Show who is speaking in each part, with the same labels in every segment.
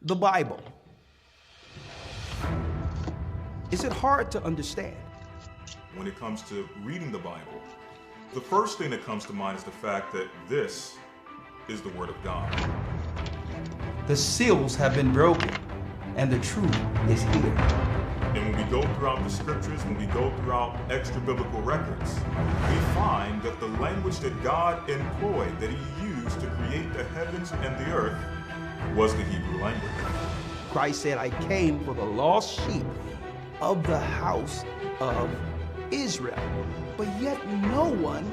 Speaker 1: The Bible. Is it hard to understand?
Speaker 2: When it comes to reading the Bible, the first thing that comes to mind is the fact that this is the Word of God.
Speaker 1: The seals have been broken, and the truth is here.
Speaker 2: And when we go throughout the scriptures, when we go throughout extra biblical records, we find that the language that God employed, that He used to create the heavens and the earth, was the Hebrew language.
Speaker 1: Christ said, I came for the lost sheep of the house of Israel. But yet no one,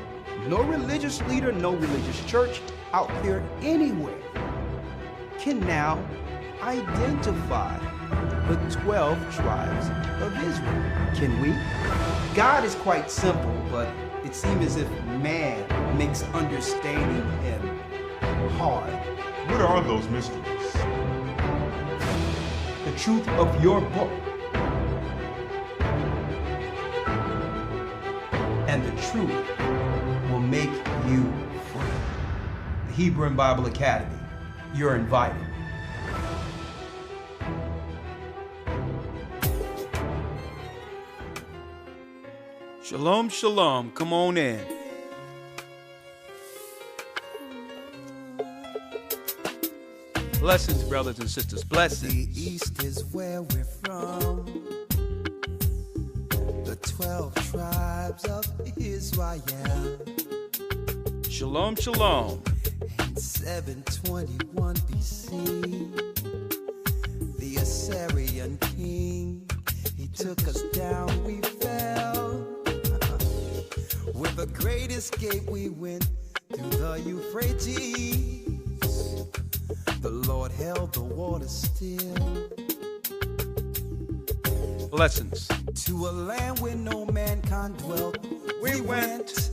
Speaker 1: no religious leader, no religious church out there anywhere can now identify the 12 tribes of Israel. Can we? God is quite simple, but it seems as if man makes understanding Him hard.
Speaker 2: What are those mysteries?
Speaker 1: The truth of your book and the truth will make you free. The Hebrew and Bible Academy, you're invited. Shalom, shalom. Come on in. Blessings, brothers and sisters. Blessings.
Speaker 3: The East is where we're from. The 12 tribes of Israel.
Speaker 1: Shalom, shalom.
Speaker 3: In 721 BC, the Assyrian king, he took us down, we fell. With a great escape, we went through the Euphrates. The Lord held the water still.
Speaker 1: Blessings.
Speaker 3: To a land where no mankind dwelt, we went.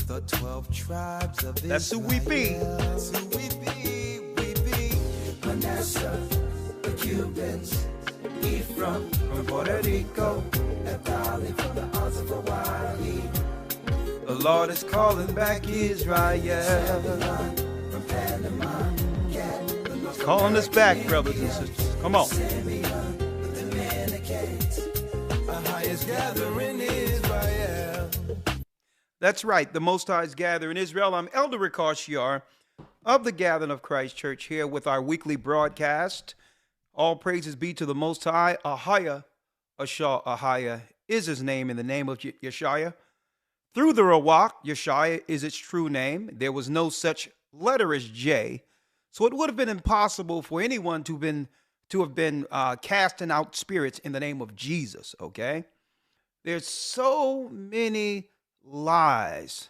Speaker 3: The 12 tribes of Israel.
Speaker 1: That's who we be.
Speaker 3: That's who we be. Manasseh, the Cubans, Ephraim from Puerto Rico, and Valley from the Isles of Hawaii.
Speaker 1: The Lord is calling back Israel.
Speaker 3: From Panama,
Speaker 1: He's calling us back, brothers and sisters. Come on.
Speaker 3: the Dominicans, AHAYAH's gathering Israel.
Speaker 1: That's right. The Most High is gathering Israel. I'm Elder Ricard Shiar of the Gathering of Christ Church here with our weekly broadcast. All praises be to the Most High. AHAYAH, AHAYAH is His name in the name of YASHAYA. Through the Rawak, YASHAYA is its true name. There was no such letter as J, so it would have been impossible for anyone to have been casting out spirits in the name of Jesus. Okay, there's so many lies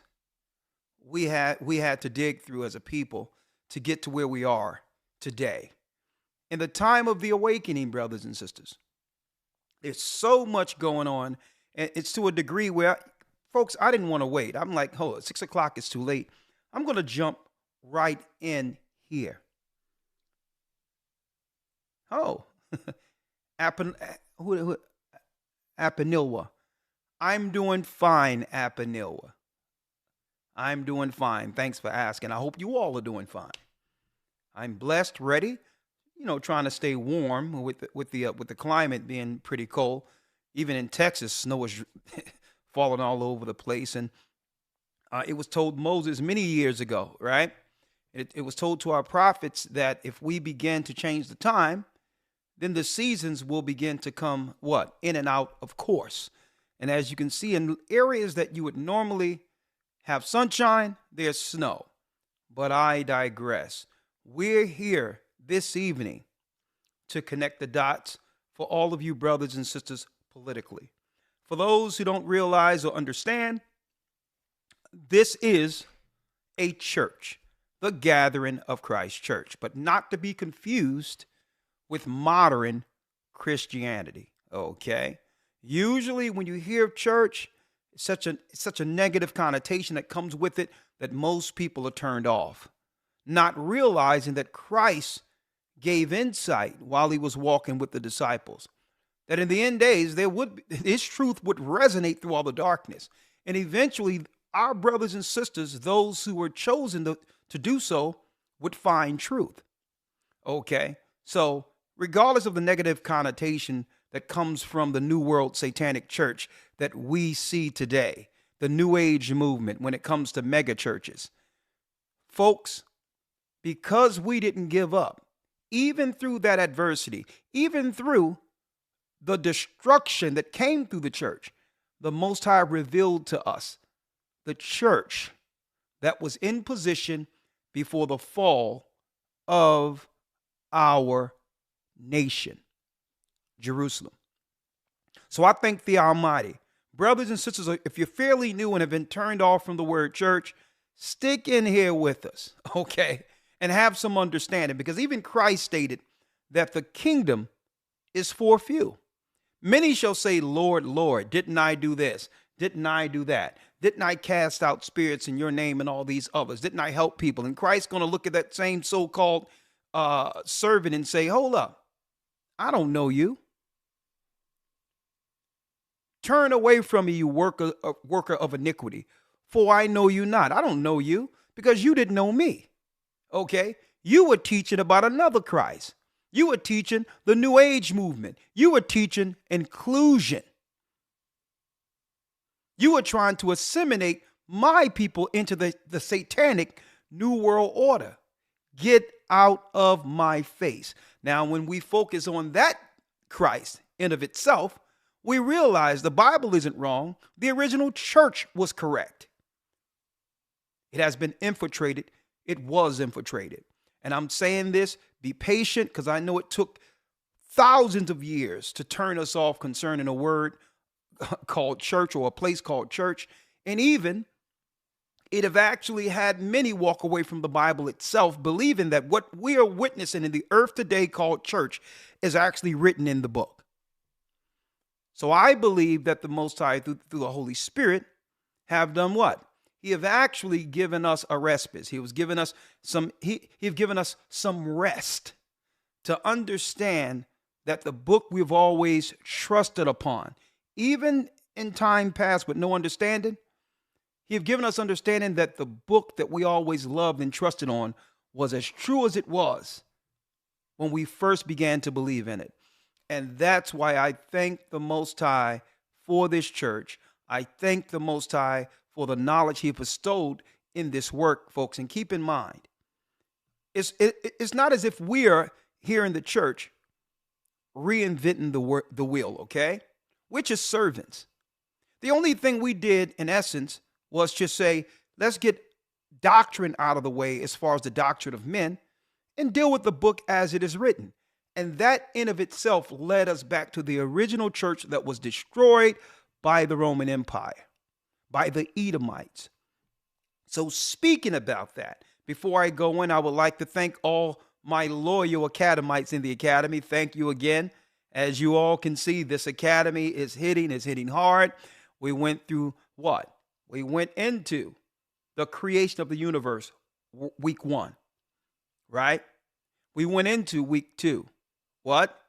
Speaker 1: we had to dig through as a people to get to where we are today. In the time of the awakening, brothers and sisters, there's so much going on, and it's to a degree where, folks, I didn't want to wait. I'm like, hold on, 6 o'clock is too late. I'm going to jump right in here. Oh, Apanilwa. I'm doing fine, Apanilwa. I'm doing fine. Thanks for asking. I hope you all are doing fine. I'm blessed, ready, trying to stay warm with the climate being pretty cold. Even in Texas, snow is falling all over the place. And it was told Moses many years ago, right? It was told to our prophets that if we begin to change the time, then the seasons will begin to come, what? In and out of course. And as you can see, in areas that you would normally have sunshine, there's snow. But I digress. We're here this evening to connect the dots for all of you brothers and sisters politically. For those who don't realize or understand, this is a church, the Gathering of Christ Church, but not to be confused with modern Christianity, okay? Usually when you hear church, it's such a negative connotation that comes with it that most people are turned off, not realizing that Christ gave insight while he was walking with the disciples, that in the end days, his truth would resonate through all the darkness. And eventually, our brothers and sisters, those who were chosen to do so, would find truth. Okay? So regardless of the negative connotation that comes from the New World Satanic Church that we see today, the New Age movement when it comes to mega churches, folks, because we didn't give up, even through that adversity, even through the destruction that came through the church, the Most High revealed to us the church that was in position before the fall of our nation, Jerusalem. So I thank the Almighty. Brothers and sisters, if you're fairly new and have been turned off from the word church, stick in here with us, okay? And have some understanding, because even Christ stated that the kingdom is for few. Many shall say, Lord, Lord, didn't I do this? Didn't I do that? Didn't I cast out spirits in your name and all these others? Didn't I help people? And Christ's going to look at that same so-called servant and say, hold up, I don't know you. Turn away from me, you worker of iniquity, for I know you not. I don't know you because you didn't know me. Okay? You were teaching about another Christ. You were teaching the New Age movement. You were teaching inclusion. You were trying to assimilate my people into the satanic New World Order. Get out of my face. Now, when we focus on that Christ in of itself, we realize the Bible isn't wrong. The original church was correct. It has been infiltrated. It was infiltrated. And I'm saying this, be patient, because I know it took thousands of years to turn us off concerning a word called church or a place called church. And even it have actually had many walk away from the Bible itself, believing that what we are witnessing in the earth today called church is actually written in the book. So I believe that the Most High, through the Holy Spirit, have done what? He have actually given us a respite. He was giving us some. He have given us some rest to understand that the book we've always trusted upon, even in time past with no understanding, he have given us understanding that the book that we always loved and trusted on was as true as it was when we first began to believe in it. And that's why I thank the Most High for this church. I thank the Most High for the knowledge he bestowed in this work, folks. And keep in mind, it's not as if we are here in the church reinventing the wheel, okay? We're just servants. The only thing we did, in essence, was just say, let's get doctrine out of the way as far as the doctrine of men and deal with the book as it is written. And that in of itself led us back to the original church that was destroyed by the Roman Empire, by the Edomites. So speaking about that, before I go in, I would like to thank all my loyal academites in the academy. Thank you again. As you all can see, this academy is hitting hard. We went through what? We went into the creation of the universe, week 1, right? We went into week 2. What?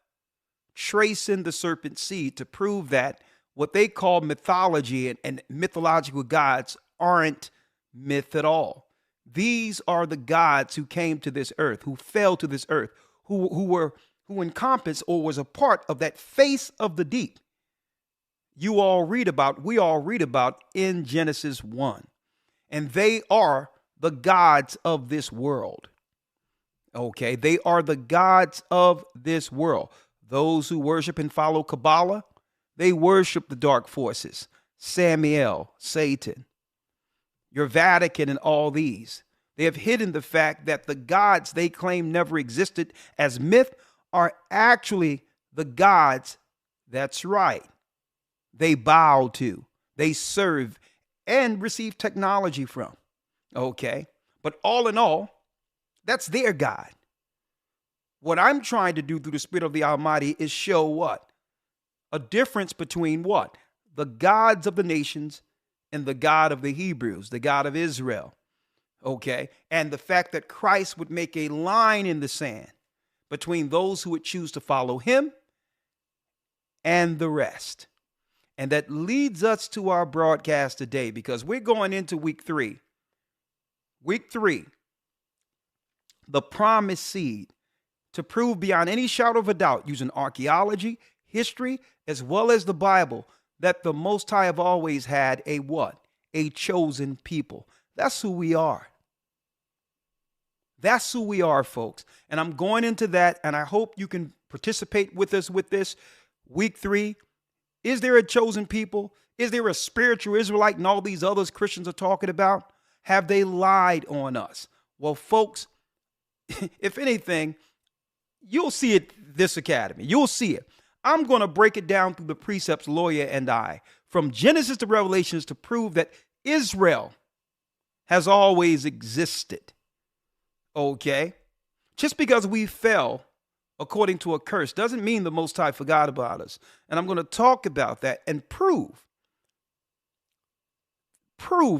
Speaker 1: Tracing the serpent seed to prove that what they call mythology and mythological gods aren't myth at all. These are the gods who came to this earth, who fell to this earth, who encompassed or was a part of that face of the deep. We all read about in Genesis 1. And they are the gods of this world. Okay, they are the gods of this world. Those who worship and follow Kabbalah, they worship the dark forces, Samael, Satan, your Vatican, and all these. They have hidden the fact that the gods they claim never existed as myth are actually the gods, that's right, they bow to, they serve, and receive technology from. Okay, but all in all, that's their God. What I'm trying to do through the Spirit of the Almighty is show what? A difference between what? The gods of the nations and the God of the Hebrews, the God of Israel. Okay, and the fact that Christ would make a line in the sand between those who would choose to follow him and the rest. And that leads us to our broadcast today, because we're going into week 3. Week 3, the promised seed. to prove beyond any shadow of a doubt, using archaeology, history, as well as the Bible, that the Most High have always had a what? A chosen people. That's who we are. That's who we are, folks. And I'm going into that, and I hope you can participate with us with this. Week 3, is there a chosen people? Is there a spiritual Israelite and all these others Christians are talking about? Have they lied on us? Well, folks, if anything, you'll see it this academy. You'll see it. I'm going to break it down through the precepts, Lawyer and I, from Genesis to Revelations, to prove that Israel has always existed. Okay? Just because we fell according to a curse doesn't mean the Most High forgot about us. And I'm going to talk about that and prove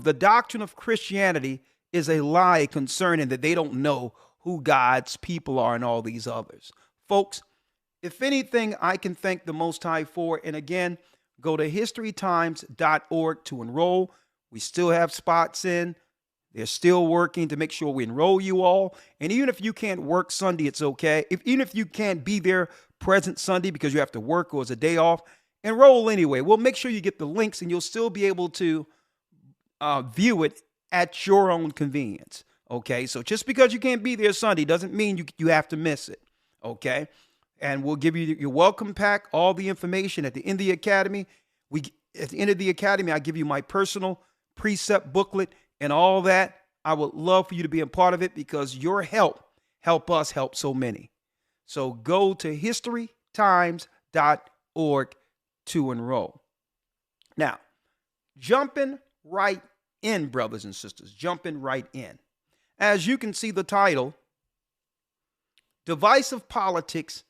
Speaker 1: the doctrine of Christianity is a lie concerning that they don't know who God's people are and all these others. Folks, if anything, I can thank the Most High for, and again, go to historytimes.org to enroll. We still have spots in. They're still working to make sure we enroll you all. And even if you can't work Sunday, it's okay. Even if you can't be there present Sunday because you have to work or it's a day off, enroll anyway. We'll make sure you get the links and you'll still be able to view it at your own convenience. Okay, so just because you can't be there Sunday doesn't mean you have to miss it. Okay, and we'll give you your welcome pack, all the information at the end of the academy. At the end of the academy, I give you my personal precept booklet and all that. I would love for you to be a part of it because your help us help so many. So go to historytimes.org to enroll. Now, jumping right in, brothers and sisters, jumping right in. As you can see the title, Divisive Politics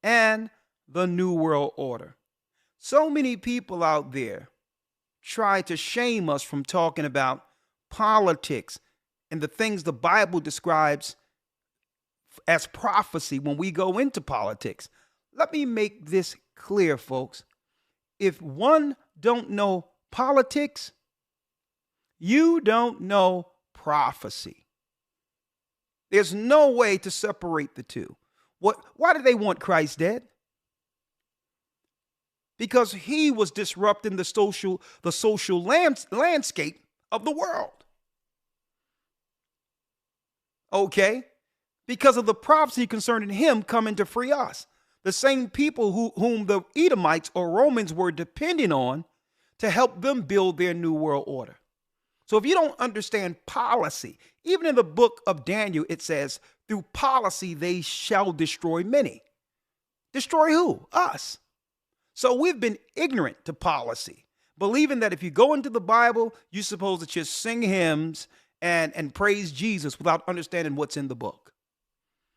Speaker 1: and the New World Order. So many people out there try to shame us from talking about politics and the things the Bible describes as prophecy when we go into politics. Let me make this clear, folks. If one don't know politics, you don't know prophecy. There's no way to separate the two. Why do they want Christ dead? Because he was disrupting the social landscape of the world. Okay? Because of the prophecy concerning him coming to free us. The same people whom the Edomites or Romans were depending on to help them build their new world order. So if you don't understand policy, even in the book of Daniel, it says, through policy, they shall destroy many. Destroy who? Us. So we've been ignorant to policy, believing that if you go into the Bible, you're supposed to just sing hymns and praise Jesus without understanding what's in the book.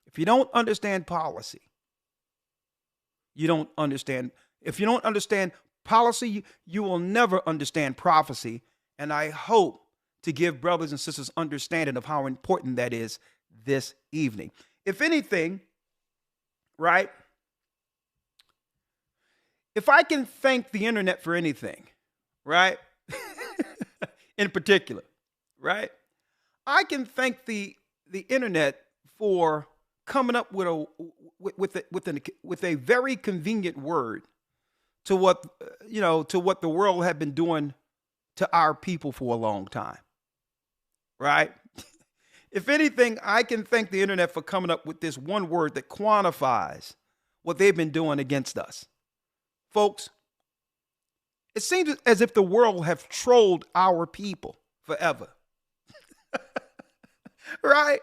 Speaker 1: If you don't understand policy, you don't understand. If you don't understand policy, you will never understand prophecy. And I hope to give brothers and sisters understanding of how important that is this evening. If anything, right? If I can thank the internet for anything, right? In particular, right? I can thank the internet for coming up with a very convenient word to what the world had been doing to our people for a long time. Right? If anything, I can thank the internet for coming up with this one word that quantifies what they've been doing against us. Folks, it seems as if the world have trolled our people forever. Right?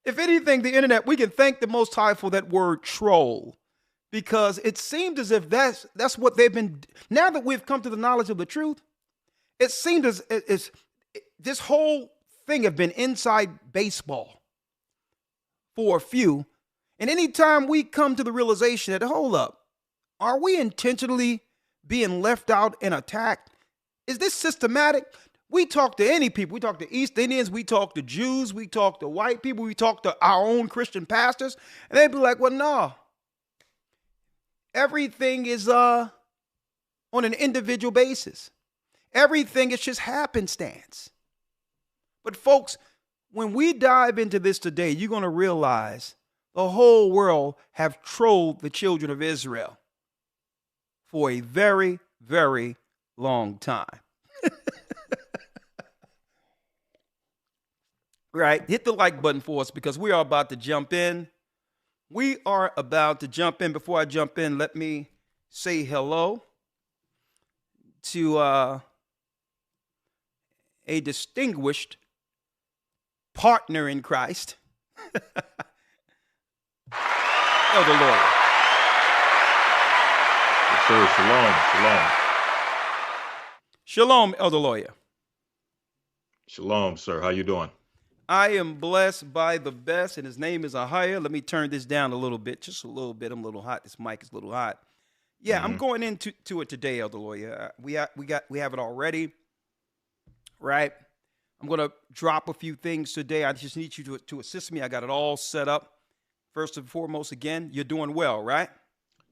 Speaker 1: If anything, the internet, we can thank the Most High for that word troll, because it seemed as if that's what they've been. Now that we've come to the knowledge of the truth, it seemed as this whole thing have been inside baseball for a few. And anytime we come to the realization that, hold up, are we intentionally being left out and attacked? Is this systematic? We talk to any people. We talk to East Indians. We talk to Jews. We talk to white people. We talk to our own Christian pastors. And they'd be like, well, no. Everything is on an individual basis. Everything is just happenstance. But folks, when we dive into this today, you're going to realize the whole world have trolled the children of Israel for a very, very long time. Right? Hit the like button for us because we are about to jump in. We are about to jump in. Before I jump in, let me say hello to a distinguished partner in Christ, Elder Lawyer.
Speaker 2: Yes, sir. Shalom. Shalom.
Speaker 1: Shalom, Elder Lawyer.
Speaker 2: Shalom, sir. How you doing?
Speaker 1: I am blessed by the best, and his name is AHAYAH. Let me turn this down a little bit, just a little bit. I'm a little hot. This mic is a little hot. Yeah, I'm going into it today, Elder Lawyer. We have it already, right? I'm going to drop a few things today. I just need you to assist me. I got it all set up. First and foremost, again, you're doing well, right?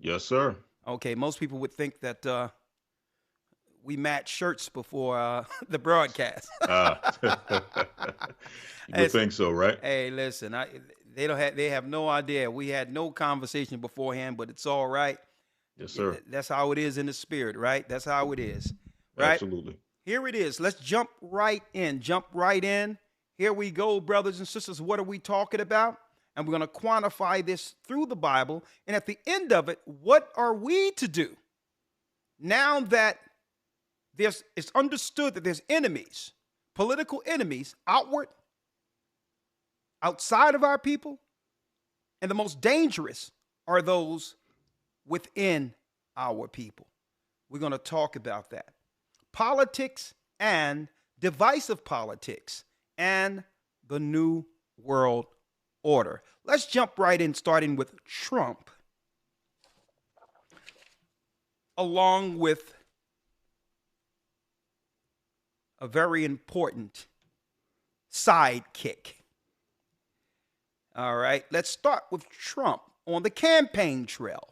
Speaker 2: Yes, sir.
Speaker 1: Okay, most people would think that we match shirts before the broadcast.
Speaker 2: You would think so, right?
Speaker 1: Hey, listen, they have no idea. We had no conversation beforehand, but it's all right.
Speaker 2: Yes, sir.
Speaker 1: That's how it is in the spirit, right? That's how it is, right?
Speaker 2: Absolutely.
Speaker 1: Here it is. Let's jump right in. Jump right in. Here we go, brothers and sisters. What are we talking about? And we're going to quantify this through the Bible. And at the end of it, what are we to do now that it's understood that there's enemies, political enemies, outside of our people, and the most dangerous are those within our people. We're going to talk about that. Politics and divisive politics and the New World Order. Let's jump right in, starting with Trump, along with a very important sidekick. All right, let's start with Trump on the campaign trail.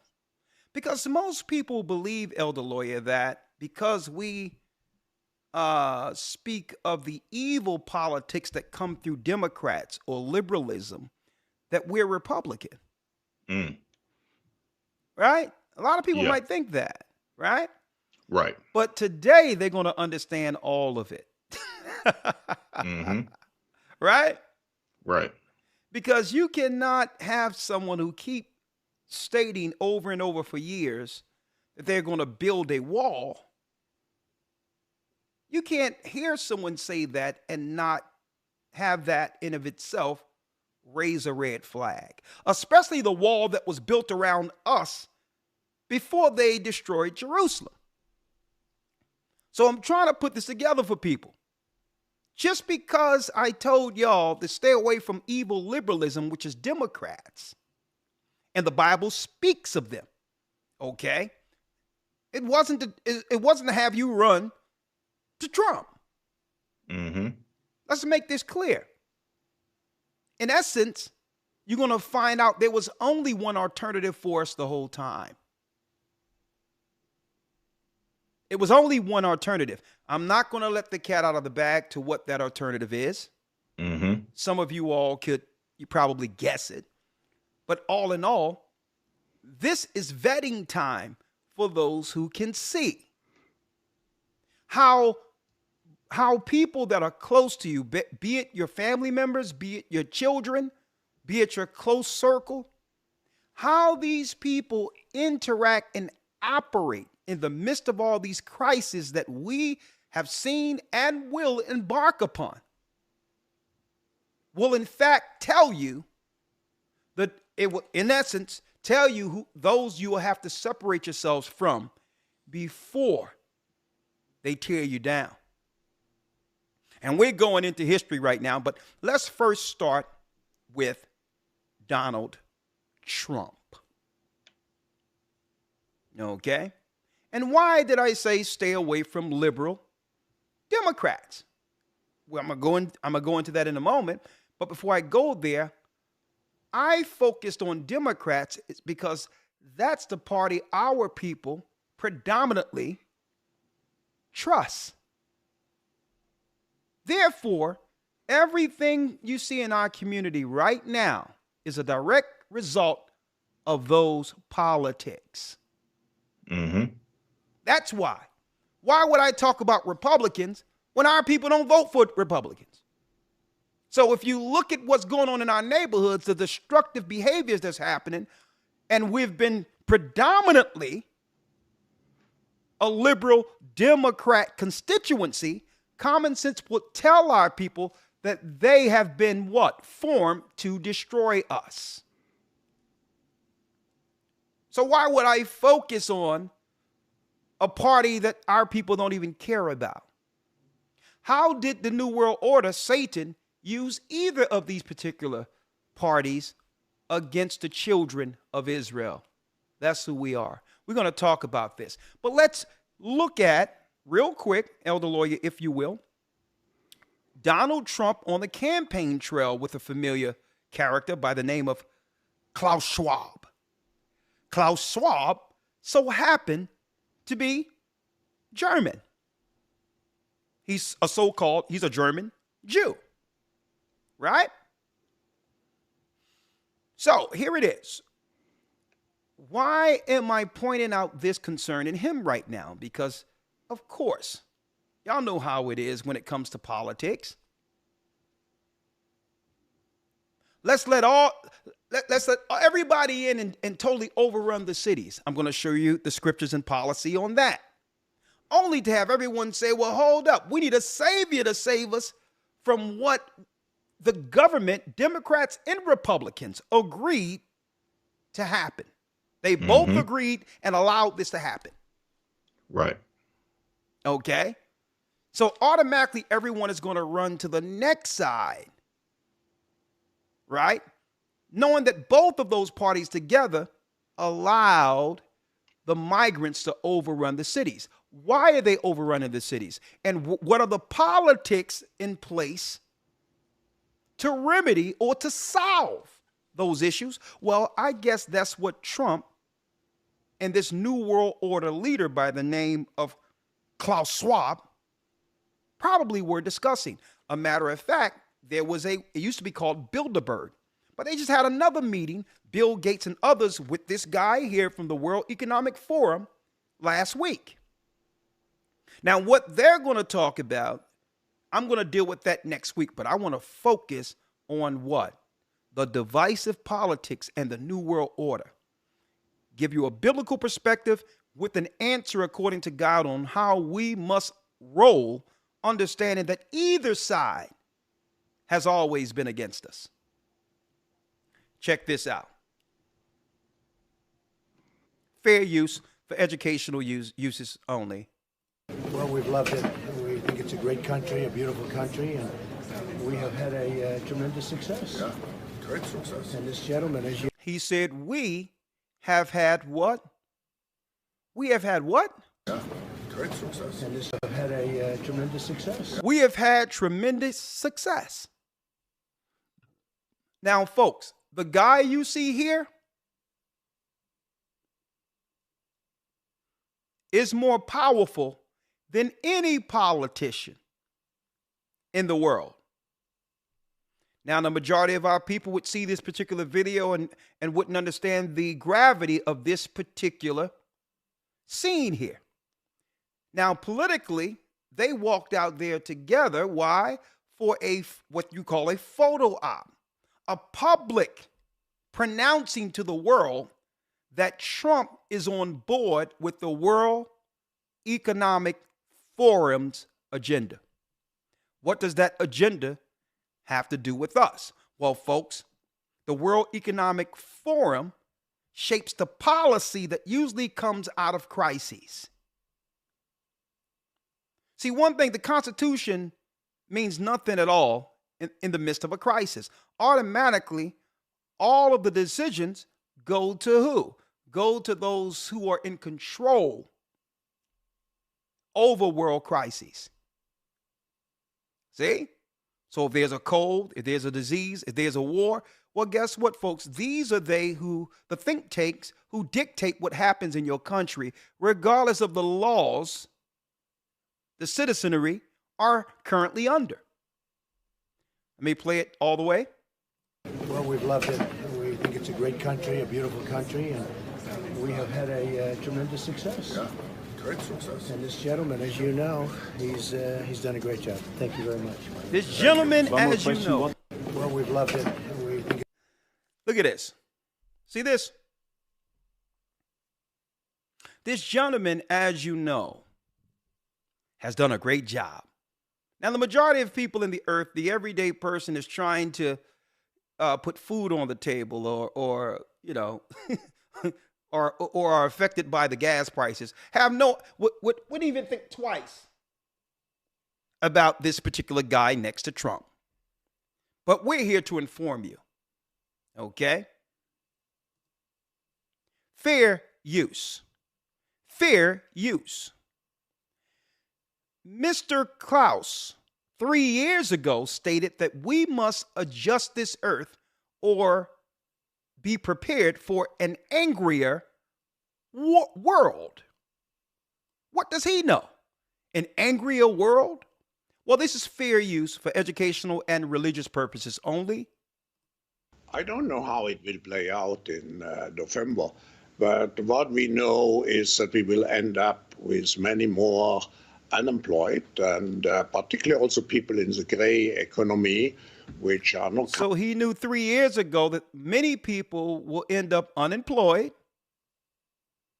Speaker 1: Because most people believe, Elder Lawyer, that because we speak of the evil politics that come through Democrats or liberalism, that we're Republican. Right? A lot of people might think that, right?
Speaker 2: Right.
Speaker 1: But today they're going to understand all of it. Right?
Speaker 2: Right.
Speaker 1: Because you cannot have someone who keep stating over and over for years that they're going to build a wall. You can't hear someone say that and not have that in of itself raise a red flag, especially the wall that was built around us before they destroyed Jerusalem. So I'm trying to put this together for people. Just because I told y'all to stay away from evil liberalism, which is Democrats, and the Bible speaks of them, okay? It wasn't to have you run to Trump. Let's make this clear. In essence, you're going to find out there was only one alternative for us the whole time. It was only one alternative. I'm not going to let the cat out of the bag to what that alternative is. Some of you all you probably guess it. But all in all, this is vetting time for those who can see how people that are close to you, be it your family members, be it your children, be it your close circle, how these people interact and operate in the midst of all these crises that we have seen and will embark upon, will in fact tell you that it will, in essence, tell you those you will have to separate yourselves from before they tear you down. And we're going into history right now, but let's first start with Donald Trump. Okay? And why did I say stay away from liberal Democrats? Well, I'm going to go into that in a moment, but before I go there, I focused on Democrats because that's the party our people predominantly trust. Therefore, everything you see in our community right now is a direct result of those politics. That's why. Why would I talk about Republicans when our people don't vote for Republicans? So if you look at what's going on in our neighborhoods, the destructive behaviors that's happening, and we've been predominantly a liberal Democrat constituency, common sense will tell our people that they have been what? Formed to destroy us. So why would I focus on a party that our people don't even care about? How did the New World Order, Satan, use either of these particular parties against the children of Israel? That's who we are. We're going to talk about this. But let's look at, real quick, Elder Lawyer, if you will, Donald Trump on the campaign trail with a familiar character by the name of Klaus Schwab. Klaus Schwab so happened to be German. He's a German Jew, right? So here it is. Why am I pointing out this concern in him right now? Because, of course, y'all know how it is when it comes to politics. Let's let everybody in and totally overrun the cities. I'm going to show you the scriptures and policy on that. Only to have everyone say, well, hold up. We need a savior to save us from what the government, Democrats and Republicans, agreed to happen. They both agreed and allowed this to happen.
Speaker 4: Right.
Speaker 1: Okay. So automatically everyone is going to run to the next side. Right? Knowing that both of those parties together allowed the migrants to overrun the cities. Why are they overrunning the cities? And what are the politics in place to remedy or to solve those issues? Well, I guess that's what Trump and this New World Order leader by the name of Klaus Schwab probably were discussing. A matter of fact, it used to be called Bilderberg, but they just had another meeting, Bill Gates and others, with this guy here from the World Economic Forum last week. Now, what they're going to talk about, I'm going to deal with that next week, but I want to focus on what? The divisive politics and the New World Order. Give you a biblical perspective with an answer according to God on how we must roll, understanding that either side has always been against us. Check this out. Fair use for educational uses only.
Speaker 5: Well, we've loved it. We think it's a great country, a beautiful country, and we have had a tremendous success.
Speaker 4: Yeah, great success.
Speaker 5: And this gentleman, as you...
Speaker 1: He said, we have had what? We have had what?
Speaker 4: Yeah, great success.
Speaker 5: And this have had a tremendous success.
Speaker 1: We have had tremendous success. Now, folks, the guy you see here is more powerful than any politician in the world. Now, the majority of our people would see this particular video and wouldn't understand the gravity of this particular scene here. Now, politically, they walked out there together. Why? For what you call a photo op, a public pronouncing to the world that Trump is on board with the World Economic Forum's agenda. What does that agenda have to do with us? Well, folks, the World Economic Forum shapes the policy that usually comes out of crises. See, one thing, the Constitution means nothing at all in the midst of a crisis. Automatically, all of the decisions go to who? Go to those who are in control over world crises. See? So if there's a cold, if there's a disease, if there's a war, well, guess what, folks? These are the think tanks who dictate what happens in your country, regardless of the laws the citizenry are currently under. Let me play it all the way.
Speaker 5: Well, we've loved it. We think think it's a great country, a beautiful country, and we have had a tremendous success.
Speaker 4: Yeah, great success.
Speaker 5: And this gentleman, as you know, he's done a great job. Thank you very much.
Speaker 1: This gentleman, as you know.
Speaker 5: Well, we've loved it. We think
Speaker 1: Look at this. See this? This gentleman, as you know, has done a great job. Now, the majority of people in the earth, the everyday person is trying to put food on the table or you know, or are affected by the gas prices, wouldn't even think twice about this particular guy next to Trump. But we're here to inform you, okay? Fair use. Fair use. Mr. Klaus, 3 years ago, stated that we must adjust this earth or be prepared for an angrier world. What does he know? An angrier world? Well, this is fair use for educational and religious purposes only.
Speaker 6: I don't know how it will play out in November, but what we know is that we will end up with many more unemployed, and particularly also people in the gray economy, which are not.
Speaker 1: So he knew 3 years ago that many people will end up unemployed.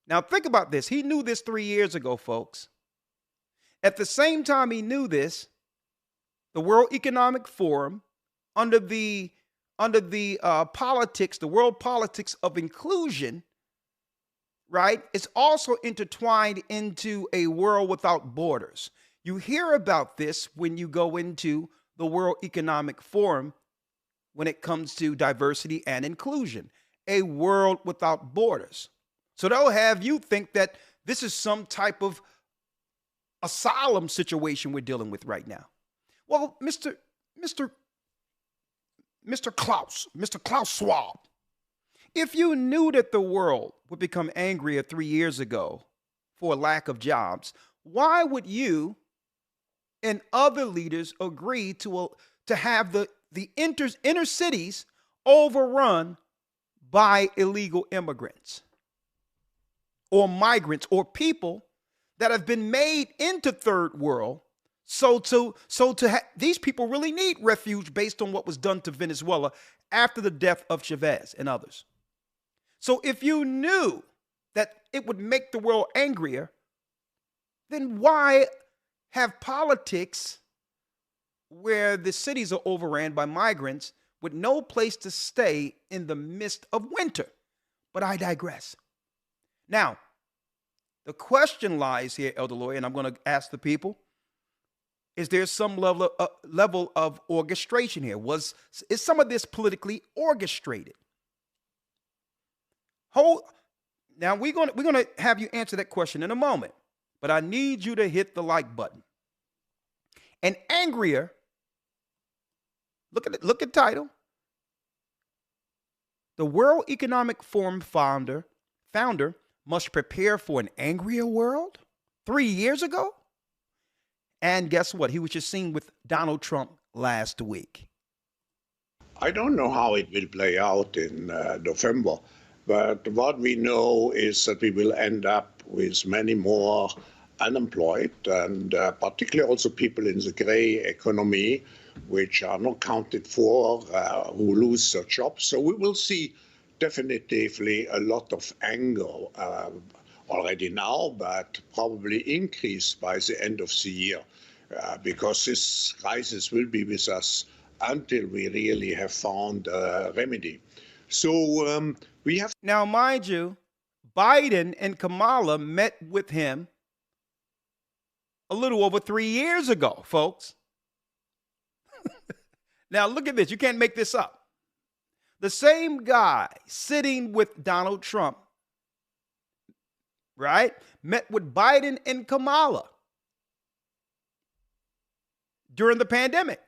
Speaker 1: Now think about this. He knew this 3 years ago, folks. At the same time he knew this, the World Economic Forum, under the politics, the world politics of inclusion, right? It's also intertwined into a world without borders. You hear about this when you go into the World Economic Forum when it comes to diversity and inclusion, a world without borders. So they'll have you think that this is some type of asylum situation we're dealing with right now. Well, Mr. Klaus Schwab, if you knew that the world would become angrier 3 years ago for lack of jobs, why would you and other leaders agree to have the inner cities overrun by illegal immigrants or migrants or people that have been made into third world? These people really need refuge based on what was done to Venezuela after the death of Chavez and others. So if you knew that it would make the world angrier, then why have politics where the cities are overran by migrants with no place to stay in the midst of winter? But I digress. Now, the question lies here, Elder Lawyer, and I'm going to ask the people, is there some level of orchestration here? Is some of this politically orchestrated? Now we're gonna have you answer that question in a moment, but I need you to hit the like button. And angrier, look at title. The World Economic Forum founder must prepare for an angrier world 3 years ago. And guess what? He was just seen with Donald Trump last week.
Speaker 6: I don't know how it will play out in November, but what we know is that we will end up with many more unemployed, and particularly also people in the gray economy, which are not counted for, who lose their jobs. So we will see definitively a lot of anger already now, but probably increased by the end of the year, because this crisis will be with us until we really have found a remedy. So we have.
Speaker 1: Now, mind you, Biden and Kamala met with him a little over 3 years ago, folks. Now, look at this. You can't make this up. The same guy sitting with Donald Trump, right, met with Biden and Kamala during the pandemic.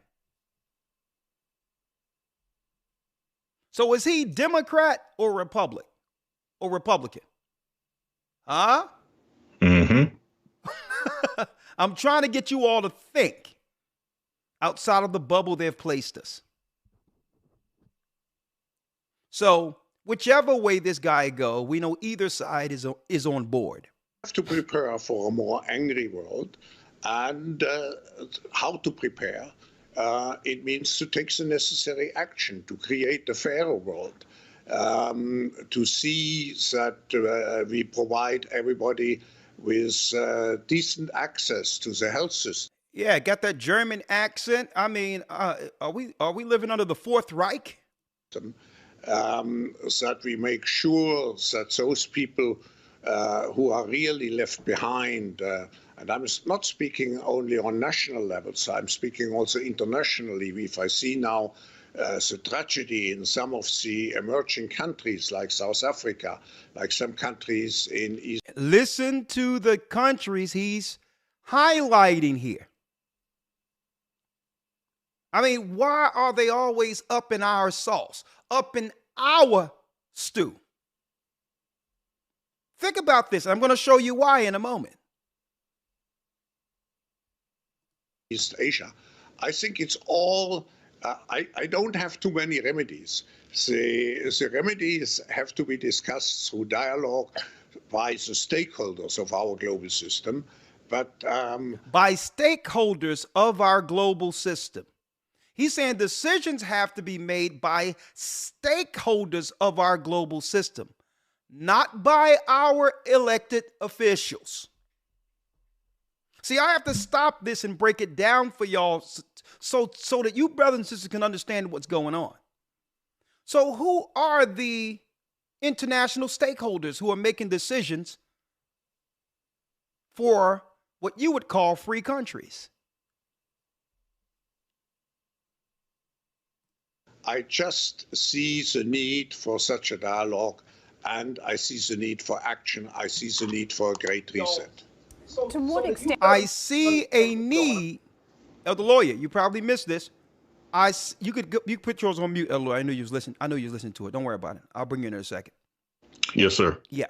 Speaker 1: So is he Democrat or Republican? Huh?
Speaker 4: Mm-hmm.
Speaker 1: I'm trying to get you all to think outside of the bubble they've placed us. So whichever way this guy go, we know either side is on board.
Speaker 6: Have to prepare for a more angry world, and how to prepare. It means to take the necessary action to create a fairer world, to see that we provide everybody with decent access to the health system.
Speaker 1: Yeah, got that German accent. I mean, are we living under the Fourth Reich?
Speaker 6: That we make sure that those people who are really left behind, and I'm not speaking only on national levels, I'm speaking also internationally. If I see now the tragedy in some of the emerging countries like South Africa, like some countries in East.
Speaker 1: Listen to the countries he's highlighting here. I mean, why are they always up in our sauce, up in our stew? Think about this. I'm going to show you why in a moment.
Speaker 6: East Asia. I think it's all, I don't have too many remedies. The remedies have to be discussed through dialogue by the stakeholders of our global system. But
Speaker 1: by stakeholders of our global system. He's saying decisions have to be made by stakeholders of our global system, not by our elected officials. See, I have to stop this and break it down for y'all so that you brothers and sisters can understand what's going on. So who are the international stakeholders who are making decisions for what you would call free countries?
Speaker 6: I just see the need for such a dialogue, and I see the need for action. I see the need for a great reset.
Speaker 7: To what extent?
Speaker 1: I see a need. Elder Lawyer, you probably missed this. You could put yours on mute, Elder Lawyer. I knew you was listening. I know you was listening to it. Don't worry about it. I'll bring you in a second.
Speaker 4: Yes, sir.
Speaker 1: Yeah.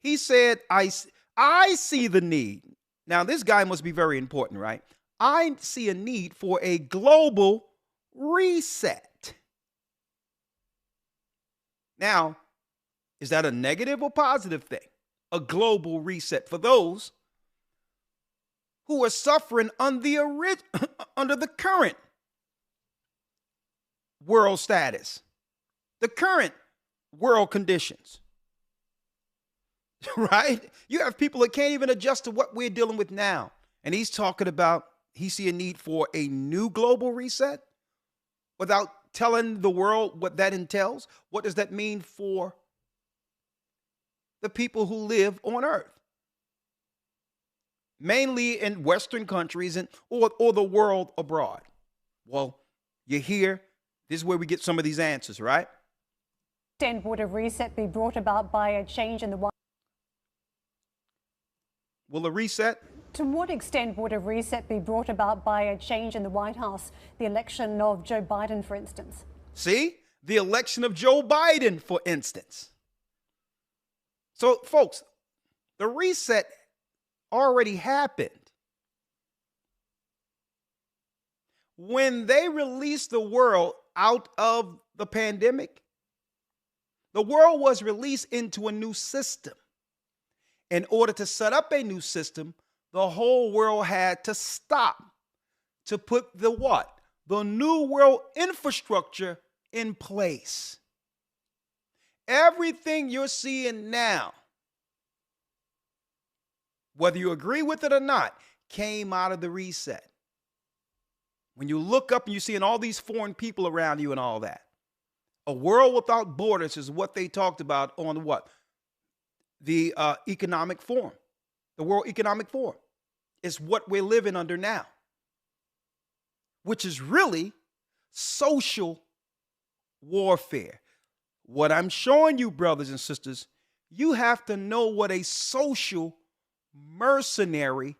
Speaker 1: He said, I see the need. Now, this guy must be very important, right? I see a need for a global reset. Now, is that a negative or positive thing? A global reset for those who are suffering under the current world status, the current world conditions, right? You have people that can't even adjust to what we're dealing with now. And he's talking about, he see a need for a new global reset without telling the world what that entails. What does that mean for the people who live on earth? Mainly in Western countries or the world abroad. Well, you're here. This is where we get some of these answers, right?
Speaker 7: Then would a reset be brought about by a change in the White?
Speaker 1: Will a reset?
Speaker 7: To what extent would a reset be brought about by a change in the White House, the election of Joe Biden, for instance?
Speaker 1: See? The election of Joe Biden, for instance. So, folks, the reset already happened. When they released the world out of the pandemic, the world was released into a new system. In order to set up a new system, the whole world had to stop to put the what? The new world infrastructure in place. Everything you're seeing now, whether you agree with it or not, came out of the reset. When you look up and you're seeing all these foreign people around you and all that, a world without borders is what they talked about on what? The economic forum, the World Economic Forum. Is what we're living under now, which is really social warfare. What I'm showing you, brothers and sisters, you have to know what a social mercenary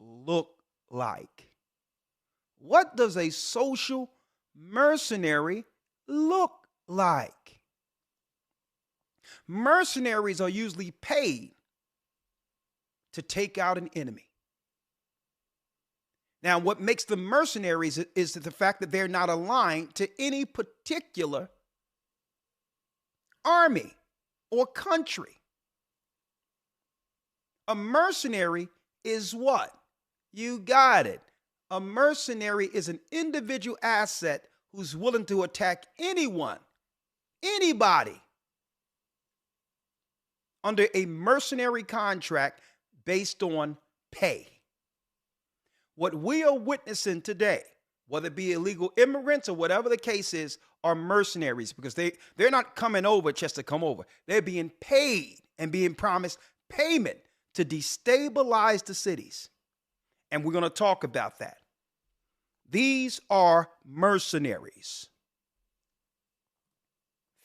Speaker 1: look like. What does a social mercenary look like? Mercenaries are usually paid to take out an enemy. Now, what makes them mercenaries is the fact that they're not aligned to any particular army or country. A mercenary is what? You got it. A mercenary is an individual asset who's willing to attack anyone, anybody, under a mercenary contract based on pay. What we are witnessing today, whether it be illegal immigrants or whatever the case is, are mercenaries, because they're not coming over just to come over. They're being paid and being promised payment to destabilize the cities. And we're going to talk about that. These are mercenaries.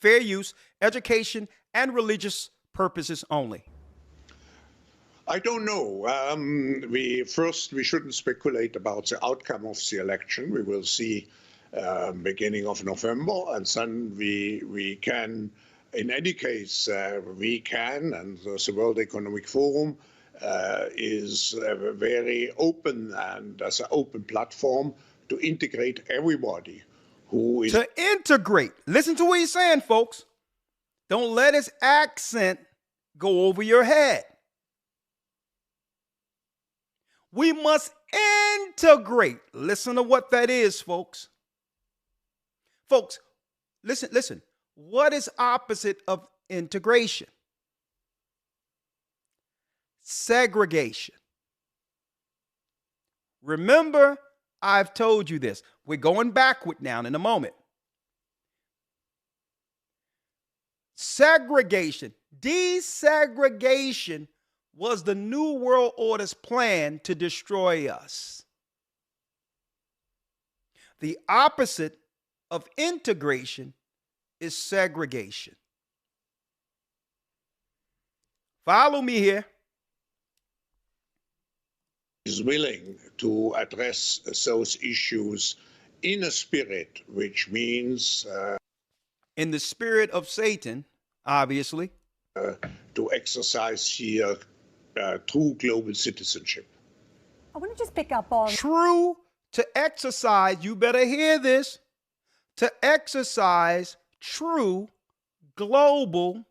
Speaker 1: Fair use, education, and religious purposes only.
Speaker 6: I don't know. We shouldn't speculate about the outcome of the election. We will see beginning of November, and then we can, in any case, we can, and the World Economic Forum is very open and as an open platform to integrate everybody who is...
Speaker 1: To integrate. Listen to what he's saying, folks. Don't let his accent go over your head. We must integrate. Listen to what that is, folks. Folks, listen. What is opposite of integration? Segregation. Remember, I've told you this. We're going backward now in a moment. Segregation, desegregation was the New World Order's plan to destroy us. The opposite of integration is segregation. Follow me here.
Speaker 6: Is willing to address those issues in a spirit, which means...
Speaker 1: in the spirit of Satan, obviously.
Speaker 6: To exercise here true global citizenship.
Speaker 7: I want to just pick up on...
Speaker 1: True to exercise, you better hear this, to exercise true global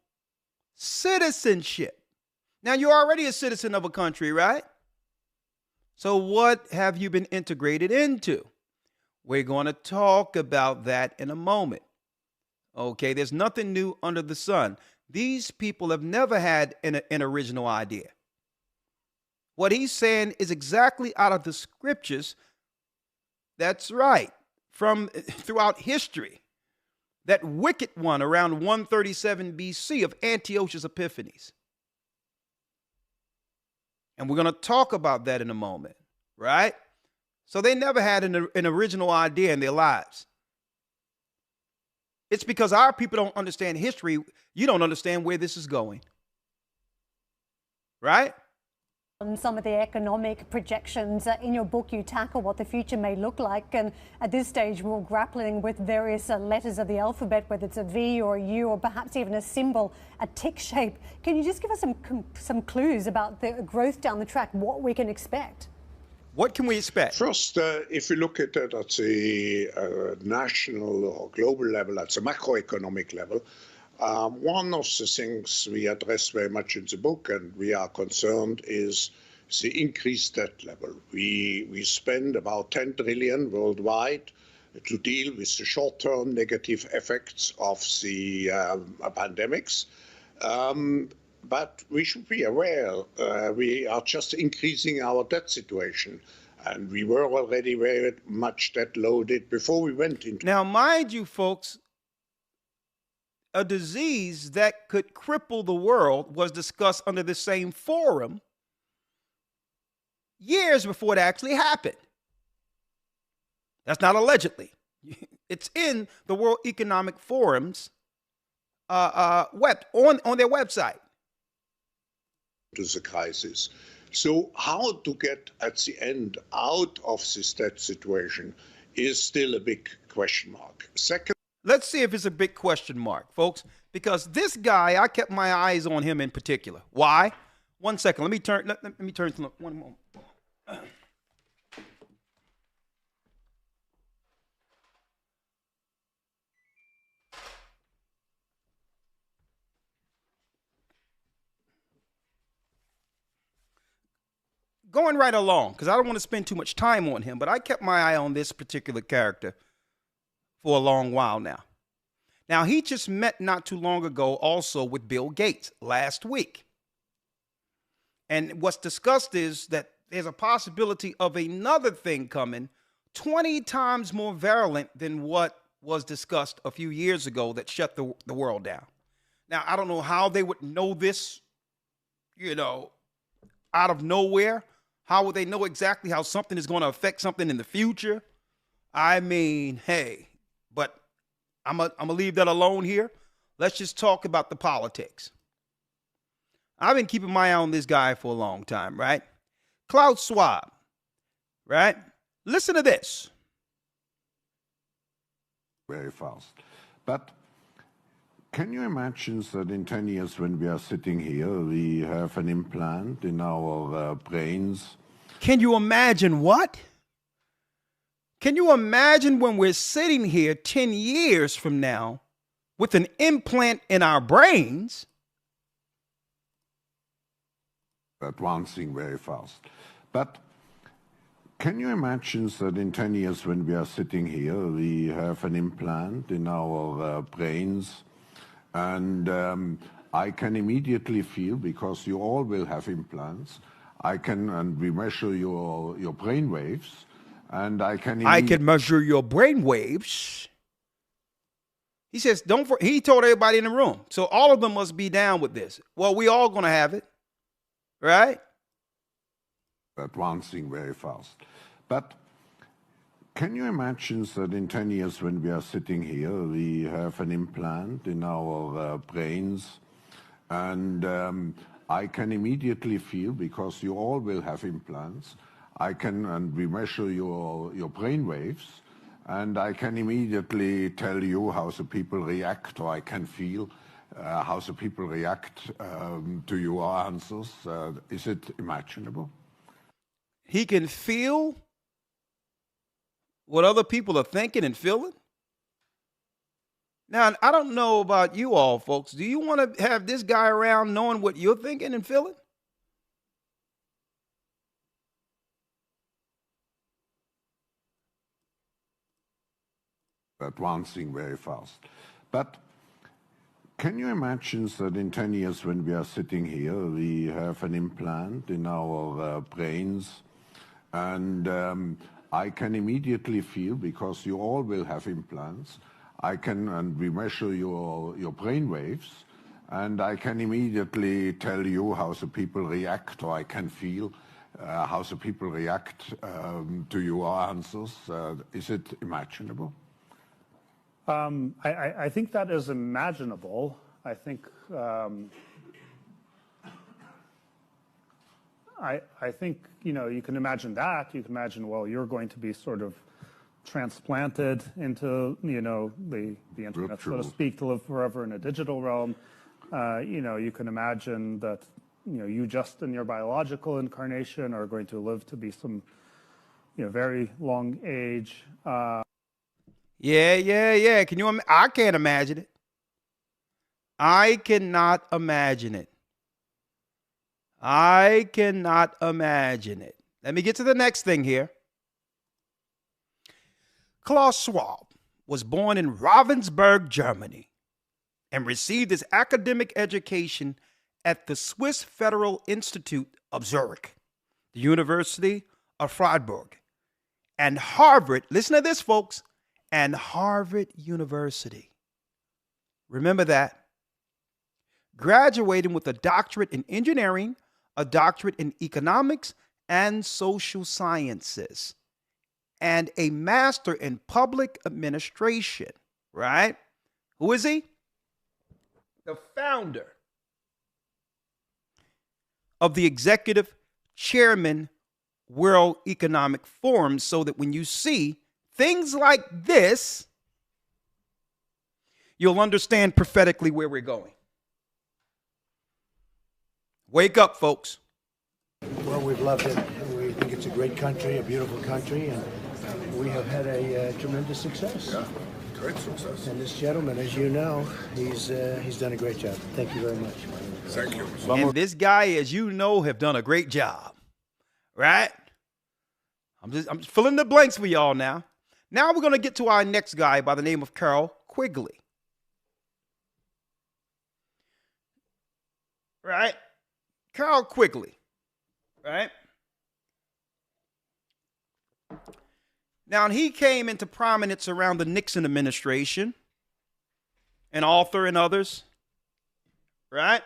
Speaker 1: citizenship. Now, you're already a citizen of a country, right? So what have you been integrated into? We're going to talk about that in a moment. Okay, there's nothing new under the sun. These people have never had an original idea. What he's saying is exactly out of the scriptures. That's right. From throughout history. That wicked one around 137 BC of Antiochus Epiphanes. And we're going to talk about that in a moment, right? So they never had an original idea in their lives. It's because our people don't understand history. You don't understand where this is going. Right?
Speaker 7: On some of the economic projections in your book, you tackle what the future may look like. And at this stage, we're grappling with various letters of the alphabet, whether it's a V or a U or perhaps even a symbol, a tick shape. Can you just give us some clues about the growth down the track, what we can expect?
Speaker 1: What can we expect?
Speaker 6: First, if you look at it at the national or global level, at the macroeconomic level, one of the things we address very much in the book and we are concerned is the increased debt level. We spend about 10 trillion worldwide to deal with the short-term negative effects of the pandemics. But we should be aware we are just increasing our debt situation. And we were already very much debt loaded before we went into...
Speaker 1: Now, mind you, folks, a disease that could cripple the world was discussed under the same forum years before it actually happened. That's not allegedly. It's in the World Economic Forum's on their website.
Speaker 6: To the crisis. So how to get at the end out of this debt situation is still a big question mark. Second,
Speaker 1: let's see if it's a big question mark, folks, because this guy, I kept my eyes on him in particular. Why? 1 second. Let me turn to one moment. going right along, because I don't want to spend too much time on him, but I kept my eye on this particular character for a long while now. Now, he just met not too long ago also with Bill Gates last week. And what's discussed is that there's a possibility of another thing coming 20 times more virulent than what was discussed a few years ago that shut the world down. Now, I don't know how they would know this, out of nowhere. How would they know exactly how something is going to affect something in the future? I mean, hey, but I'm gonna leave that alone here. Let's just talk about the politics. I've been keeping my eye on this guy for a long time, right? Klaus Schwab, right? Listen to this.
Speaker 8: Very fast. But can you imagine that in 10 years when we are sitting here, we have an implant in our brains?
Speaker 1: Can you imagine what? Can you imagine when we're sitting here 10 years from now with an implant in our brains?
Speaker 8: Advancing very fast. But can you imagine that in 10 years when we are sitting here, we have an implant in our brains, and I can immediately feel, because you all will have implants, and we measure your brain waves, and I can
Speaker 1: measure your brain waves. He says, he told everybody in the room. So all of them must be down with this. Well, we all going to have it, right?
Speaker 8: Advancing very fast. But can you imagine that in 10 years when we are sitting here, we have an implant in our brains, and I can immediately feel, because you all will have implants, and we measure your brain waves, and I can immediately tell you how the people react, or I can feel how the people react to your answers. Is it imaginable?
Speaker 1: He can feel what other people are thinking and feeling? Now, I don't know about you all, folks. Do you want to have this guy around knowing what you're thinking and feeling?
Speaker 8: Advancing very fast. But can you imagine that in 10 years when we are sitting here, we have an implant in our brains, and I can immediately feel, because you all will have implants, and we measure your brain waves, and I can immediately tell you how the people react, or I can feel how the people react to your answers. Is it imaginable?
Speaker 9: I think that is imaginable. I think I think, you can imagine that. You can imagine, well, you're going to be sort of transplanted into, the internet, so to speak, to live forever in a digital realm. You can imagine that, you just in your biological incarnation are going to live to be some, very long age.
Speaker 1: Yeah. I can't imagine it. I cannot imagine it. I cannot imagine it. Let me get to the next thing here. Klaus Schwab was born in Ravensburg, Germany, and received his academic education at the Swiss Federal Institute of Zurich, the University of Freiburg, and Harvard. Listen to this, folks. And Harvard University. Remember that. Graduating with a doctorate in engineering, a doctorate in economics and social sciences, and a master in public administration, right? Who is he? The founder of the executive chairman World Economic Forum, so that when you see things like this, you'll understand prophetically where we're going. Wake up, folks.
Speaker 5: Well, we've loved it. We think it's a great country, a beautiful country, and we have had a tremendous success.
Speaker 4: Yeah, great success.
Speaker 5: And this gentleman, as you know, he's done a great job. Thank you very much.
Speaker 4: Thank you.
Speaker 1: And this guy, as you know, have done a great job, right? I'm just filling the blanks for y'all now. Now we're going to get to our next guy by the name of Carroll Quigley. Right? Carroll Quigley. Right? Now, he came into prominence around the Nixon administration, an author and others. Right?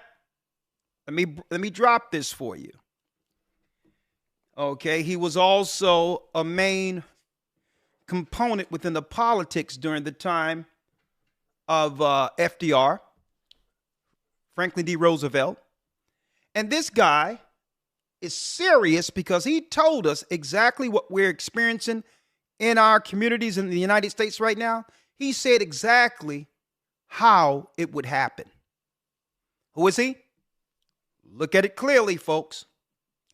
Speaker 1: Let me drop this for you. Okay, he was also a main component within the politics during the time of FDR, Franklin D. Roosevelt. And this guy is serious because he told us exactly what we're experiencing in our communities in the United States right now. He said exactly how it would happen. Who is he? Look at it clearly, folks.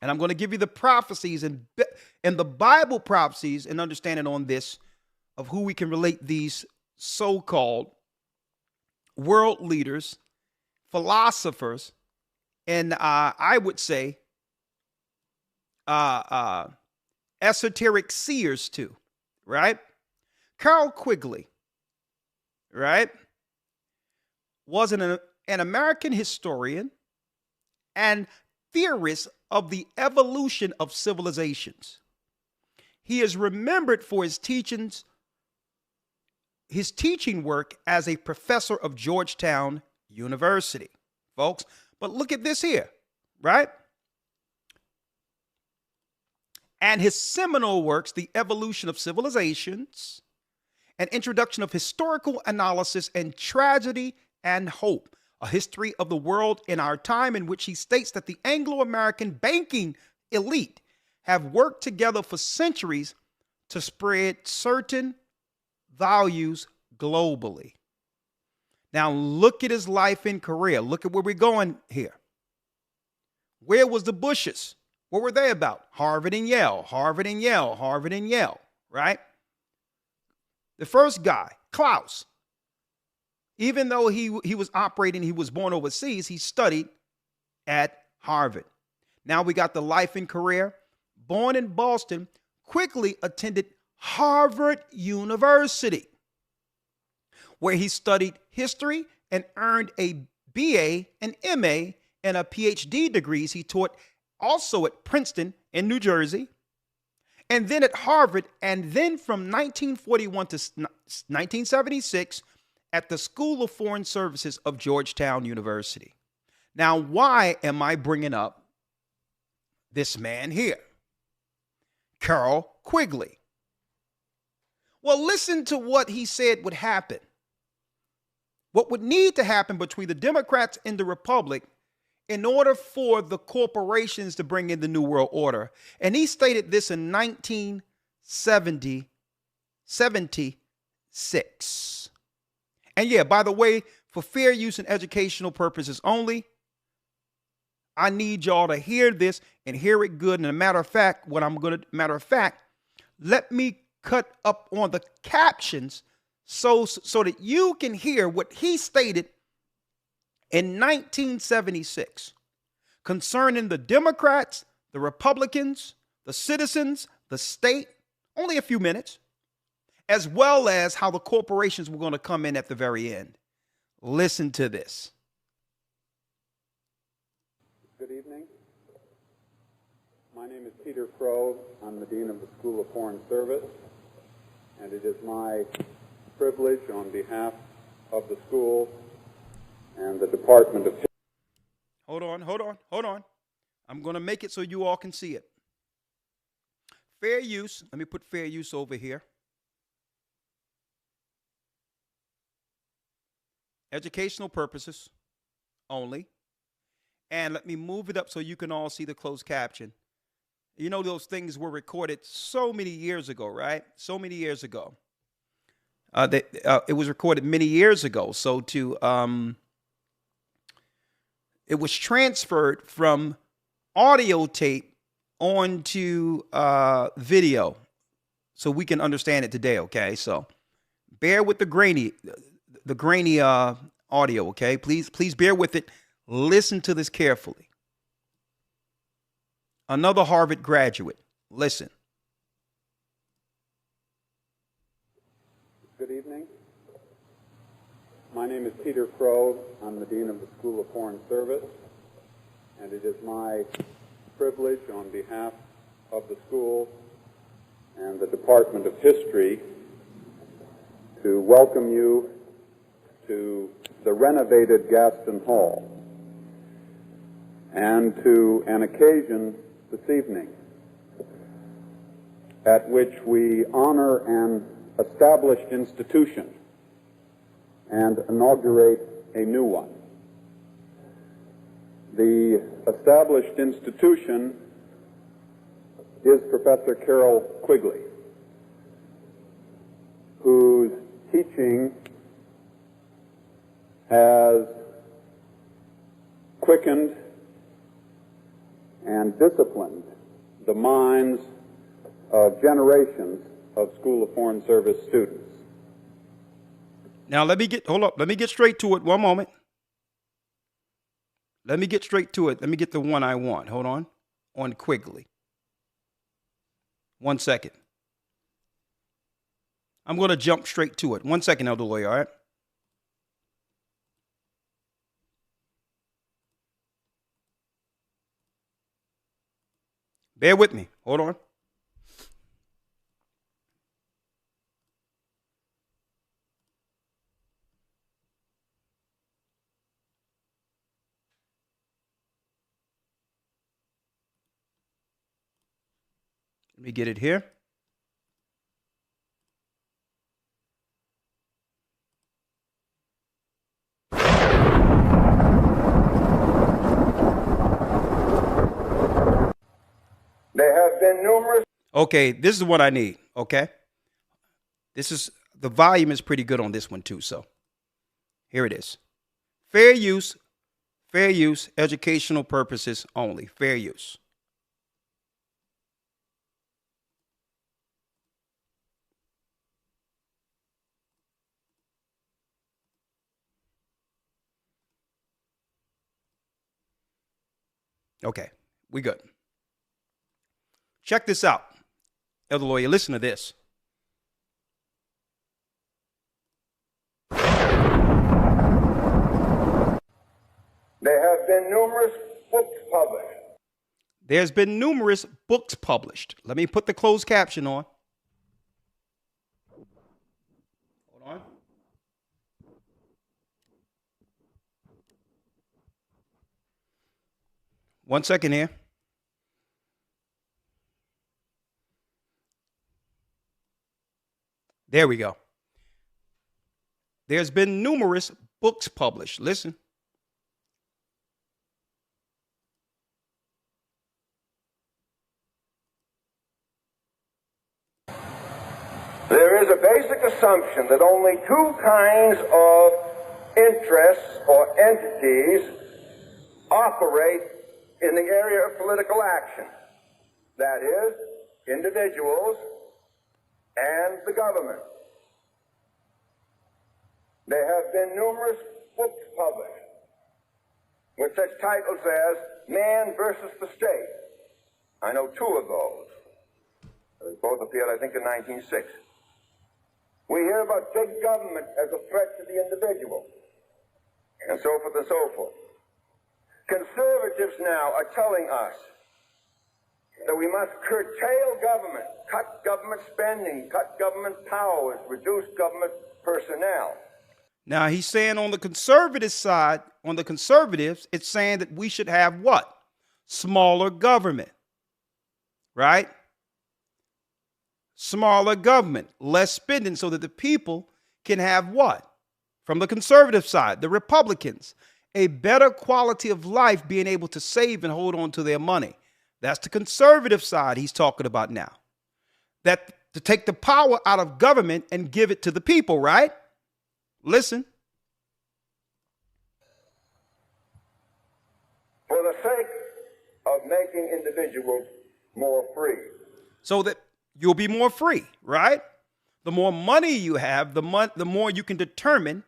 Speaker 1: And I'm going to give you the prophecies and the Bible prophecies and understanding on this of who we can relate these so-called world leaders, philosophers, and I would say esoteric seers to, right? Carroll Quigley, right, was an American historian and theorist of the evolution of civilizations. He is remembered for his teaching work as a professor of Georgetown University, folks. But look at this here, right? And his seminal works, The Evolution of Civilizations, An Introduction of Historical Analysis and Tragedy and Hope, A History of the World in Our Time, in which he states that the Anglo-American banking elite have worked together for centuries to spread certain values globally. Now, look at his life and career. Look at where we're going here. Where was the Bushes? What were they about? Harvard and Yale, Harvard and Yale, Harvard and Yale, right? The first guy, Klaus, even though he was operating, he was born overseas, he studied at Harvard. Now we got the life and career. Born in Boston, Quigley attended Harvard University, where he studied history and earned a BA, an MA, and a PhD degrees. He taught also at Princeton in New Jersey, and then at Harvard, and then from 1941 to 1976 at the School of Foreign Services of Georgetown University. Now, why am I bringing up this man here, Carroll Quigley? Well, listen to what he said would happen. What would need to happen between the Democrats and the Republic in order for the corporations to bring in the New World Order. And he stated this in 1976. And yeah, by the way, for fair use and educational purposes only, I need y'all to hear this and hear it good. And a matter of fact, let me cut up on the captions so that you can hear what he stated in 1976 concerning the Democrats, the Republicans, the citizens, the state, only a few minutes, as well as how the corporations were going to come in at the very end. Listen to this.
Speaker 10: Good evening. My name is Peter Crow. I'm the Dean of the School of Foreign Service, and it is my privilege on behalf of the school and the Department of...
Speaker 1: Hold on. I'm going to make it so you all can see it. Fair use. Let me put fair use over here. Educational purposes only. And let me move it up so you can all see the closed caption. You know, those things were recorded so many years ago, right? So many years ago. It was recorded many years ago. So it was transferred from audio tape onto video so we can understand it today, okay? So bear with the grainy audio, okay? Please bear with it. Listen to this carefully. another Harvard graduate. Listen.
Speaker 10: Good evening. My name is Peter Crow. I'm the Dean of the School of Foreign Service, and it is my privilege on behalf of the school and the Department of History to welcome you to the renovated Gaston Hall and to an occasion this evening at which we honor an established institution and inaugurate a new one. The established institution is Professor Carol Quigley, whose teaching has quickened and disciplined the minds of generations of School of Foreign Service students.
Speaker 1: Now, hold up. Let me get straight to it. One moment. Let me get straight to it. Let me get the one I want. Hold on Quigley. 1 second. I'm going to jump straight to it. 1 second, Elder Lawyer, all right? Bear with me. Hold on. Let me get it here.
Speaker 10: There have been numerous...
Speaker 1: Okay, this is what I need, okay? The volume is pretty good on this one too, so here it is. Fair use, educational purposes only, fair use. Okay, we good. Check this out. Elder Lawyer, listen to this.
Speaker 10: There have been numerous books published.
Speaker 1: There's been numerous books published. Let me put the closed caption on. Hold on. One second here. There we go. There's been numerous books published. Listen.
Speaker 11: There is a basic assumption that only two kinds of interests or entities operate in the area of political action. That is, individuals and the government. There have been numerous books published with such titles as Man versus the State. I know two of those. They both appeared, I think, in 1906. We hear about big government as a threat to the individual, and so forth and so forth. Conservatives now are telling us that we must curtail government, cut government spending, cut government powers, reduce government personnel.
Speaker 1: Now, he's saying on the conservative side, on the conservatives, it's saying that we should have what? Smaller government, right? Smaller government, less spending so that the people can have what? From the conservative side, the Republicans, a better quality of life, being able to save and hold on to their money. That's the conservative side he's talking about now. That to take the power out of government and give it to the people, right? Listen.
Speaker 11: For the sake of making individuals more free.
Speaker 1: So that you'll be more free, right? The more money you have, the more you can determine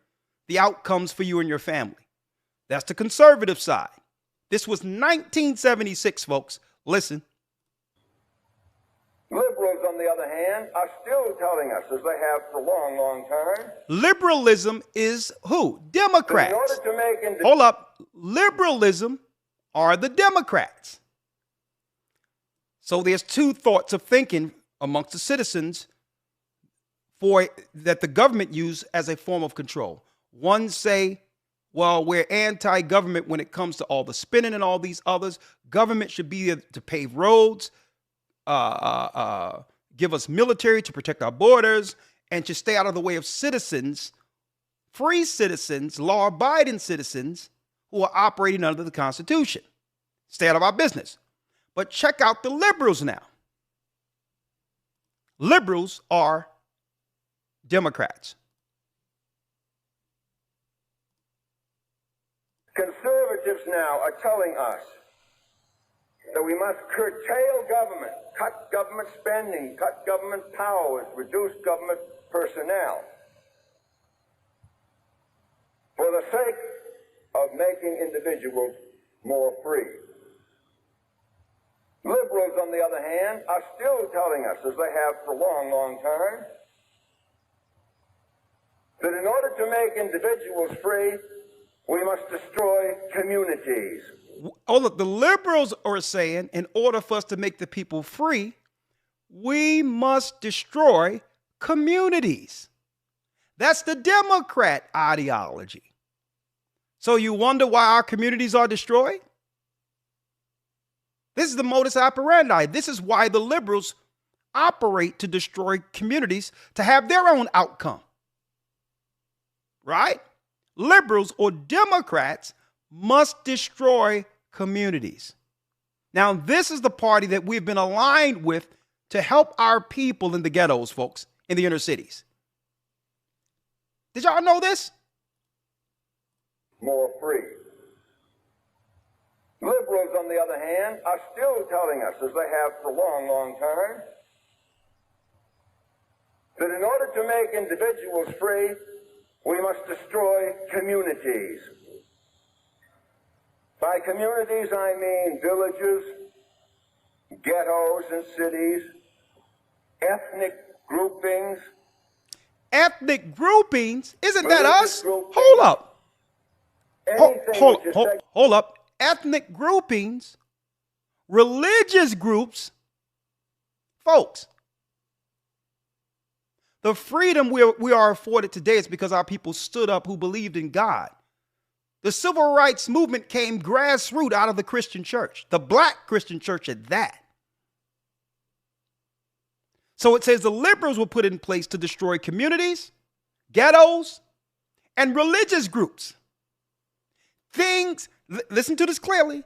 Speaker 1: the outcomes for you and your family. That's the conservative side. This was 1976, folks. Listen.
Speaker 11: hand, are still telling us, as they have for a long, long time,
Speaker 1: liberalism is who? Democrats.
Speaker 11: in order to make
Speaker 1: Hold up. Liberalism are the Democrats. So there's two thoughts of thinking amongst the citizens that the government use as a form of control. One say, well, we're anti-government when it comes to all the spending and all these others. Government should be there to pave roads, give us military to protect our borders, and to stay out of the way of citizens, free citizens, law-abiding citizens who are operating under the Constitution. Stay out of our business. But check out the liberals now. Liberals are Democrats.
Speaker 11: Conservatives now are telling us that we must curtail government, cut government spending, cut government powers, reduce government personnel for the sake of making individuals more free. Liberals, on the other hand, are still telling us, as they have for a long, long time, that in order to make individuals free, we must destroy communities.
Speaker 1: Oh, look, the liberals are saying in order for us to make the people free, we must destroy communities. That's the Democrat ideology. So you wonder why our communities are destroyed? This is the modus operandi. This is why the liberals operate to destroy communities to have their own outcome. Right? Liberals or Democrats must destroy communities. Now, this is the party that we've been aligned with to help our people in the ghettos, folks, in the inner cities. Did y'all know this?
Speaker 11: More free. Liberals, on the other hand, are still telling us, as they have for a long, long time, that in order to make individuals free, we must destroy communities. By communities, I mean villages, ghettos and cities, ethnic groupings.
Speaker 1: Ethnic groupings? Isn't that us? Hold up. Hold up. Ethnic groupings, religious groups, folks. The freedom we are afforded today is because our people stood up who believed in God. The civil rights movement came grassroots out of the Christian church, the black Christian church at that. So it says the liberals were put in place to destroy communities, ghettos, and religious groups. Things, listen to this clearly,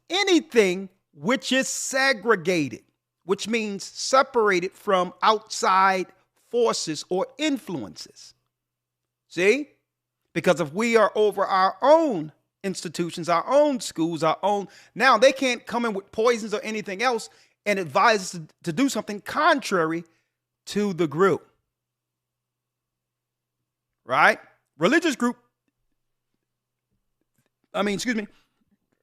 Speaker 1: anything which is segregated, which means separated from outside forces or influences. See? Because if we are over our own institutions, our own schools, now they can't come in with poisons or anything else and advise us to do something contrary to the group. Right? Religious group.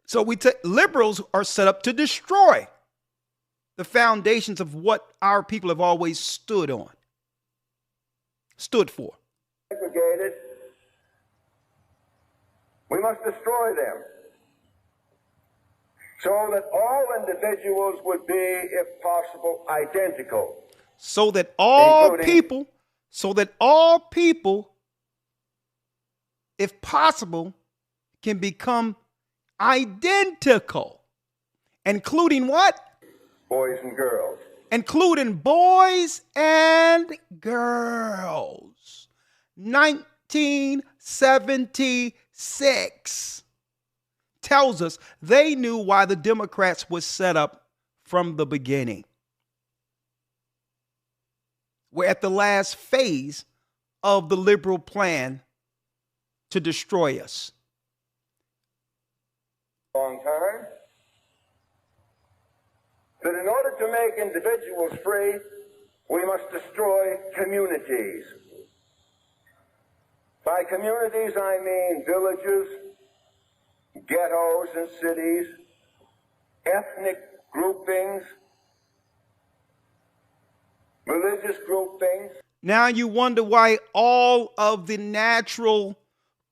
Speaker 1: So liberals are set up to destroy the foundations of what our people have always stood for.
Speaker 11: Segregated. We must destroy them so that all individuals would be, if possible, identical.
Speaker 1: So that all people, if possible, can become identical. Including what?
Speaker 11: Boys and girls.
Speaker 1: Including boys and girls. 1976 tells us they knew why the Democrats was set up from the beginning. We're at the last phase of the liberal plan to destroy us.
Speaker 11: Long time. That in order to make individuals free, we must destroy communities. By communities, I mean villages, ghettos and cities, ethnic groupings, religious groupings.
Speaker 1: Now you wonder why all of the natural,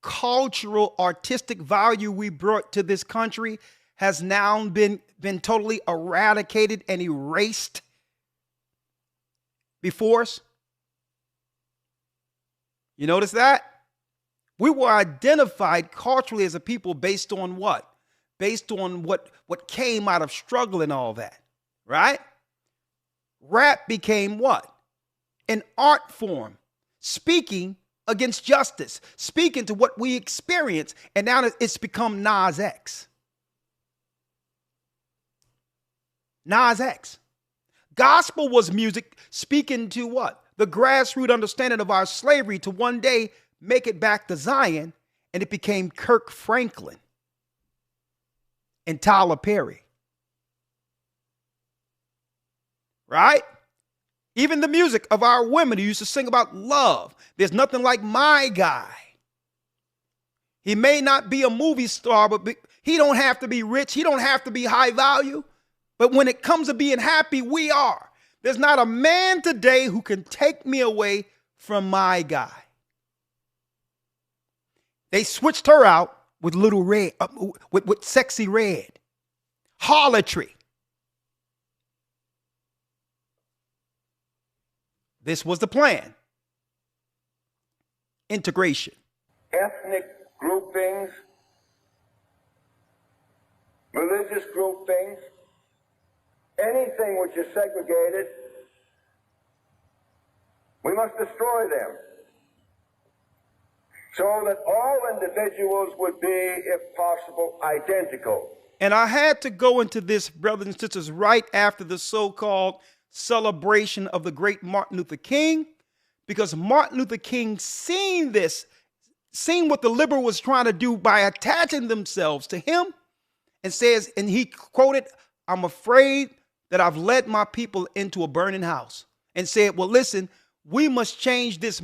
Speaker 1: cultural, artistic value we brought to this country has now been totally eradicated and erased before us. You notice that? We were identified culturally as a people based on what? Based on what came out of struggle and all that, right? Rap became what? An art form, speaking against justice, speaking to what we experience, and now it's become Nas X. Nas X. Gospel was music speaking to what? The grassroots understanding of our slavery to one day make it back to Zion, and it became Kirk Franklin and Tyler Perry. Right? Even the music of our women who used to sing about love. There's nothing like my guy. He may not be a movie star, but he don't have to be rich. He don't have to be high value. But when it comes to being happy, we are. There's not a man today who can take me away from my guy. They switched her out with Little Red, with Sexy Red. Harlotry. This was the plan. Integration.
Speaker 11: Ethnic groupings, religious groupings, anything which is segregated, we must destroy them so that all individuals would be, if possible, identical.
Speaker 1: And I had to go into this, brothers and sisters, right after the so-called celebration of the great Martin Luther King, because Martin Luther King seen this, seen what the liberal was trying to do by attaching themselves to him, and says, and he quoted, "I'm afraid that I've led my people into a burning house," and said, well, listen, we must change this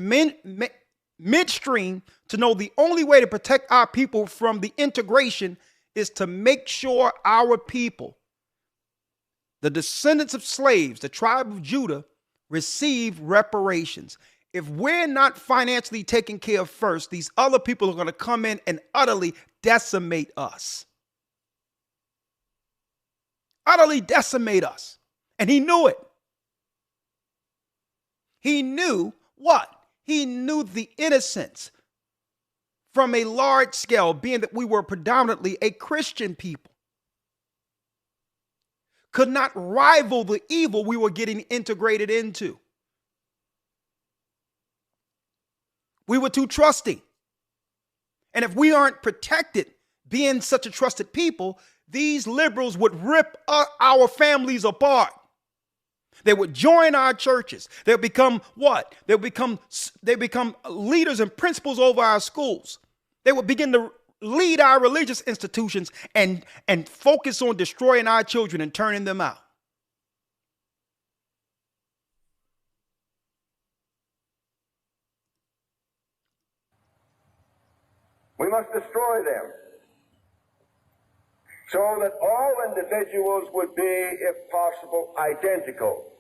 Speaker 1: midstream to know the only way to protect our people from the integration is to make sure our people, the descendants of slaves, the tribe of Judah, receive reparations. If we're not financially taken care of first, these other people are going to come in and utterly decimate us. Utterly decimate us. And he knew it. He knew what? He knew the innocence from a large scale, being that we were predominantly a Christian people, could not rival the evil we were getting integrated into. We were too trusting. And if we aren't protected, being such a trusted people, these liberals would rip our families apart. They would join our churches. They'll become what? They become leaders and principals over our schools. They would begin to lead our religious institutions and focus on destroying our children and turning them out.
Speaker 11: We must destroy them so that all individuals would be, if possible, identical,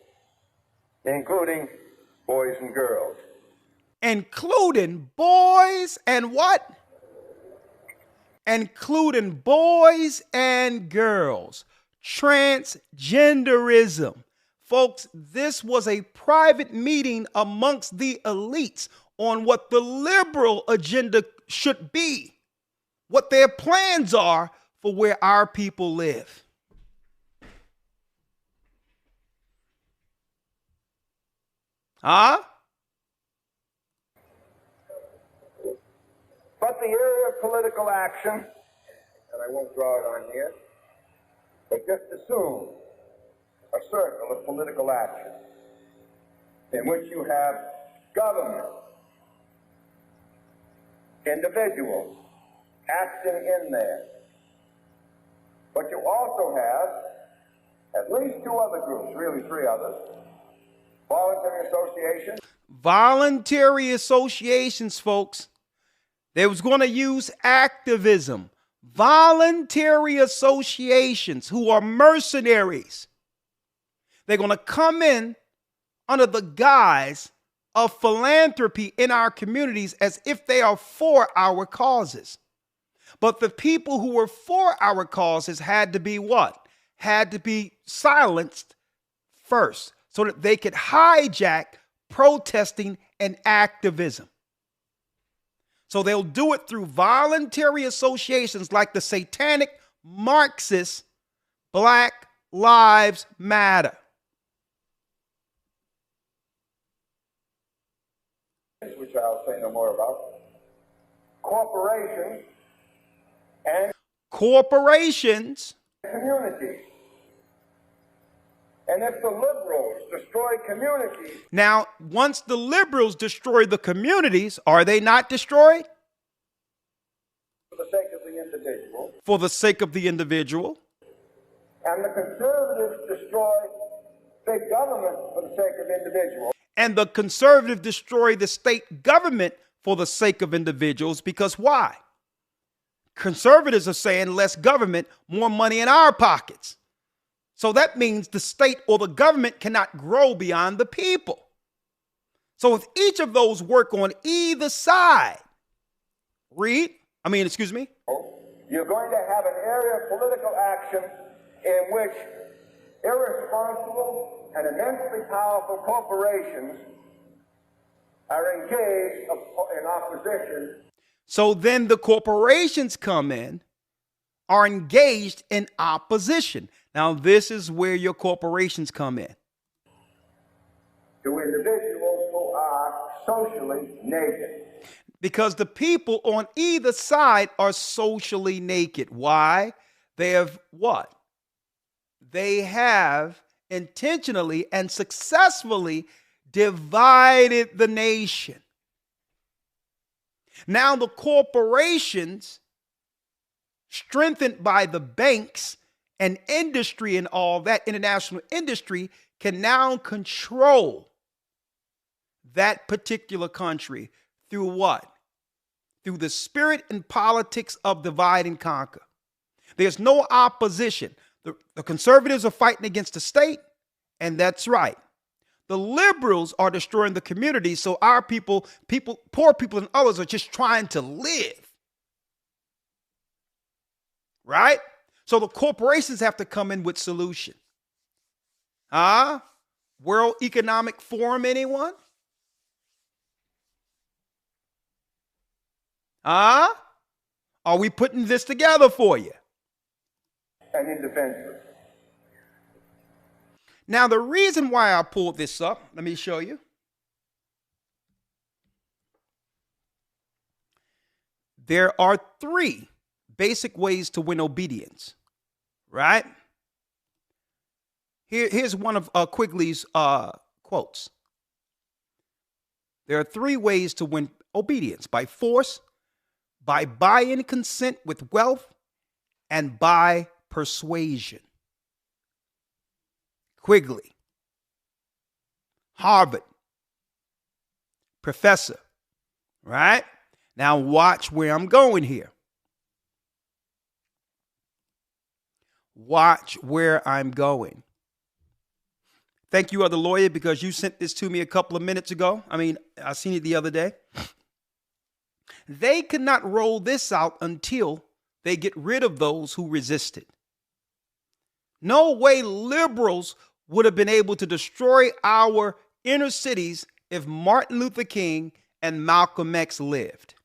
Speaker 11: including boys and girls.
Speaker 1: Including boys and what? Including boys and girls. Transgenderism. Folks, this was a private meeting amongst the elites on what the liberal agenda should be, what their plans are for where our people live. Huh?
Speaker 11: But the area of political action, and I won't draw it on here, but just assume a circle of political action in which you have government, individuals acting in there. But you also have at least two other groups, really three others, voluntary associations.
Speaker 1: Voluntary associations, folks. They was going to use activism. Voluntary associations who are mercenaries. They're going to come in under the guise of philanthropy in our communities as if they are for our causes. But the people who were for our causes had to be what? Had to be silenced first so that they could hijack protesting and activism. So they'll do it through voluntary associations like the satanic Marxist Black Lives Matter.
Speaker 11: Which I'll say no more about. Corporations and
Speaker 1: corporations,
Speaker 11: communities. And if the liberals destroy communities.
Speaker 1: Now, once the liberals destroy the communities, are they not destroyed?
Speaker 11: For the sake of the individual.
Speaker 1: For the sake of the individual.
Speaker 11: And the conservatives destroy big government for the sake of individuals.
Speaker 1: And the conservatives destroy the state government for the sake of individuals. Because why? Conservatives are saying less government, more money in our pockets. So that means the state or the government cannot grow beyond the people. So if each of those work on either side, you're going
Speaker 11: to have an area of political action in which irresponsible and immensely powerful corporations are engaged in opposition.
Speaker 1: So then the corporations come in, are engaged in opposition. Now, this is where your corporations come in.
Speaker 11: To individuals who are socially naked.
Speaker 1: Because the people on either side are socially naked. Why? They have what? They have intentionally and successfully divided the nation. Now the corporations, strengthened by the banks and industry and all that, international industry, can now control that particular country through what? Through the spirit and politics of divide and conquer. There's no opposition. The conservatives are fighting against the state, and that's right. The liberals are destroying the community, so our people, poor people and others are just trying to live. Right? So the corporations have to come in with solution. World Economic Forum, anyone? Are we putting this together for you?
Speaker 11: And indefensive.
Speaker 1: Now, the reason why I pulled this up, let me show you. There are 3 basic ways to win obedience, right? Here's one of Quigley's quotes. There are 3 ways to win obedience: by force, by buy-in consent with wealth, and by persuasion. Quigley, Harvard professor, right? Now watch where I'm going here. Watch where I'm going. Thank you, other lawyer, because you sent this to me a couple of minutes ago. I seen it the other day. They could not roll this out until they get rid of those who resisted. No way liberals would have been able to destroy our inner cities if Martin Luther King and Malcolm X lived.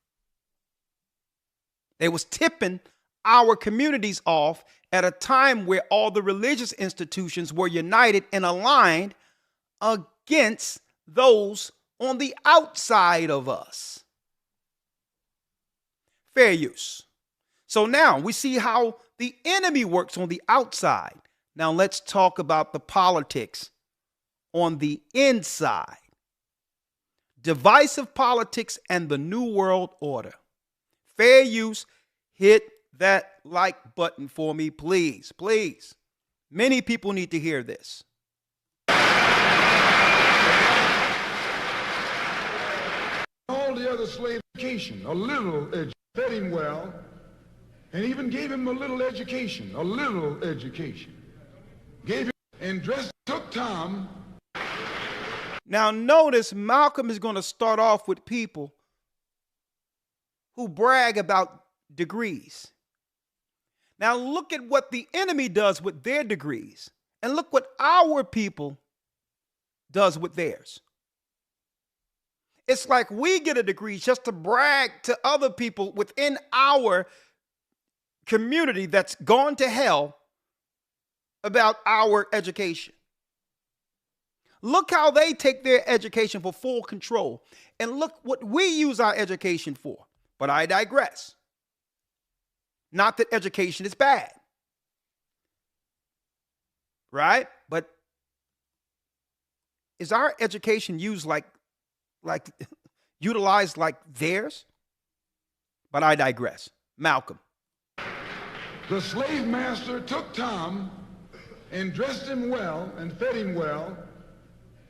Speaker 1: They was tipping our communities off at a time where all the religious institutions were united and aligned against those on the outside of us. Fair use. So now we see how the enemy works on the outside. Now let's talk about the politics on the inside. Divisive politics and the New World Order. Fair use. Hit that like button for me, please. Please. Many people need to hear this.
Speaker 12: All the other slave education, a little education, fed him well, and even gave him a little education, Gave him and dressed, took Tom
Speaker 1: Now notice Malcolm is going to start off with people who brag about degrees. Now look at what the enemy does with their degrees, and look what our people does with theirs. It's like we get a degree just to brag to other people within our community that's gone to hell about our education. Look how they take their education for full control, and look what we use our education for. But I digress. Not that education is bad, right? But is our education used like utilized like theirs? But I digress. Malcolm.
Speaker 12: The slave master took Tom and dressed him well and fed him well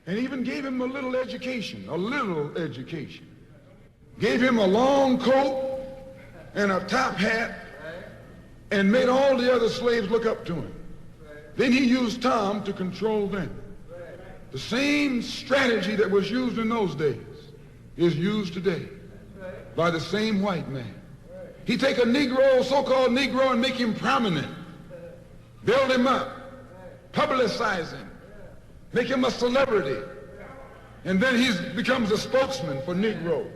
Speaker 12: and even gave him a little education, Gave him a long coat and a top hat and made all the other slaves look up to him. Then he used Tom to control them. The same strategy that was used in those days is used today by the same white man. He take a Negro, so-called Negro, and make him prominent, build him up, publicize him, make him a celebrity, and then he becomes a spokesman for Negroes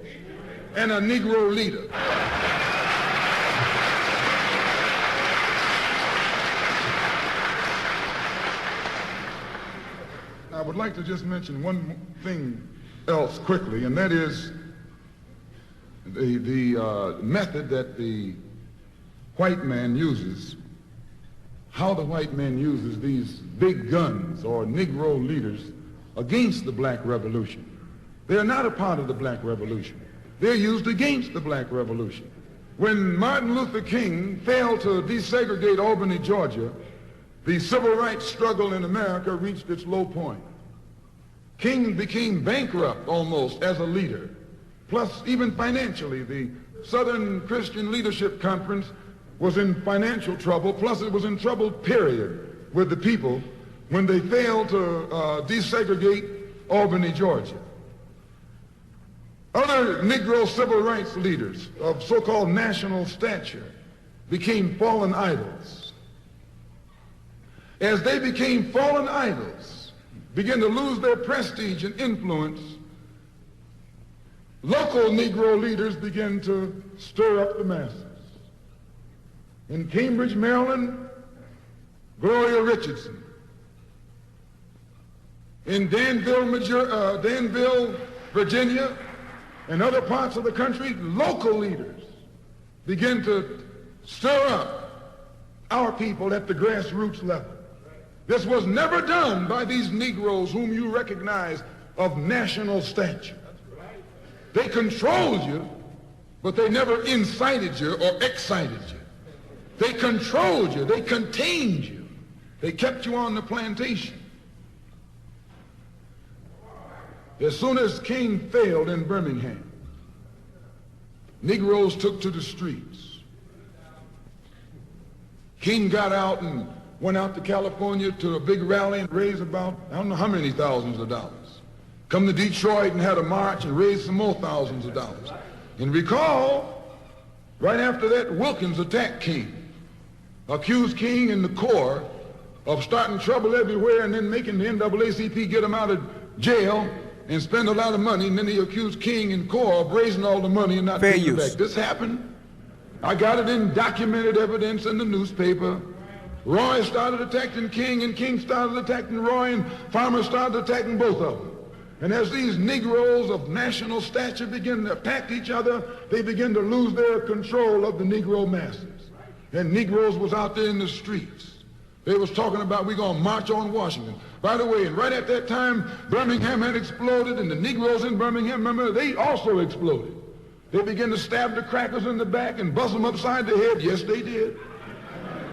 Speaker 12: and a Negro leader. I would like to just mention one thing else quickly, and that is the method that the white man uses, how the white man uses these big guns or Negro leaders against the black revolution. They are not a part of the black revolution. They're used against the black revolution. When Martin Luther King failed to desegregate Albany, Georgia, the civil rights struggle in America reached its low point. King became bankrupt almost as a leader. Plus, even financially, the Southern Christian Leadership Conference was in financial trouble. Plus, it was in trouble, period, with the people when they failed to desegregate Albany, Georgia. Other Negro civil rights leaders of so-called national stature became fallen idols. As they became fallen idols, began to lose their prestige and influence, local Negro leaders began to stir up the masses. In Cambridge, Maryland, Gloria Richardson. In Danville, Virginia, and other parts of the country, local leaders began to stir up our people at the grassroots level. This was never done by these Negroes whom you recognize of national stature. They controlled you, but they never incited you or excited you. They controlled you. They contained you. They kept you on the plantation. As soon as King failed in Birmingham, Negroes took to the streets. King got out and went out to California to a big rally and raised about, I don't know how many thousands of dollars. Come to Detroit and had a march and raised some more thousands of dollars. And recall, right after that, Wilkins attacked King, accused King and the Corps of starting trouble everywhere and then making the NAACP get him out of jail and spend a lot of money, and then he accused King and Corps of raising all the money and not paying it back. This happened. I got it in documented evidence in the newspaper. Roy started attacking King, and King started attacking Roy, and Farmer started attacking both of them. And as these Negroes of national stature begin to attack each other, they begin to lose their control of the Negro masses. And Negroes was out there in the streets. They was talking about, we're going to march on Washington. By the way, and right at that time, Birmingham had exploded, and the Negroes in Birmingham, remember, they also exploded. They began to stab the crackers in the back and bust them upside the head. Yes, they did.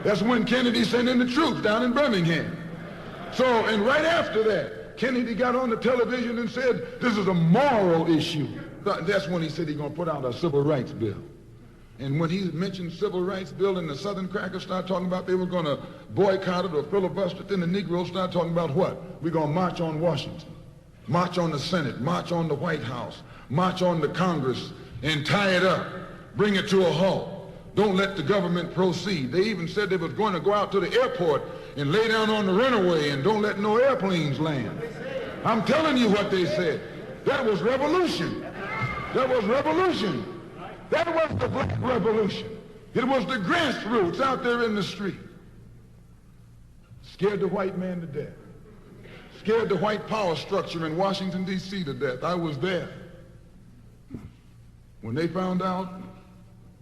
Speaker 12: That's when Kennedy sent in the troops down in Birmingham. So, and right after that, Kennedy got on the television and said, this is a moral issue. That's when he said he's going to put out a civil rights bill. And when he mentioned civil rights bill and the Southern crackers started talking about they were going to boycott it or filibuster it, then the Negroes started talking about what? We're going to march on Washington. march on the Senate, march on the White House, march on the Congress, and tie it up, bring it to a halt. Don't let the government proceed. They even said they was going to go out to the airport and lay down on the runway and don't let no airplanes land. I'm telling you what they said. That was revolution. That was revolution. That was the black revolution. It was the grassroots out there in the street. Scared the white man to death. Scared the white power structure in Washington, D.C. to death. I was there. When they found out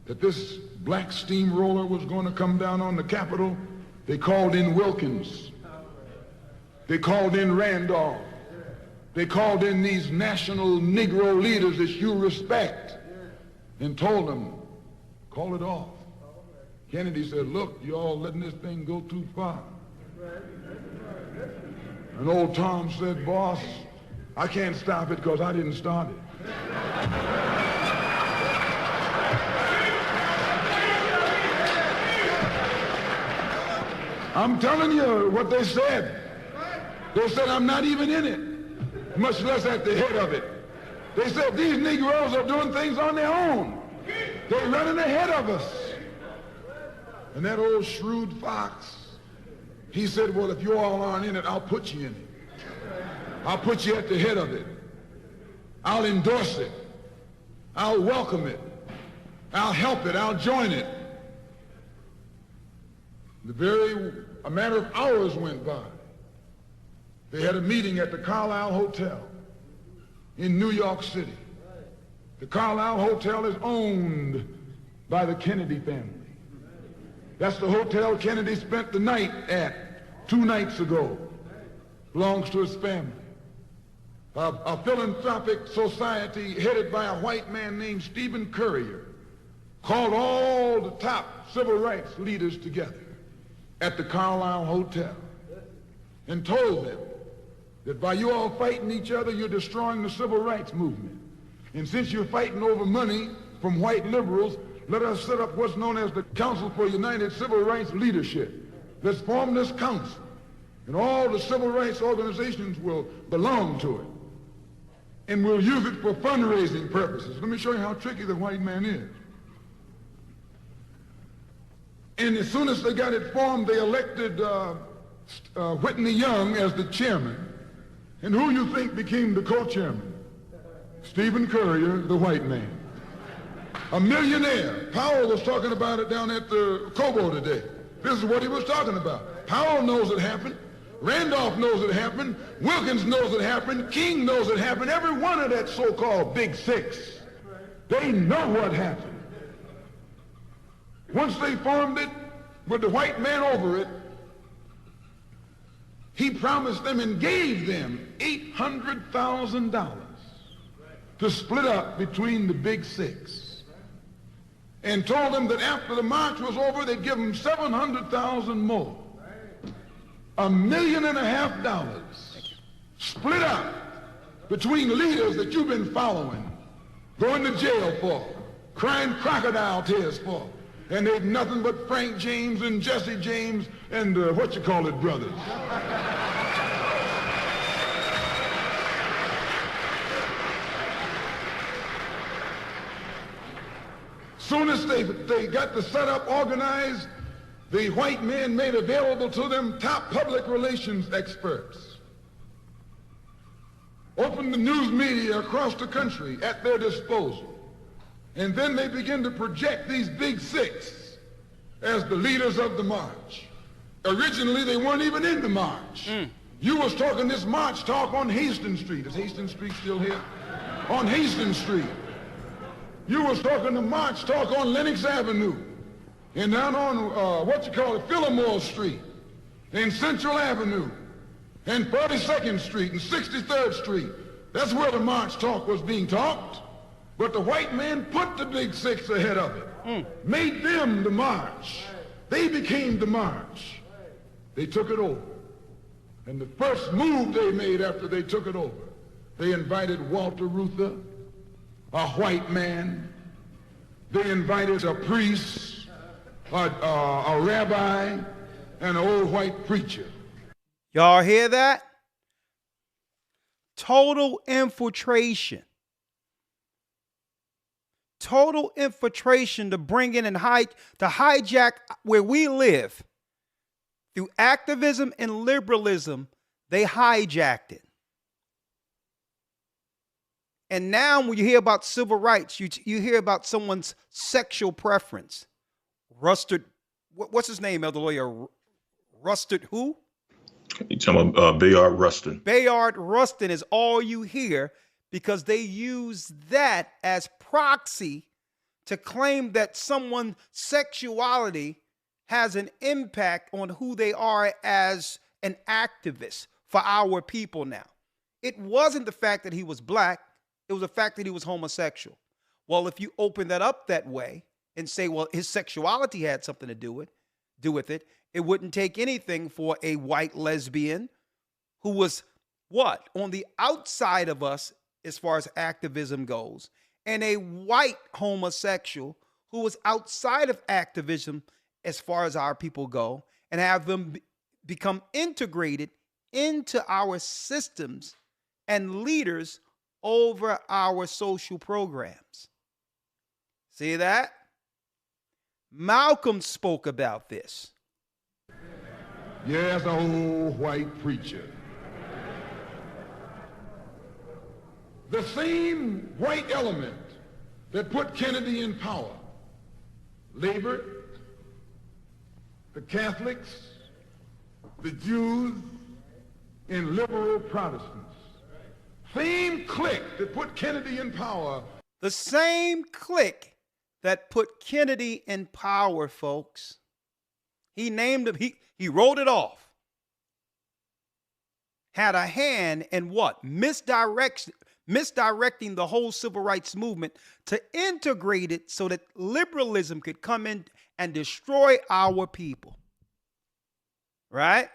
Speaker 12: that this black steamroller was going to come down on the Capitol, they called in Wilkins. They called in Randolph. They called in these national Negro leaders that you respect and told them, call it off. Kennedy said, look, you all letting this thing go too far. And old Tom said, boss, I can't stop it because I didn't start it. I'm telling you what they said. They said, I'm not even in it, much less at the head of it. They said, these Negroes are doing things on their own. They're running ahead of us. And that old shrewd fox, he said, well, if you all aren't in it, I'll put you in it. I'll put you at the head of it. I'll endorse it. I'll welcome it. I'll help it. I'll join it. A matter of hours went by. They had a meeting at the Carlisle Hotel in New York City. The Carlisle Hotel is owned by the Kennedy family. That's the hotel Kennedy spent the night at 2 nights ago. Belongs to his family. A philanthropic society headed by a white man named Stephen Currier called all the top civil rights leaders together at the Carlisle Hotel and told them that by you all fighting each other, you're destroying the civil rights movement. And since you're fighting over money from white liberals, let us set up what's known as the Council for United Civil Rights Leadership. Let's form this council, and all the civil rights organizations will belong to it. And we'll use it for fundraising purposes. Let me show you how tricky the white man is. And as soon as they got it formed, they elected Whitney Young as the chairman. And who you think became the co-chairman? Stephen Currier, the white man. A millionaire. Powell was talking about it down at the Cobo today. This is what he was talking about. Powell knows it happened. Randolph knows it happened. Wilkins knows it happened. King knows it happened. Every one of that so-called Big Six. They know what happened. Once they formed it, with the white man over it, he promised them and gave them $800,000 to split up between the Big Six, and told them that after the march was over, they'd give them $700,000 more. $1.5 million split up between leaders that you've been following, going to jail for, crying crocodile tears for, and they've nothing but Frank James and Jesse James and brothers. Soon as they got the setup organized, the white men made available to them top public relations experts. Opened the news media across the country at their disposal. And then they begin to project these Big Six as the leaders of the march. Originally, they weren't even in the march. You was talking this march talk on Hastings Street. Is Hastings Street still here? On Hastings Street. You was talking the march talk on Lenox Avenue. And down on, Fillmore Street. And Central Avenue. And 42nd Street and 63rd Street. That's where the march talk was being talked. But the white man put the Big Six ahead of it, made them the march. They became the march. They took it over. And the first move they made after they took it over, they invited Walter Reuther, a white man. They invited a priest, a rabbi, and an old white preacher.
Speaker 1: Y'all hear that? Total infiltration. Total infiltration to bring in and to hijack where we live. Through activism and liberalism, they hijacked it. And now when you hear about civil rights, you hear about someone's sexual preference. Rusted, what's his name, Elder Lawyer? Rusted who?
Speaker 4: You talking about Bayard Rustin?
Speaker 1: Bayard Rustin is all you hear, because they use that as proxy to claim that someone's sexuality has an impact on who they are as an activist for our people now. It wasn't the fact that he was black. It was the fact that he was homosexual. Well, if you open that up that way and say, well, his sexuality had something to do with it, it wouldn't take anything for a white lesbian who was what? On the outside of us as far as activism goes, and a white homosexual who was outside of activism as far as our people go, and have them become integrated into our systems and leaders over our social programs. See that? Malcolm spoke about this.
Speaker 12: Yes, old white preacher. The same white element that put Kennedy in power, labor, the Catholics, the Jews, and liberal Protestants. Same clique that put Kennedy in power.
Speaker 1: The same clique that put Kennedy in power, folks. He named him, he wrote it off. Had a hand in what? Misdirecting the whole civil rights movement to integrate it so that liberalism could come in and destroy our people. Right?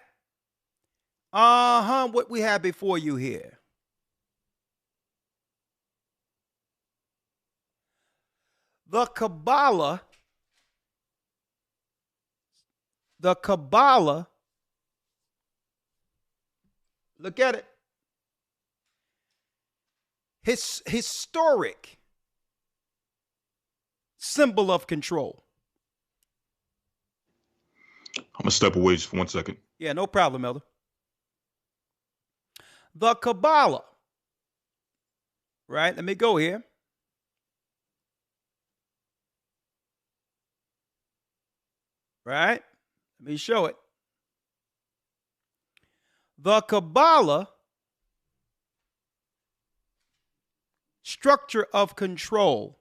Speaker 1: What we have before you here. The Kabbalah, look at it. Historic symbol of control.
Speaker 4: I'm going to step away just for 1 second.
Speaker 1: Yeah, no problem, Elder. The Kabbalah. Right? Let me go here. Right? Let me show it. The Kabbalah, structure of control.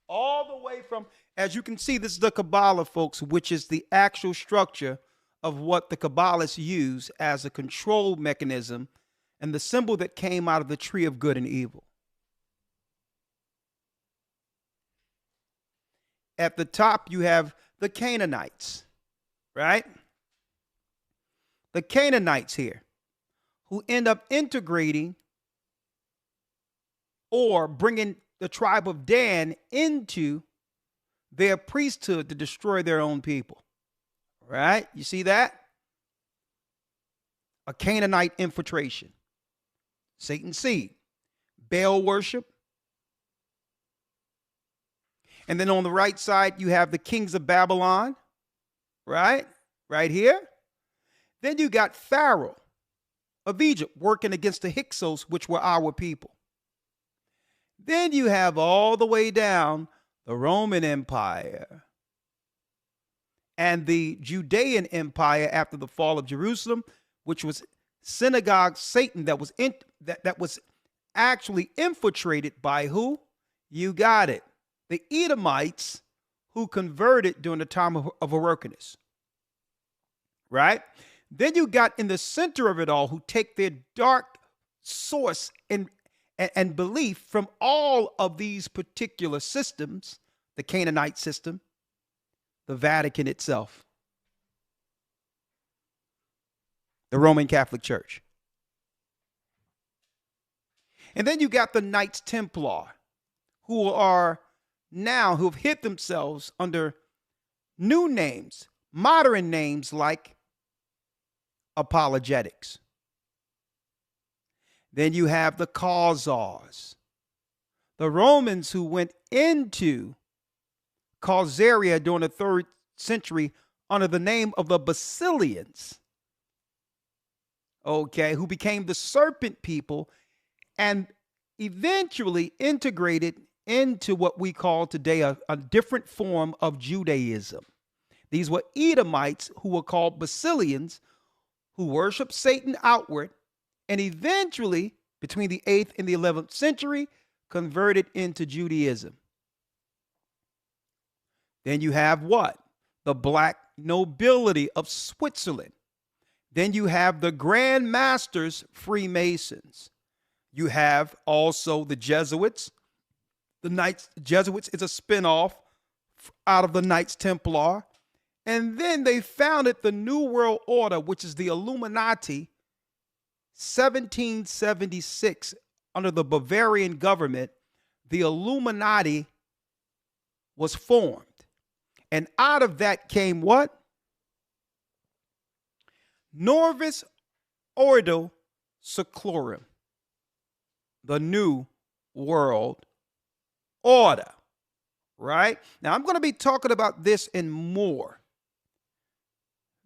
Speaker 1: All the way from, as you can see, this is the Kabbalah, folks, which is the actual structure of what the Kabbalists use as a control mechanism and the symbol that came out of the tree of good and evil. At the top, you have the Canaanites, right? The Canaanites here, who end up integrating or bringing the tribe of Dan into their priesthood to destroy their own people, right? You see that? A Canaanite infiltration. Satan's seed. Baal worship. And then on the right side, you have the kings of Babylon, right? Right here. Then you got Pharaoh of Egypt working against the Hyksos, which were our people. Then you have all the way down the Roman Empire and the Judean Empire after the fall of Jerusalem, which was synagogue Satan that was actually infiltrated by who? You got it. The Edomites, who converted during the time of Hyrcanus. Right? Then you got in the center of it all who take their dark source and belief from all of these particular systems, the Canaanite system, the Vatican itself, the Roman Catholic Church. And then you got the Knights Templar, who have hid themselves under new names, modern names like apologetics. Then you have the Khazars, the Romans who went into Khazaria during the 3rd century under the name of the Basilians, okay, who became the serpent people and eventually integrated into what we call today a different form of Judaism. These were Edomites who were called Basilians, who worshiped Satan outward, and eventually, between the 8th and the 11th century, converted into Judaism. Then you have what? The black nobility of Switzerland. Then you have the Grand Masters, Freemasons. You have also the Jesuits. The Jesuits is a spinoff out of the Knights Templar. And then they founded the New World Order, which is the Illuminati, 1776, under the Bavarian government. The Illuminati was formed. And out of that came what? Novus Ordo Seclorum, the New World Order, right? Now, I'm going to be talking about this and more,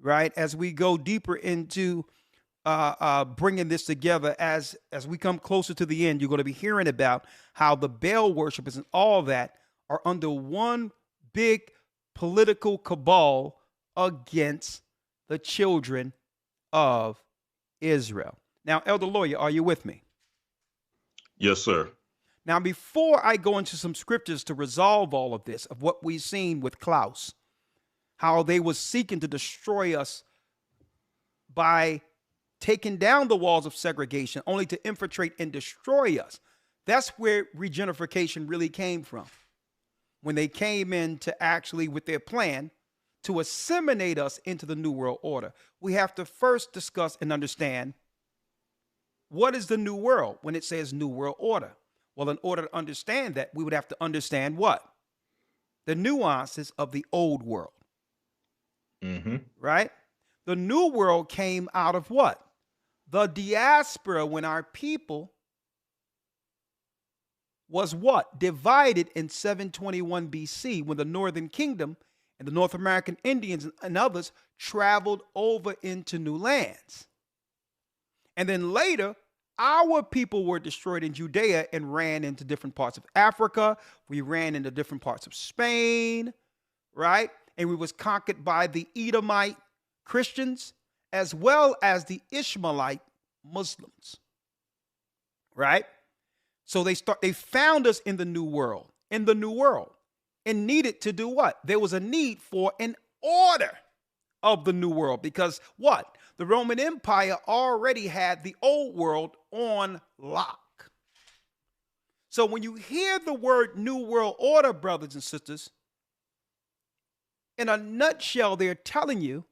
Speaker 1: right, as we go deeper into bringing this together. As we come closer to the end, you're going to be hearing about how the Baal worshipers and all that are under one big political cabal against the children of Israel. Now, Elder Lawyer, are you with me?
Speaker 4: Yes, sir.
Speaker 1: Now, before I go into some scriptures to resolve all of this, of what we've seen with Klaus, how they were seeking to destroy us by taking down the walls of segregation, only to infiltrate and destroy us. That's where regenerification really came from. When they came in to actually, with their plan, to assimilate us into the New World Order. We have to first discuss and understand, what is the New World when it says New World Order? Well, in order to understand that, we would have to understand what? The nuances of the old world. Right? The New World came out of what? The diaspora, when our people was what? Divided in 721 BC, when the Northern Kingdom and the North American Indians and others traveled over into new lands. And then later, our people were destroyed in Judea and ran into different parts of Africa. We ran into different parts of Spain, right? And we was conquered by the Edomite Christians as well as the Ishmaelite Muslims, right? So they found us in the New World, and needed to do what? There was a need for an order of the New World, because what? The Roman Empire already had the old world on lock. So when you hear the word New World Order, brothers and sisters, in a nutshell, they're telling you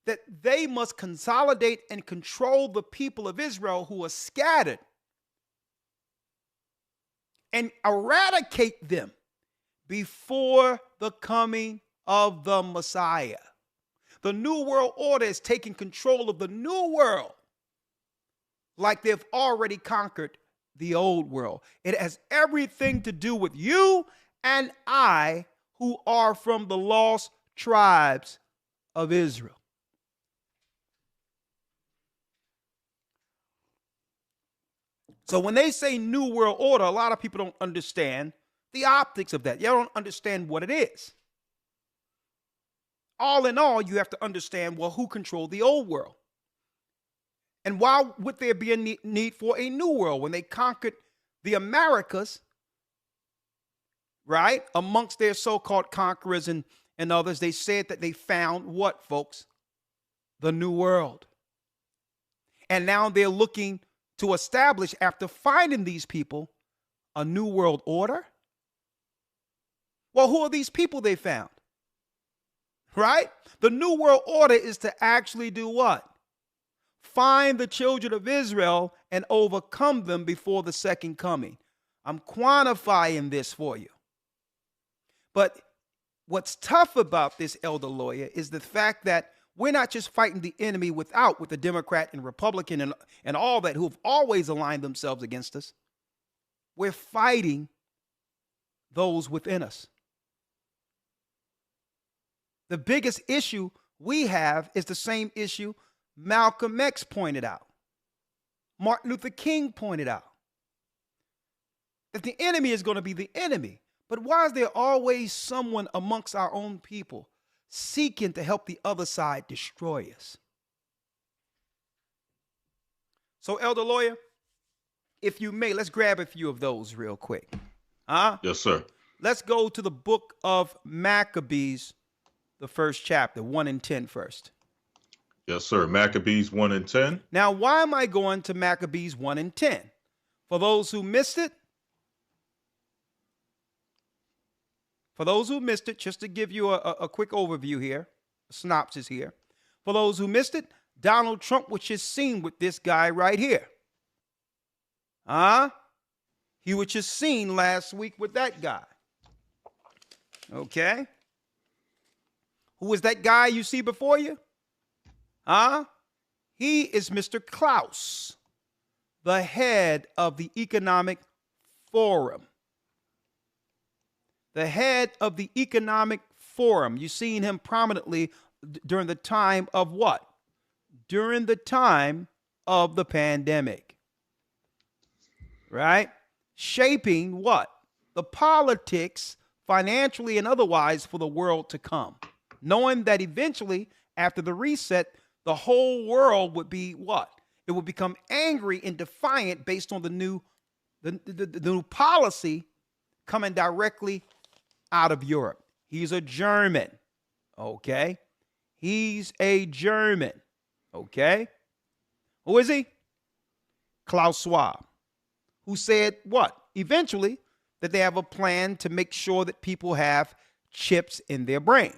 Speaker 1: that they must consolidate and control the people of Israel who are scattered and eradicate them before the coming of the Messiah. The New World Order is taking control of the new world like they've already conquered the old world. It has everything to do with you and I, who are from the lost tribes of Israel. So when they say New World Order, a lot of people don't understand the optics of that. You don't understand what it is. All in all, you have to understand, well, who controlled the old world? And why would there be a need for a new world? When they conquered the Americas, right, amongst their so-called conquerors and others, they said that they found what, folks? The new world. And now they're looking to establish, after finding these people, a new world order. Well, who are these people they found? Right? The New World Order is to actually do what? Find the children of Israel and overcome them before the second coming. I'm quantifying this for you. But what's tough about this, Elder Lawyer, is the fact that We're not just fighting the enemy without, with the Democrat and Republican and all that who have always aligned themselves against us. We're fighting those within us. The biggest issue we have is the same issue Malcolm X pointed out, Martin Luther King pointed out, that the enemy is going to be the enemy. But why is there always someone amongst our own people seeking to help the other side destroy us? So, Elder Lawyer, if you may, let's grab a few of those real quick.
Speaker 4: Yes, sir.
Speaker 1: Let's go to the book of Maccabees, the first chapter, 1 and 10 first.
Speaker 4: Yes, sir. Maccabees 1 and 10.
Speaker 1: Now, why am I going to Maccabees 1 and 10? For those who missed it, just to give you a quick overview here, a synopsis here. For those who missed it, Donald Trump was just seen with this guy right here. He was just seen last week with that guy. Okay. Who is that guy you see before you? He is Mr. Klaus, the head of the Economic Forum. The head of the Economic Forum. You've seen him prominently during the time of what? During the time of the pandemic. Right? Shaping what? The politics, financially and otherwise, for the world to come. Knowing that eventually, after the reset, the whole world would be what? It would become angry and defiant based on the new policy coming directly out of Europe. He's a German. Okay. He's a German. Okay. Who is he? Klaus Schwab, who said what? Eventually, that they have a plan to make sure that people have chips in their brain.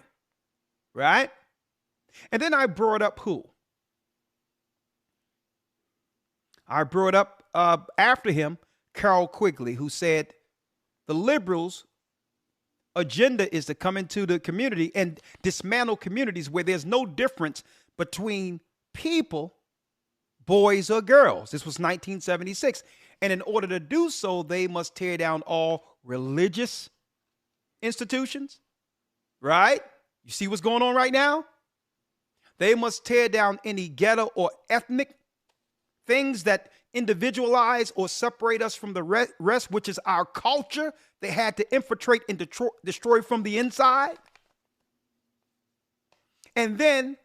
Speaker 1: Right? And then I brought up who? I brought up after him, Carol Quigley, who said the liberals' agenda is to come into the community and dismantle communities where there's no difference between people, boys or girls. This was 1976. And in order to do so, they must tear down all religious institutions, right? You see what's going on right now? They must tear down any ghetto or ethnic things that individualize or separate us from the rest, which is our culture. They had to infiltrate and destroy from the inside. And then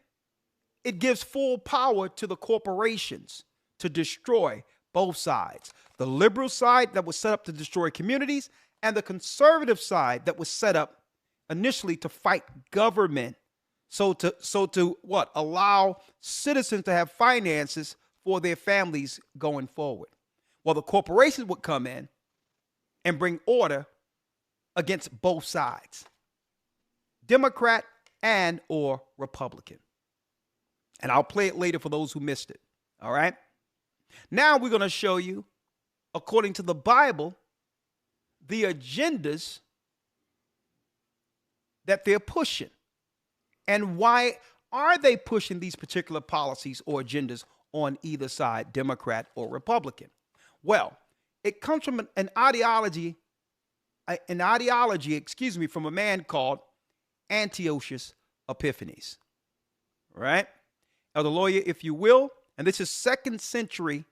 Speaker 1: it gives full power to the corporations to destroy both sides. The liberal side that was set up to destroy communities, and the conservative side that was set up initially to fight government. So to what? Allow citizens to have finances for their families going forward. Well, the corporations would come in and bring order against both sides, Democrat and or Republican. And I'll play it later for those who missed it. All right. Now we're going to show you, according to the Bible, the agendas that they're pushing. And why are they pushing these particular policies or agendas on either side, Democrat or Republican? Well, it comes from an ideology, from a man called Antiochus Epiphanes. All right? Elder Lawyer, if you will, and this is second century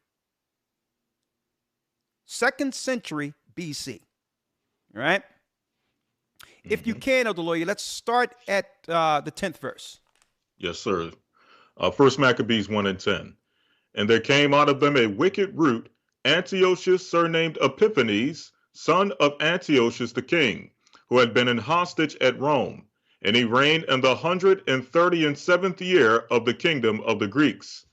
Speaker 1: BC. All right? If you can, Elder Lawyer, let's start at the 10th verse.
Speaker 4: Yes, sir. First Maccabees 1 and 10. And there came out of them a wicked root, Antiochus, surnamed Epiphanes, son of Antiochus the king, who had been in hostage at Rome. And he reigned in the 137th year of the kingdom of the Greeks.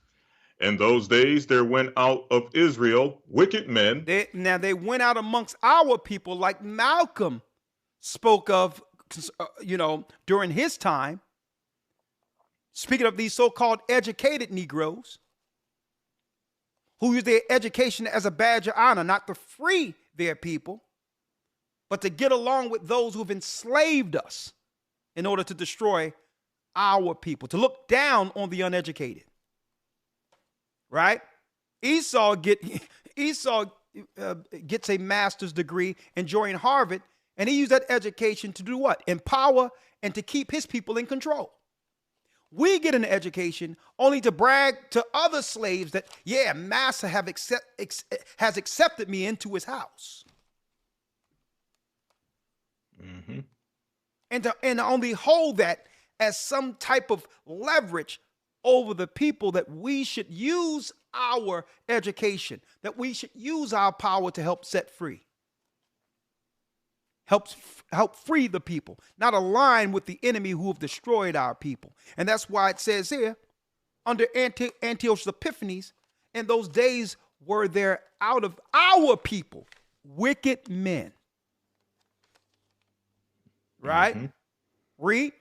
Speaker 4: In those days there went out of Israel wicked men.
Speaker 1: They went out amongst our people, like Malcolm spoke of, during his time. Speaking of these so-called educated Negroes, who use their education as a badge of honor, not to free their people, but to get along with those who've enslaved us in order to destroy our people, to look down on the uneducated. Right? Esau gets a master's degree and joined Harvard, and he used that education to do what? Empower and to keep his people in control. We get an education only to brag to other slaves that, yeah, master has accepted me into his house.
Speaker 4: Mm-hmm.
Speaker 1: And to only hold that as some type of leverage over the people, that we should use our education, that we should use our power to help set free. Help free the people, not align with the enemy who have destroyed our people. And that's why it says here, under Antiochus Epiphanes, in those days were there out of our people wicked men. Right?
Speaker 4: Mm-hmm.
Speaker 1: Read.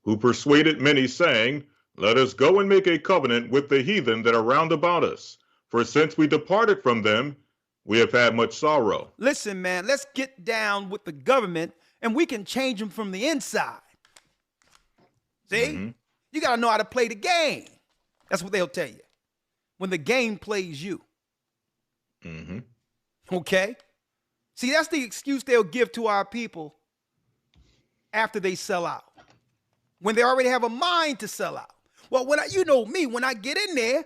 Speaker 4: Who persuaded many, saying, let us go and make a covenant with the heathen that are round about us. For since we departed from them, we have had much sorrow.
Speaker 1: Listen, man, let's get down with the government and we can change them from the inside. See? Mm-hmm. You got to know how to play the game. That's what they'll tell you. When the game plays you.
Speaker 4: Mm-hmm.
Speaker 1: Okay? See, that's the excuse they'll give to our people after they sell out. When they already have a mind to sell out. Well, when I get in there,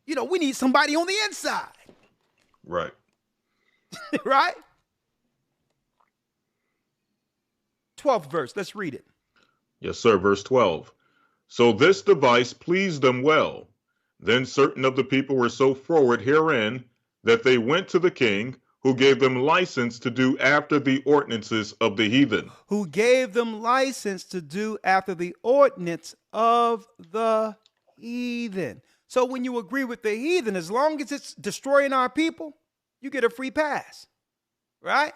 Speaker 1: we need somebody on the inside.
Speaker 4: Right.
Speaker 1: Right? 12th verse. Let's read it.
Speaker 4: Yes, sir. Verse 12. So this device pleased them well. Then certain of the people were so forward herein that they went to the king, who gave them license to do after the ordinances of the heathen.
Speaker 1: Who gave them license to do after the ordinance of the heathen. So when you agree with the heathen, as long as it's destroying our people, you get a free pass, right?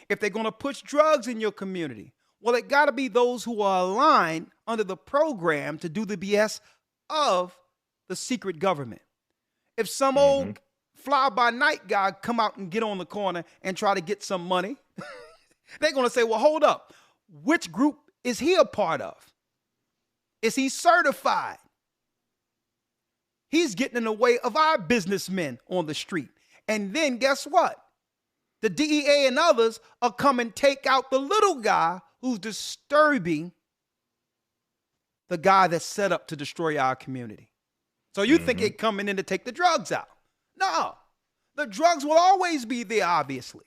Speaker 1: If they're going to push drugs in your community, well, it got to be those who are aligned under the program to do the BS of the secret government. If some old fly-by-night guy come out and get on the corner and try to get some money, they're going to say, well, hold up. Which group is he a part of? Is he certified? He's getting in the way of our businessmen on the street. And then guess what? The DEA and others will come and take out the little guy who's disturbing the guy that's set up to destroy our community. So you think they're coming in to take the drugs out? No, the drugs will always be there, obviously.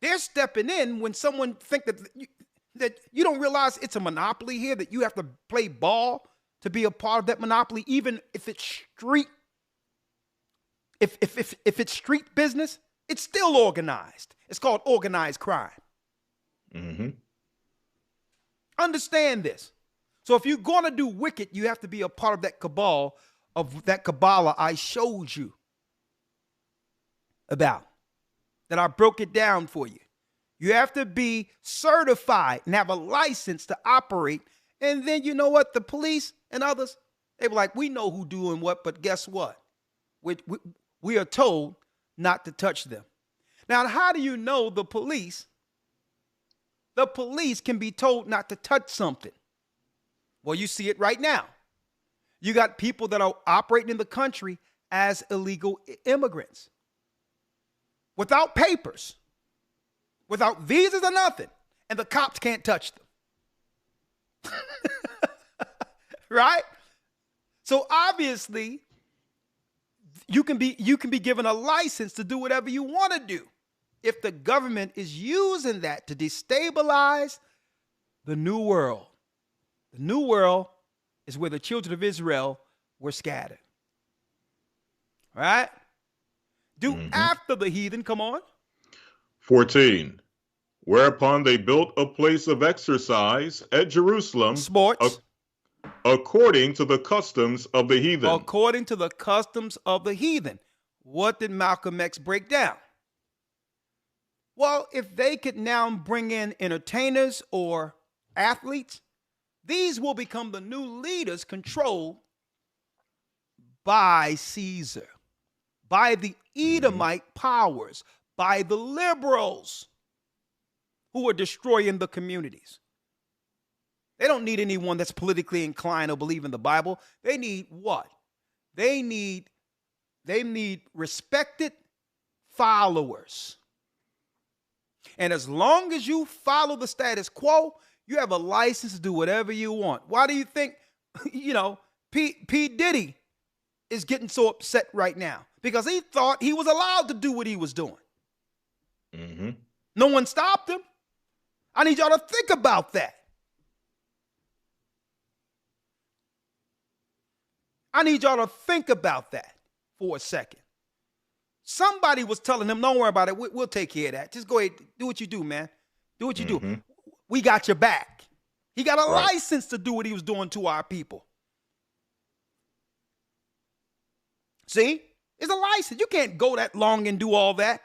Speaker 1: They're stepping in when someone think that you don't realize it's a monopoly here, that you have to play ball to be a part of that monopoly, even if it's street. If it's street business, it's still organized. It's called organized crime.
Speaker 4: Mm-hmm.
Speaker 1: Understand this. So if you're going to do wicked, you have to be a part of that cabal, of that Kabbalah I showed you about, that I broke it down for you. You have to be certified and have a license to operate. And then you know what? The police and others, they were like, we know who doing what, but guess what? We are told not to touch them. Now, how do you know the police? The police can be told not to touch something. Well, you see it right now. You got people that are operating in the country as illegal immigrants, without papers, without visas or nothing, and the cops can't touch them. Right? So obviously, you can be given a license to do whatever you want to do if the government is using that to destabilize the new world. The new world is where the children of Israel were scattered. Right? Do after the heathen, come on.
Speaker 4: 14. Whereupon they built a place of exercise at Jerusalem.
Speaker 1: Sports.
Speaker 4: According to the customs of the heathen.
Speaker 1: According to the customs of the heathen. What did Malcolm X break down? Well, if they could now bring in entertainers or athletes, these will become the new leaders controlled by Caesar, by the Edomite powers, by the liberals who are destroying the communities. They don't need anyone that's politically inclined or believe in the Bible. They need what? They need respected followers. And as long as you follow the status quo, you have a license to do whatever you want. Why do you think, P. Diddy is getting so upset right now? Because he thought he was allowed to do what he was doing.
Speaker 4: Mm-hmm.
Speaker 1: No one stopped him. I need y'all to think about that. I need y'all to think about that for a second. Somebody was telling him, don't worry about it. We'll take care of that. Just go ahead. Do what you do, man. Do what you do. We got your back. He got a license to do what he was doing to our people. See? It's a license. You can't go that long and do all that.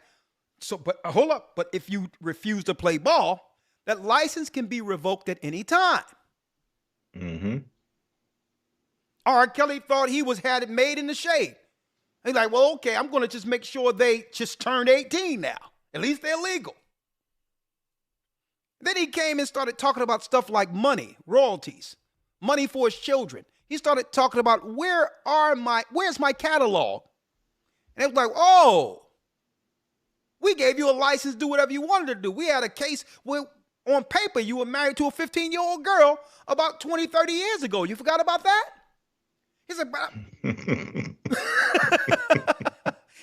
Speaker 1: So, but hold up. But if you refuse to play ball, that license can be revoked at any time.
Speaker 4: Mm-hmm.
Speaker 1: R. Kelly thought he had it made in the shade. He's like, well, okay, I'm going to just make sure they just turned 18 now. At least they're legal. Then he came and started talking about stuff like money, royalties, money for his children. He started talking about where's my catalog? And it was like, oh, we gave you a license to do whatever you wanted to do. We had a case where on paper you were married to a 15-year-old girl about 20, 30 years ago. You forgot about that? He's like,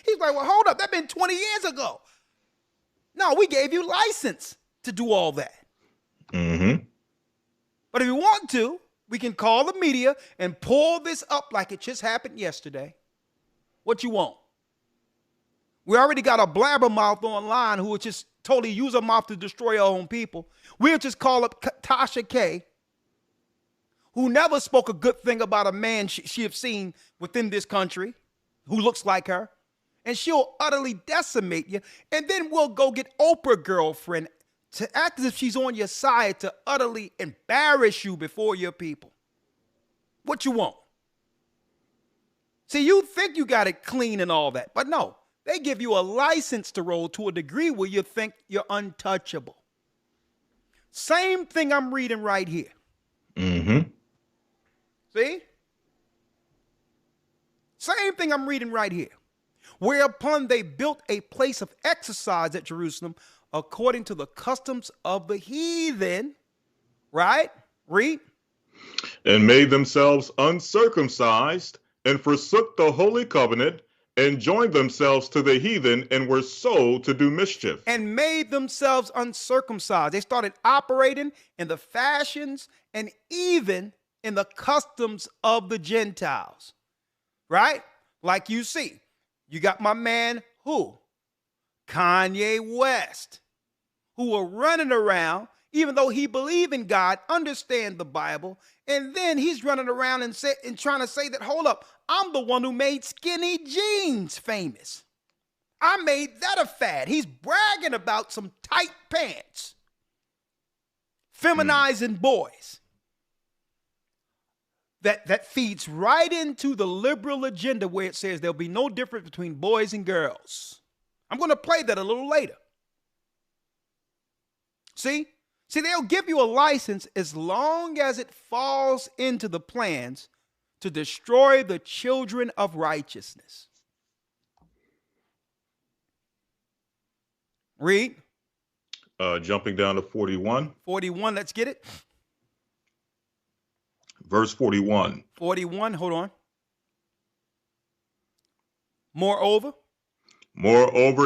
Speaker 1: he's like, well, hold up. That's been 20 years ago. No, we gave you license to do all that.
Speaker 4: Mm-hmm.
Speaker 1: But if you want to, we can call the media and pull this up like it just happened yesterday. What you want? We already got a blabbermouth online who will just totally use her mouth to destroy our own people. We'll just call up Tasha K, who never spoke a good thing about a man she have seen within this country who looks like her, and she'll utterly decimate you. And then we'll go get Oprah girlfriend to act as if she's on your side to utterly embarrass you before your people. What you want? See, you think you got it clean and all that, but no. They give you a license to roll to a degree where you think you're untouchable. Same thing I'm reading right here.
Speaker 4: Mm-hmm.
Speaker 1: See? Same thing I'm reading right here. Whereupon they built a place of exercise at Jerusalem according to the customs of the heathen. Right? Read.
Speaker 4: And made themselves uncircumcised and forsook the holy covenant and joined themselves to the heathen and were sold to do mischief.
Speaker 1: And made themselves uncircumcised. They started operating in the fashions and even in the customs of the Gentiles. Right? Like you see, you got my man who? Kanye West, who were running around, even though he believed in God, understand the Bible, and then he's running around and trying to say that, hold up, I'm the one who made skinny jeans famous. I made that a fad. He's bragging about some tight pants, feminizing boys. That feeds right into the liberal agenda where it says there'll be no difference between boys and girls. I'm going to play that a little later. See, they'll give you a license as long as it falls into the plans to destroy the children of righteousness. Read.
Speaker 4: Jumping down to 41.
Speaker 1: 41, let's get it.
Speaker 4: Verse 41.
Speaker 1: 41, hold on. Moreover,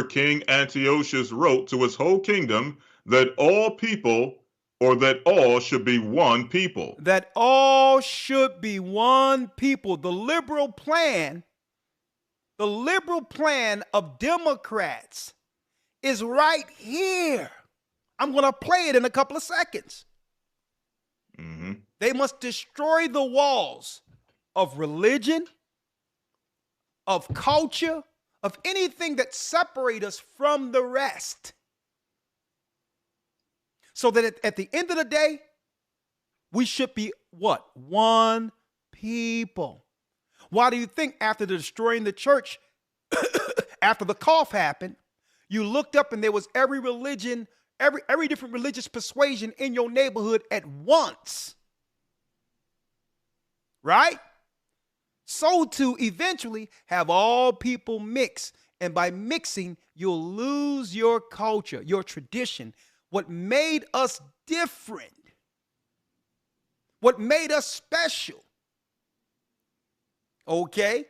Speaker 4: King Antiochus wrote to his whole kingdom that all people, or that all should be one people.
Speaker 1: That all should be one people. The liberal plan of Democrats is right here. I'm going to play it in a couple of seconds.
Speaker 4: Mm-hmm.
Speaker 1: They must destroy the walls of religion, of culture, of anything that separates us from the rest. So that at the end of the day, we should be what? One people. Why do you think after destroying the church, after the cough happened, you looked up and there was every religion, every different religious persuasion in your neighborhood at once? right? So to eventually have all people mix. And by mixing, you'll lose your culture, your tradition, what made us different, what made us special. Okay?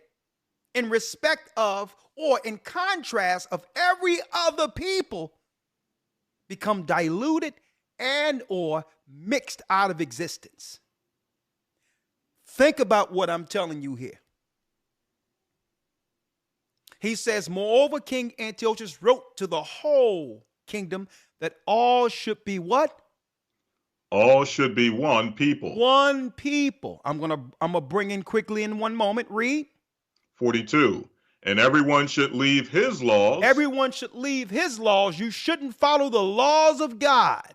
Speaker 1: In respect of, or in contrast of every other people, become diluted and or mixed out of existence. Think about what I'm telling you here. He says, moreover, King Antiochus wrote to the whole kingdom that all should be what?
Speaker 4: All should be one people.
Speaker 1: One people. I'm gonna bring in quickly in one moment. Read.
Speaker 4: 42. And everyone should leave his laws.
Speaker 1: Everyone should leave his laws. You shouldn't follow the laws of God.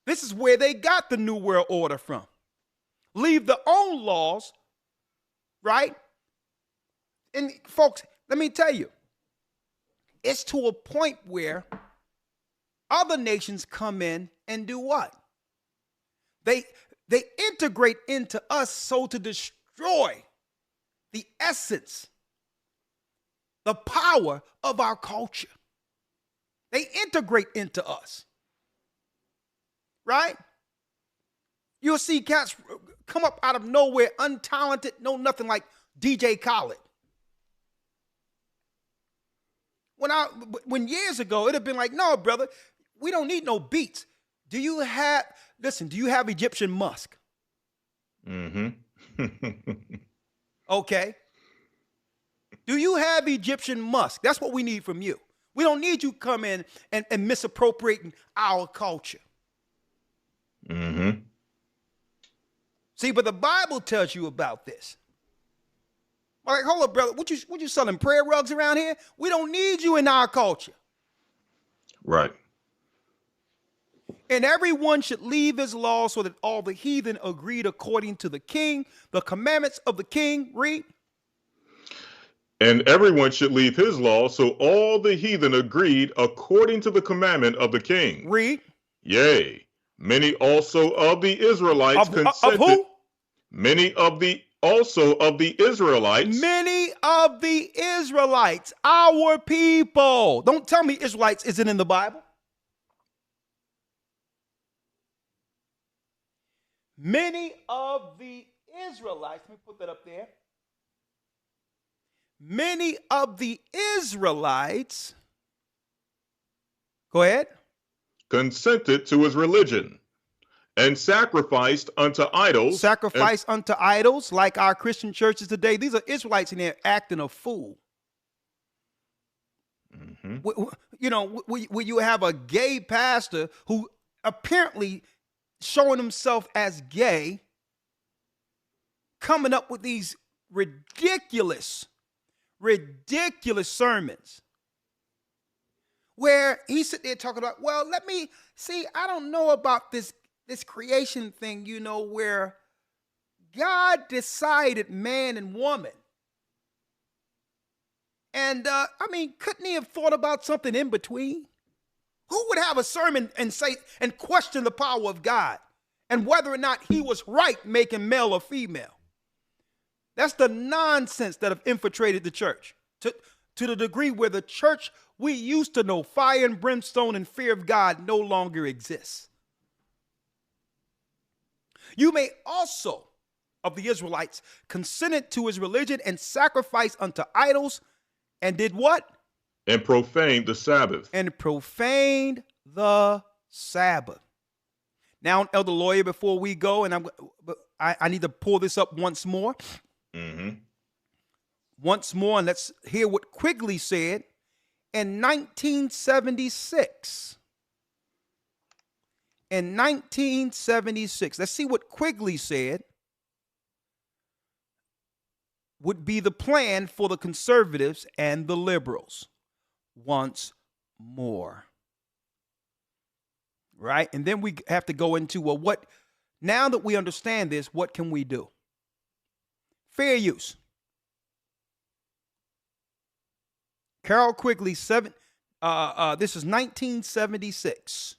Speaker 1: This is where they got the New World Order from. Leave their own laws, right? And folks, let me tell you, it's to a point where other nations come in and do what? They integrate into us so to destroy the essence, the power of our culture. They integrate into us, right? You'll see cats come up out of nowhere, untalented, no nothing like DJ Khaled. When years ago, it'd have been like, no, brother, we don't need no beats. Do you have Egyptian musk?
Speaker 4: Mm-hmm.
Speaker 1: Okay. Do you have Egyptian musk? That's what we need from you. We don't need you come in and misappropriating our culture.
Speaker 4: Mm-hmm.
Speaker 1: See, but the Bible tells you about this. Like, hold up, brother. What you selling prayer rugs around here? We don't need you in our culture.
Speaker 4: Right.
Speaker 1: And everyone should leave his law so that all the heathen agreed according to the king, the commandments of the king. Read.
Speaker 4: And everyone should leave his law, so all the heathen agreed according to the commandment of the king.
Speaker 1: Read.
Speaker 4: Yea, many also of the Israelites consented.
Speaker 1: Of who?
Speaker 4: Many of the also of the Israelites.
Speaker 1: Many of the Israelites, our people. Don't tell me Israelites isn't in the Bible. Many of the Israelites, let me put that up there. Many of the Israelites, go ahead.
Speaker 4: Consented to his religion and sacrificed unto idols.
Speaker 1: Sacrifice unto idols like our Christian churches today. These are Israelites in there acting a fool.
Speaker 4: Mm-hmm.
Speaker 1: You know, where you have a gay pastor who apparently showing himself as gay, coming up with these ridiculous sermons where he sit there talking about, well, let me see, I don't know about this creation thing, you know, where God decided man and woman. And couldn't he have thought about something in between? Who would have a sermon and say and question the power of God and whether or not he was right making male or female? That's the nonsense that have infiltrated the church to the degree where the church we used to know, fire and brimstone and fear of God, no longer exists. You may also, of the Israelites, consented to his religion and sacrificed unto idols and did what?
Speaker 4: And profaned the Sabbath.
Speaker 1: And profaned the Sabbath. Now, Elder Lawyer, before we go, and I need to pull this up once more.
Speaker 4: Mm-hmm.
Speaker 1: Once more, and let's hear what Quigley said in 1976. In 1976, let's see what Quigley said would be the plan for the conservatives and the liberals. Once more. Right? And then we have to go into, well, what, now that we understand this, what can we do? Fair use. Carol Quigley, this is 1976.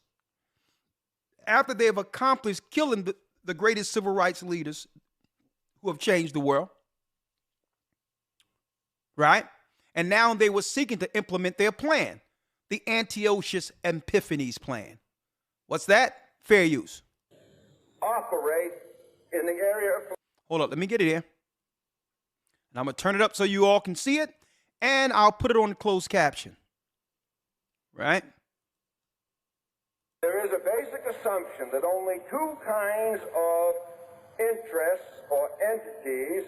Speaker 1: After they have accomplished killing the greatest civil rights leaders who have changed the world. Right? And now they were seeking to implement their plan, the Antiochus Epiphanes plan. What's that? Fair use.
Speaker 11: Operate in the area of...
Speaker 1: Hold up, let me get it here. And I'm going to turn it up so you all can see it, and I'll put it on the closed caption. Right?
Speaker 11: There is a basic assumption that only two kinds of interests or entities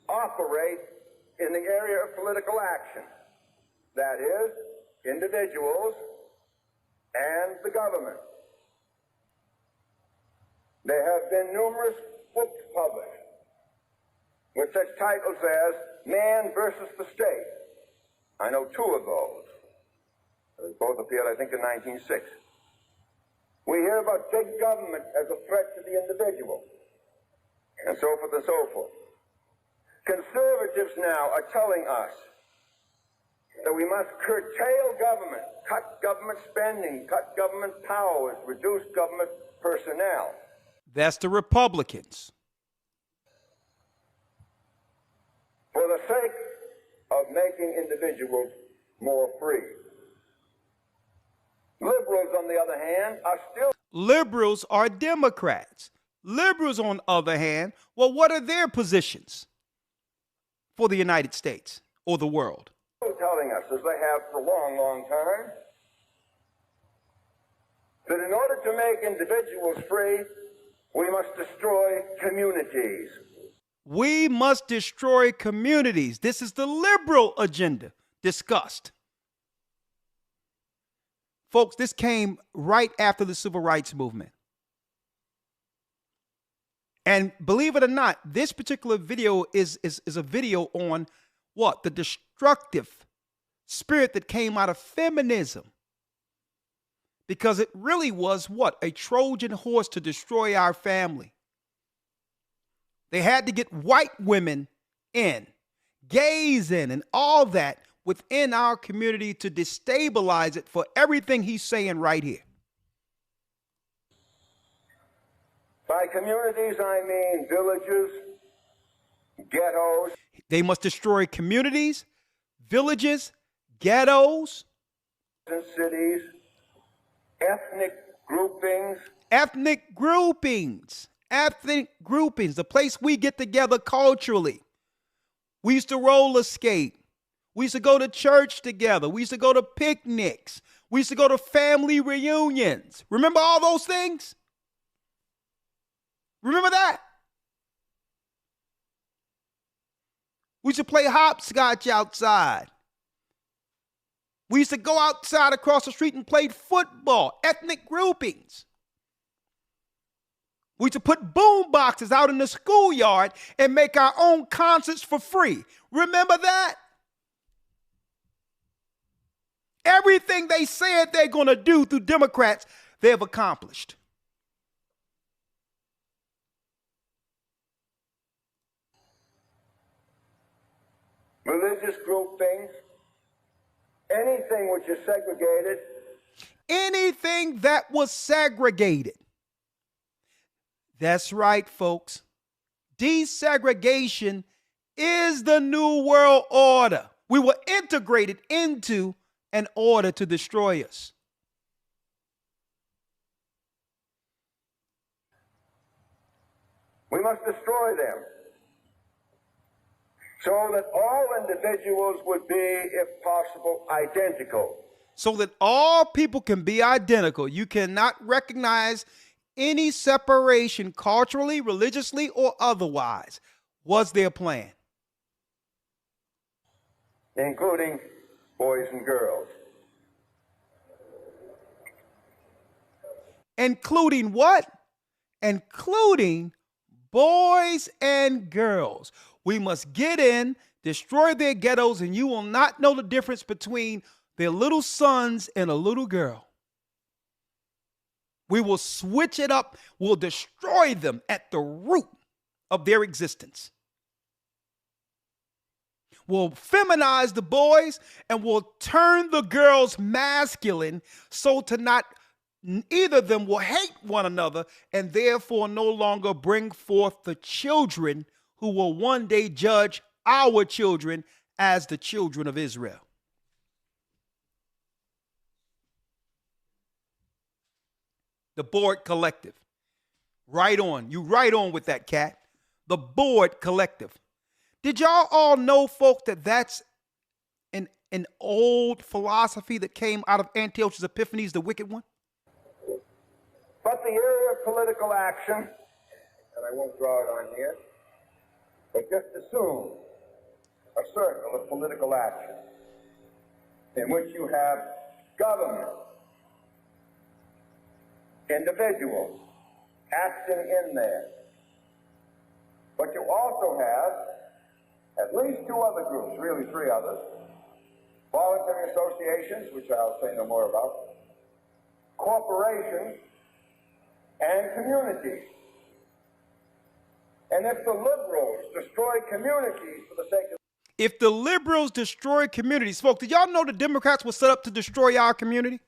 Speaker 11: operate in the area of political action. That is, individuals and the government. There have been numerous books published with such titles as Man versus the State. I know two of those. Both appeared, I think, in 1906. We hear about big government as a threat to the individual, and so forth and so forth. Conservatives now are telling us that we must curtail government, cut government spending, cut government powers, reduce government personnel.
Speaker 1: That's the Republicans.
Speaker 11: For the sake of making individuals more free. Liberals, on the other hand, are still...
Speaker 1: Liberals are Democrats. Liberals, on the other hand, well, what are their positions for the United States or the world?
Speaker 11: Telling us, as they have for a long, long time, that in order to make individuals free, we must destroy communities.
Speaker 1: We must destroy communities. This is the liberal agenda discussed. Folks, this came right after the civil rights movement. And believe it or not, this particular video is a video on what? The destructive spirit that came out of feminism. Because it really was what? A Trojan horse to destroy our family. They had to get white women in, gays in, and all that within our community to destabilize it for everything he's saying right here.
Speaker 11: By communities, I mean villages, ghettos.
Speaker 1: They must destroy communities, villages, ghettos,
Speaker 11: and cities, ethnic groupings.
Speaker 1: Ethnic groupings. Ethnic groupings. The place we get together culturally. We used to roller skate. We used to go to church together. We used to go to picnics. We used to go to family reunions. Remember all those things? Remember that? We used to play hopscotch outside. We used to go outside across the street and play football. Ethnic groupings. We used to put boom boxes out in the schoolyard and make our own concerts for free. Remember that? Everything they said they're going to do through Democrats, they've accomplished.
Speaker 11: Religious groupings, anything which is segregated.
Speaker 1: Anything that was segregated. That's right, folks. Desegregation is the new world order. We were integrated into an order to destroy us.
Speaker 11: We must destroy them so that all individuals would be, if possible, identical.
Speaker 1: So that all people can be identical. You cannot recognize any separation culturally, religiously, or otherwise. Was their plan?
Speaker 11: Including boys and girls.
Speaker 1: Including what? Including boys and girls. We must get in, destroy their ghettos, and you will not know the difference between their little sons and a little girl. We will switch it up. We'll destroy them at the root of their existence. We'll feminize the boys and we'll turn the girls masculine so to not either of them will hate one another and therefore no longer bring forth the children who will one day judge our children as the children of Israel. The Board Collective. Right on. You right on with that, cat. The Board Collective. Did y'all all know, folks, that that's an old philosophy that came out of Antiochus Epiphanes, the wicked one?
Speaker 11: But the area of political action, and I won't draw it on here, but just assume a circle of political action in which you have government, individuals acting in there. But you also have at least two other groups, really three others, voluntary associations, which I'll say no more about, corporations, and communities. And if the liberals destroy communities for the sake of...
Speaker 1: If the liberals destroy communities, folks, did y'all know the Democrats were set up to destroy our community?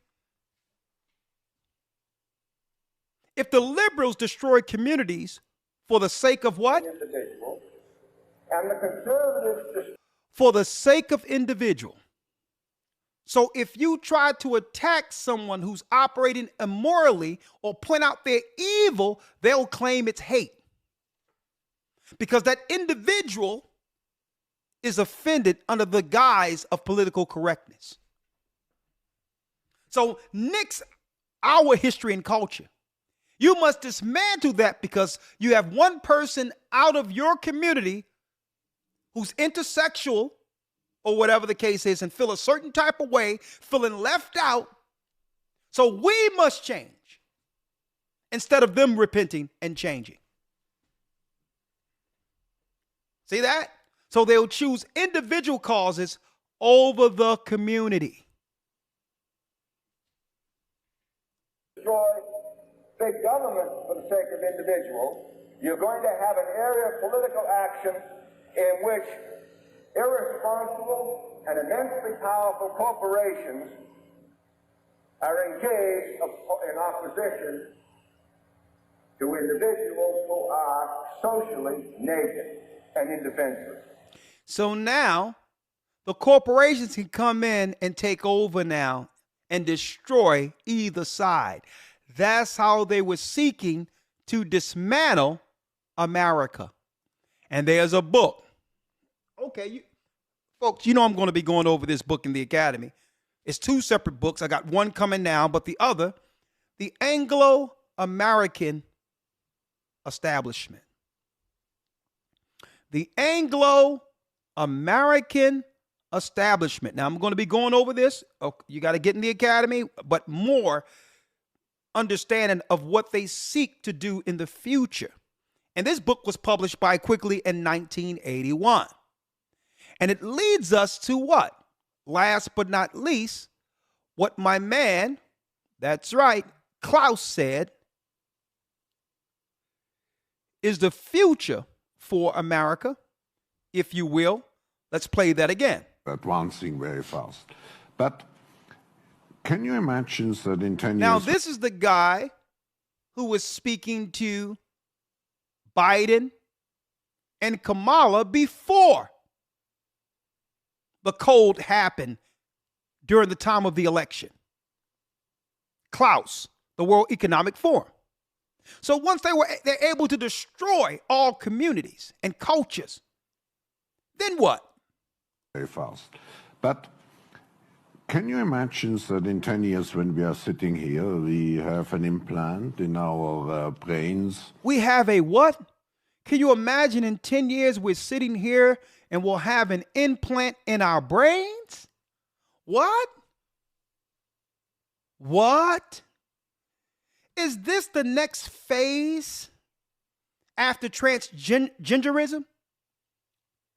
Speaker 1: If the liberals destroy communities for the sake of what?
Speaker 11: Individual, and the conservatives...
Speaker 1: For the sake of individual. So if you try to attack someone who's operating immorally or point out their evil, they'll claim it's hate. Because that individual is offended under the guise of political correctness. So nix our history and culture. You must dismantle that because you have one person out of your community who's intersexual or whatever the case is and feel a certain type of way, feeling left out. So we must change instead of them repenting and changing. See that? So they'll choose individual causes over the community.
Speaker 11: Destroy big government for the sake of individuals. You're going to have an area of political action in which irresponsible and immensely powerful corporations are engaged in opposition to individuals who are socially naked and indefenseless.
Speaker 1: So now the corporations can come in and take over now and destroy either side. That's how they were seeking to dismantle America. And there's a book. Okay, folks, you know I'm going to be going over this book in the academy. It's two separate books. I got one coming now, but the other, The Anglo-American Establishment. The Anglo-American Establishment. Now, I'm going to be going over this. Okay, you got to get in the academy, but more understanding of what they seek to do in the future. And this book was published by Quigley in 1981. And it leads us to what? Last but not least, what my man, that's right, Klaus said, is the future for America, if you will. Let's play that again.
Speaker 8: Advancing very fast. But can you imagine that in 10 years...
Speaker 1: Now, this is the guy who was speaking to Biden and Kamala before the cold happened during the time of the election. Klaus, the World Economic Forum. So once they're able to destroy all communities and cultures, then what?
Speaker 8: Very fast. But can you imagine that in 10 years when we are sitting here, we have an implant in our brains?
Speaker 1: We have a what? Can you imagine in 10 years we're sitting here and we'll have an implant in our brains? What? What? Is this the next phase after transgenderism?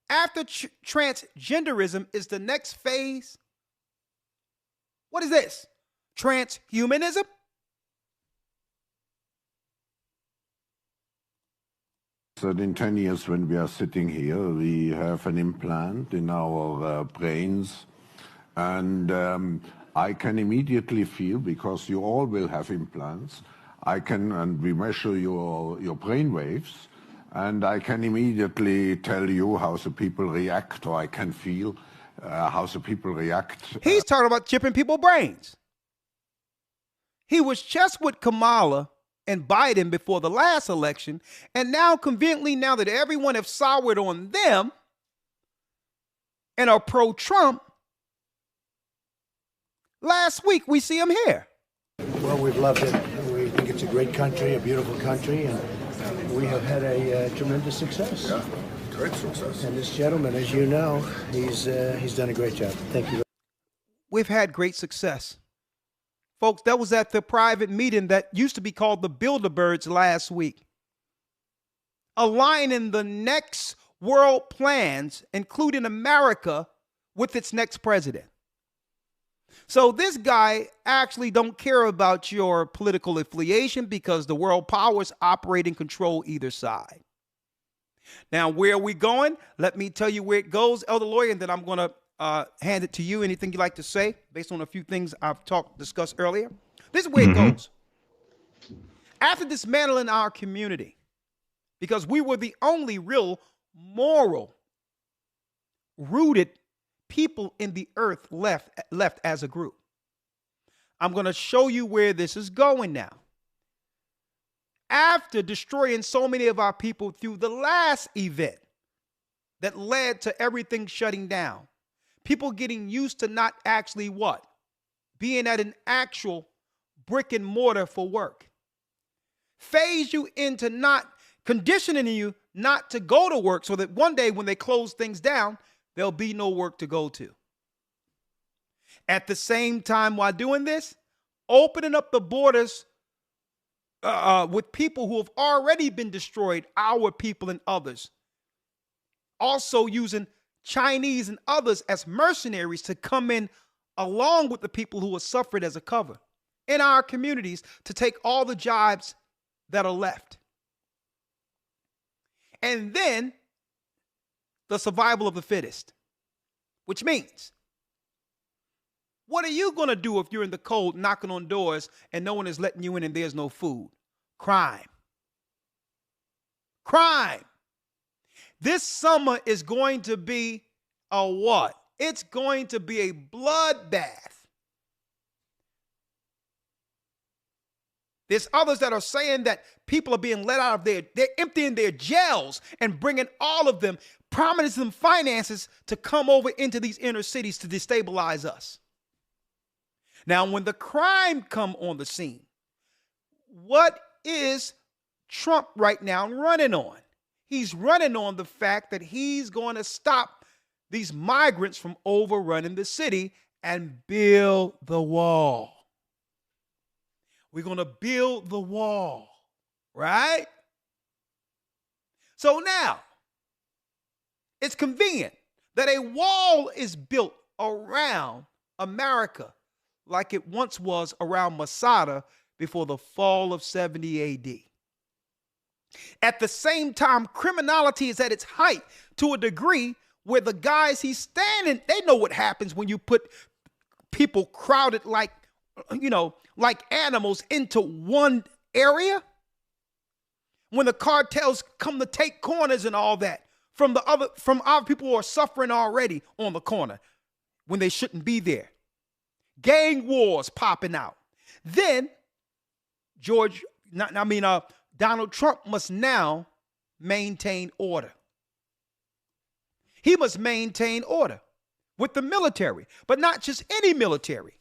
Speaker 1: After transgenderism is the next phase. What is this? Transhumanism?
Speaker 8: That in 10 years when we are sitting here, we have an implant in our brains. And I can immediately feel, because you all will have implants, and we measure your brain waves, and I can immediately tell you how the people react, or I can feel how the people react.
Speaker 1: He's talking about chipping people's brains. He was just with Kamala and Biden before the last election, and now conveniently, now that everyone have soured on them and are pro-Trump, last week we see him here.
Speaker 5: Well, we've loved it. We think it's a great country, a beautiful country, and we have had a tremendous success.
Speaker 12: Yeah, great success.
Speaker 5: And this gentleman, as you know, he's done a great job. Thank you.
Speaker 1: We've had great success. Folks, that was at the private meeting that used to be called the Bilderbergs last week, aligning the next world plans, including America, with its next president. So this guy actually don't care about your political affiliation, because the world powers operate and control either side. Now, where are we going? Let me tell you where it goes, Elder Lawyer, and then I'm going to hand it to you. Anything you'd like to say based on a few things I've discussed earlier? This is where it goes. After dismantling our community, because we were the only real moral rooted people in the earth left as a group. I'm going to show you where this is going now. After destroying so many of our people through the last event that led to everything shutting down, people getting used to not actually what? Being at an actual brick and mortar for work. Phase you into not conditioning you not to go to work, so that one day when they close things down, there'll be no work to go to. At the same time, while doing this, opening up the borders with people who have already been destroyed, our people and others. Also using Chinese and others as mercenaries to come in along with the people who have suffered as a cover in our communities to take all the jobs that are left. And then the survival of the fittest, which means, what are you going to do if you're in the cold knocking on doors and no one is letting you in and there's no food? Crime. Crime. This summer is going to be a what? It's going to be a bloodbath. There's others that are saying that people are being let out of they're emptying their jails and bringing all of them, promising them finances to come over into these inner cities to destabilize us. Now, when the crime come on the scene, what is Trump right now running on? He's running on the fact that he's going to stop these migrants from overrunning the city and build the wall. We're going to build the wall, right? So now, it's convenient that a wall is built around America like it once was around Masada before the fall of 70 AD. At the same time, criminality is at its height to a degree where the guys he's standing, they know what happens when you put people crowded like animals into one area. When the cartels come to take corners and all that from our people who are suffering already on the corner when they shouldn't be there. Gang wars popping out. Then Donald Trump must now maintain order. He must maintain order with the military, but not just any military.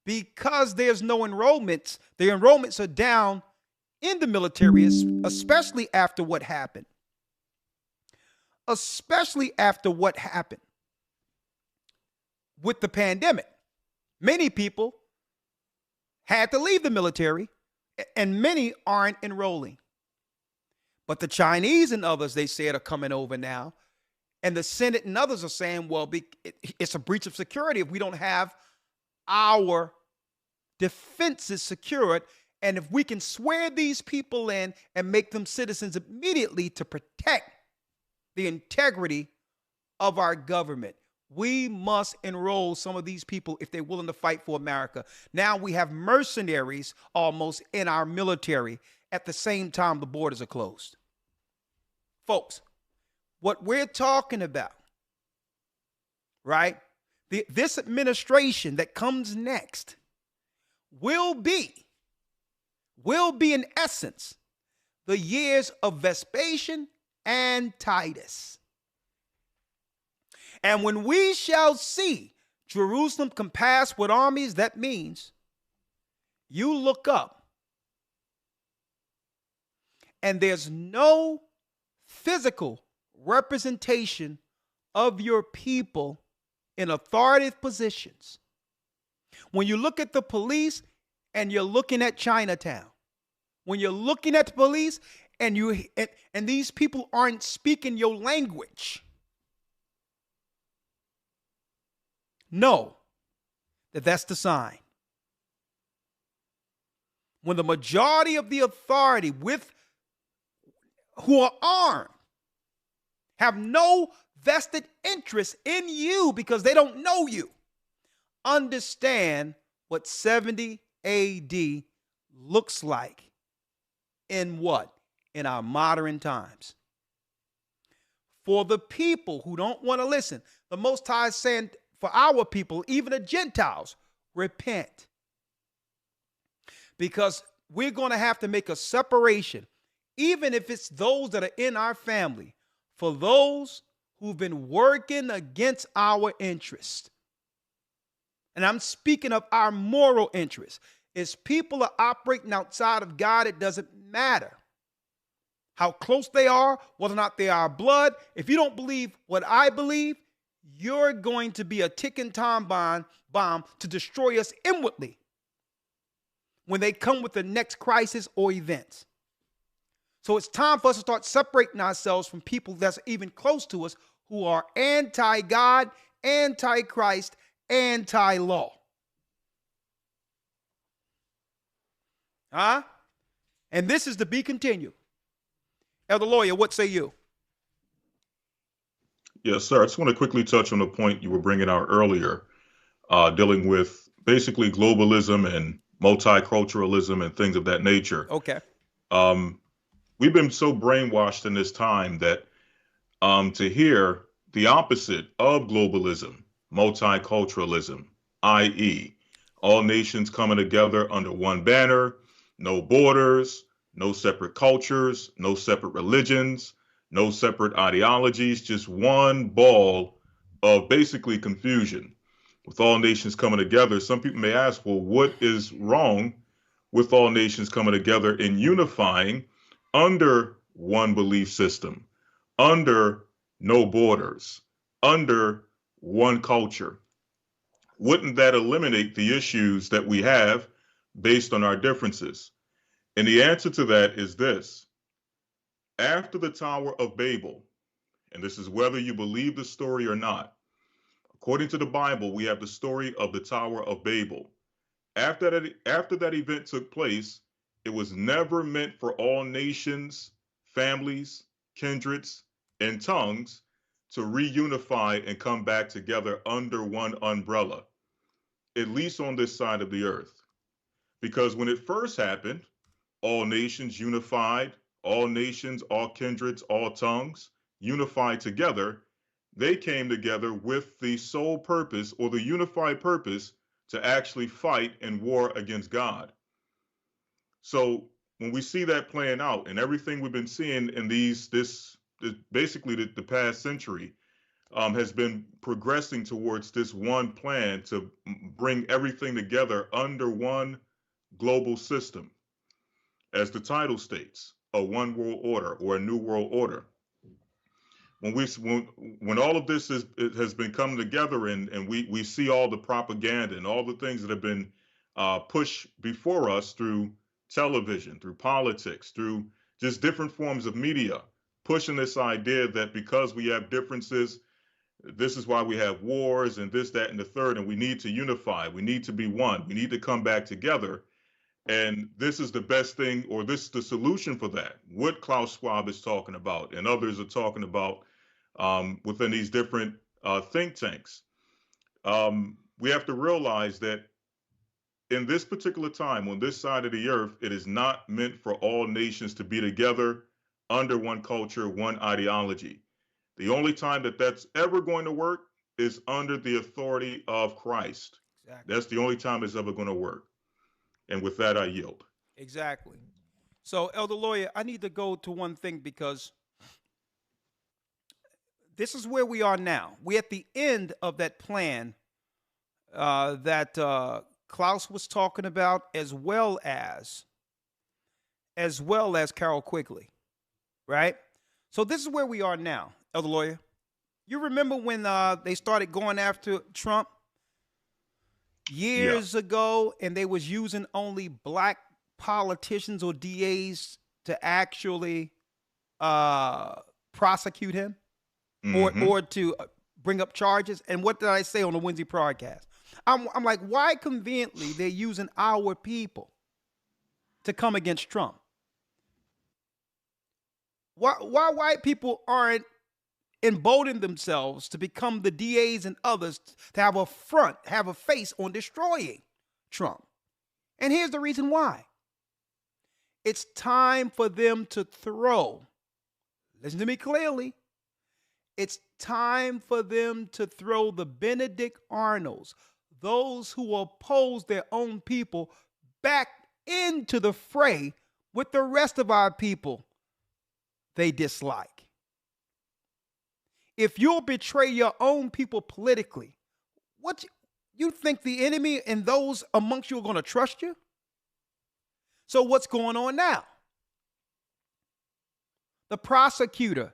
Speaker 1: Because there's no enrollments, the enrollments are down in the military, especially after what happened. Especially after what happened with the pandemic. Many people had to leave the military, and many aren't enrolling. But the Chinese and others, they said, are coming over now. And the Senate and others are saying, well, it's a breach of security if we don't have our defenses secured. And if we can swear these people in and make them citizens immediately to protect the integrity of our government, We must enroll some of these people if they're willing to fight for America. Now we have mercenaries almost in our military at the same time the borders are closed. Folks, what we're talking about, right? This administration that comes next will be in essence the years of Vespasian and Titus. And when we shall see Jerusalem compassed with armies, that means you look up and there's no physical representation of your people in authoritative positions. When you look at the police and you're looking at Chinatown, when you're looking at the police and these people aren't speaking your language, know that that's the sign. When the majority of the authority who are armed have no vested interest in you because they don't know you, understand what 70 AD looks like in what? In our modern times. For the people who don't want to listen, the Most High is saying, for our people, even the Gentiles, repent. Because we're going to have to make a separation, even if it's those that are in our family, for those who've been working against our interest. And I'm speaking of our moral interest. As people are operating outside of God, it doesn't matter how close they are, whether or not they are blood. If you don't believe what I believe, you're going to be a ticking time bomb to destroy us inwardly when they come with the next crisis or event. So it's time for us to start separating ourselves from people that's even close to us who are anti-God, anti-Christ, anti-law. And this is to be continued. Elder Lawyer, what say you?
Speaker 4: Yes, sir. I just want to quickly touch on the point you were bringing out earlier, dealing with basically globalism and multiculturalism and things of that nature.
Speaker 1: Okay.
Speaker 4: We've been so brainwashed in this time that to hear the opposite of globalism, multiculturalism, i.e., all nations coming together under one banner, no borders, no separate cultures, no separate religions, no separate ideologies, just one ball of basically confusion. With all nations coming together, some people may ask, well, what is wrong with all nations coming together and unifying under one belief system, under no borders, under one culture? Wouldn't that eliminate the issues that we have based on our differences? And the answer to that is this. After the Tower of Babel, and this is whether you believe the story or not, according to the Bible, we have the story of the Tower of Babel. After that event took place, it was never meant for all nations, families, kindreds, and tongues to reunify and come back together under one umbrella, at least on this side of the earth. Because when it first happened, all nations unified, all nations, all kindreds, all tongues unified together. They came together with the sole purpose or the unified purpose to actually fight and war against God. So when we see that playing out and everything we've been seeing in basically the past century has been progressing towards this one plan to bring everything together under one global system. As the title states, a one world order or a new world order. When all of this has been coming together and we see all the propaganda and all the things that have been pushed before us through television, through politics, through just different forms of media, pushing this idea that because we have differences, this is why we have wars and this, that, and the third, and we need to unify. We need to be one. We need to come back together. And this is the best thing, or this is the solution for that. What Klaus Schwab is talking about and others are talking about within these different think tanks. We have to realize that in this particular time, on this side of the earth, it is not meant for all nations to be together under one culture, one ideology. The only time that that's ever going to work is under the authority of Christ.
Speaker 1: Exactly.
Speaker 4: That's the only time it's ever going to work. And with that, I yield.
Speaker 1: Exactly. So, Elder Lawyer, I need to go to one thing because this is where we are now. We're at the end of that plan that Klaus was talking about, as well as Carol Quigley, right? So this is where we are now, Elder Lawyer. You remember when they started going after Trump years ago, and they was using only black politicians or DAs to actually prosecute him or to bring up charges? And what did I say on the Wednesday broadcast? I'm like, why conveniently they're using our people to come against Trump? Why white people aren't emboldening themselves to become the DAs and others to have a front, have a face on destroying Trump? And here's the reason why. It's time for them to throw. Listen to me clearly. It's time for them to throw the Benedict Arnolds, those who oppose their own people, back into the fray with the rest of our people they dislike. If you'll betray your own people politically, what you think the enemy and those amongst you are going to trust you? So what's going on now? The prosecutor,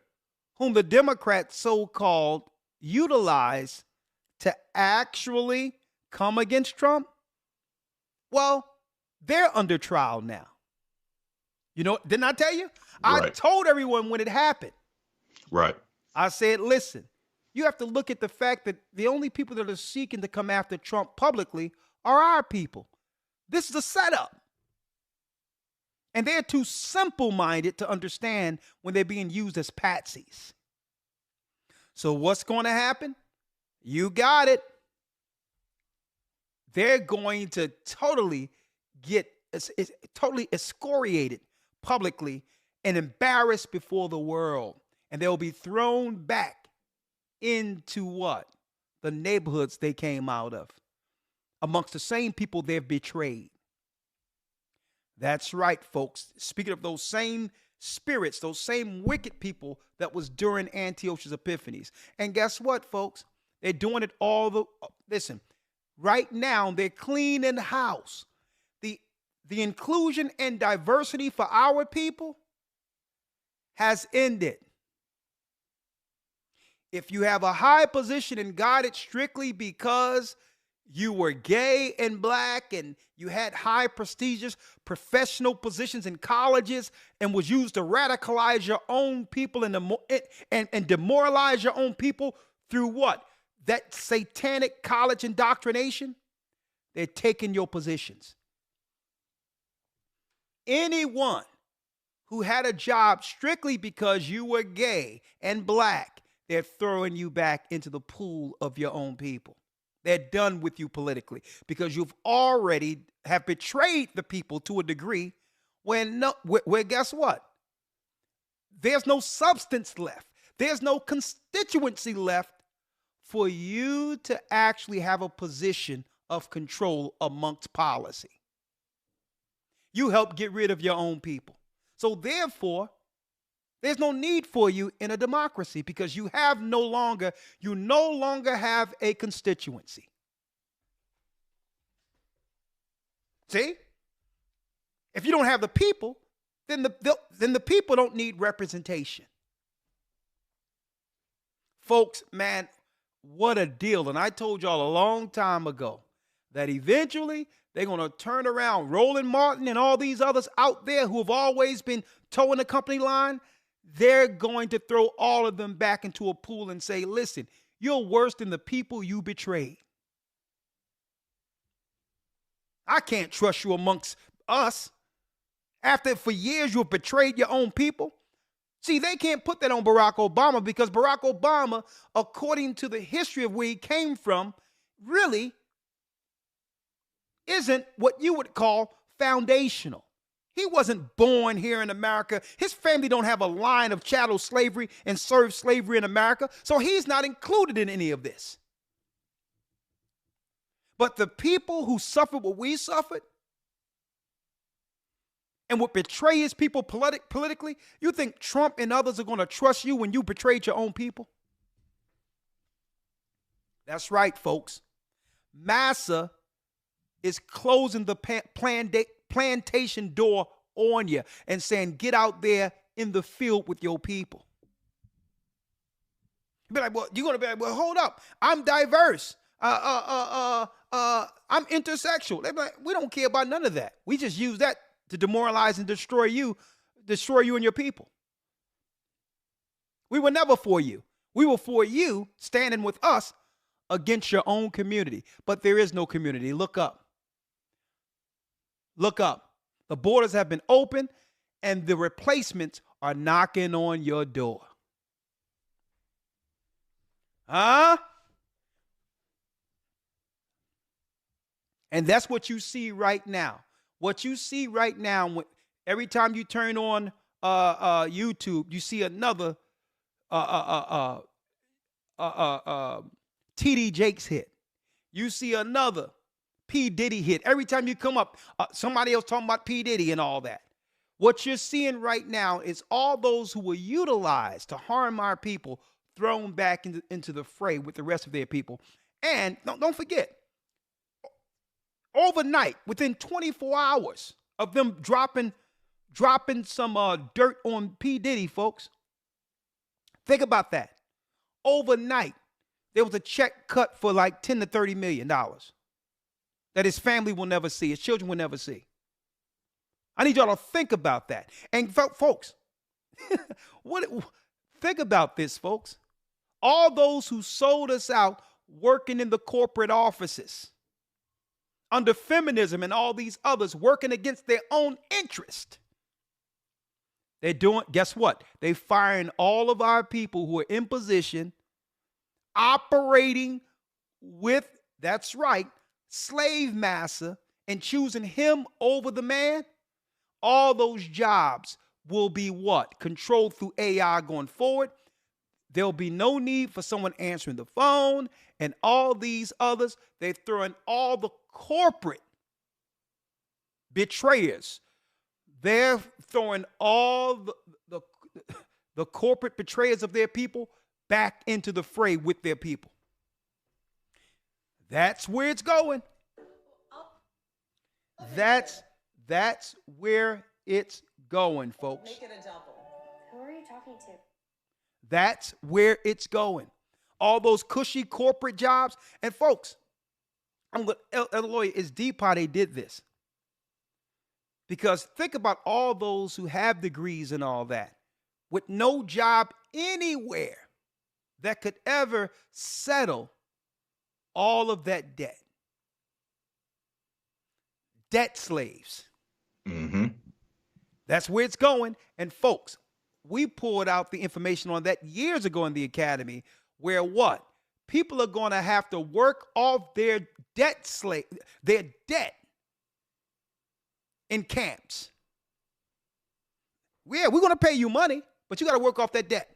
Speaker 1: whom the Democrats so-called utilize to actually come against Trump, well, they're under trial now. You know, didn't I tell you?
Speaker 4: Right.
Speaker 1: I told everyone when it happened.
Speaker 4: Right.
Speaker 1: I said, listen, you have to look at the fact that the only people that are seeking to come after Trump publicly are our people. This is a setup. And they're too simple-minded to understand when they're being used as patsies. So what's going to happen? You got it. They're going to totally get totally excoriated publicly and embarrassed before the world. And they'll be thrown back into what? The neighborhoods they came out of, amongst the same people they've betrayed. That's right, folks. Speaking of those same spirits, those same wicked people that was during Antiochus Epiphanes. And guess what, folks? They're doing it listen, right now they're cleaning house. The inclusion and diversity for our people has ended. If you have a high position in God, it's strictly because you were gay and black and you had high prestigious professional positions in colleges and was used to radicalize your own people and demoralize your own people through what? That satanic college indoctrination. They're taking your positions. Anyone who had a job strictly because you were gay and black, they're throwing you back into the pool of your own people. They're done with you politically because you've already have betrayed the people to a degree where guess what? There's no substance left. There's no constituency left for you to actually have a position of control amongst policy. You help get rid of your own people. So therefore, there's no need for you in a democracy because you no longer have a constituency. See? If you don't have the people, then the people don't need representation. Folks, man, what a deal. And I told y'all a long time ago that eventually they're going to turn around Roland Martin and all these others out there who have always been towing the company line. They're going to throw all of them back into a pool and say, listen, you're worse than the people you betrayed. I can't trust you amongst us. After for years you've betrayed your own people. See, they can't put that on Barack Obama because Barack Obama, according to the history of where he came from, really isn't what you would call foundational. He wasn't born here in America. His family don't have a line of chattel slavery and served slavery in America, so he's not included in any of this. But the people who suffered what we suffered and would betray his people politically, you think Trump and others are going to trust you when you betrayed your own people? That's right, folks. Massa is closing the plantation door on you and saying, get out there in the field with your people. You'll be like, well, you're going to be like, well, hold up. I'm diverse. I'm intersexual. They be like, we don't care about none of that. We just use that to demoralize and destroy you and your people. We were never for you. We were for you standing with us against your own community. But there is no community. Look up. Look up. The borders have been opened and the replacements are knocking on your door. Huh? And that's what you see right now. What you see right now, every time you turn on YouTube, you see another TD Jakes hit. You see another P. Diddy hit. Every time you come up, somebody else talking about P. Diddy and all that. What you're seeing right now is all those who were utilized to harm our people thrown back into the fray with the rest of their people. And don't forget, overnight, within 24 hours of them dropping some dirt on P. Diddy, folks. Think about that. Overnight, there was a check cut for like $10 to $30 million that his family will never see, his children will never see. I need y'all to think about that. And folks, think about this, folks. All those who sold us out working in the corporate offices, under feminism and all these others working against their own interest. They're doing, guess what? They're firing all of our people who are in position, operating with, that's right, slave massa, and choosing him over the man. All those jobs will be what? Controlled through AI going forward. There'll be no need for someone answering the phone and all these others. They're throwing all the corporate betrayers. They're throwing all the corporate betrayers of their people back into the fray with their people. That's where it's going. That's where it's going, folks.
Speaker 13: Make it a double. Who are you talking to?
Speaker 1: That's where it's going. All those cushy corporate jobs. And folks, Eloy, it's deep how they did this. Because think about all those who have degrees and all that with no job anywhere that could ever settle all of that debt. Debt slaves.
Speaker 4: Mm-hmm.
Speaker 1: That's where it's going. And folks, we pulled out the information on that years ago in the academy, where what? People are going to have to work off their debt in camps. Yeah, we're going to pay you money, but you got to work off that debt.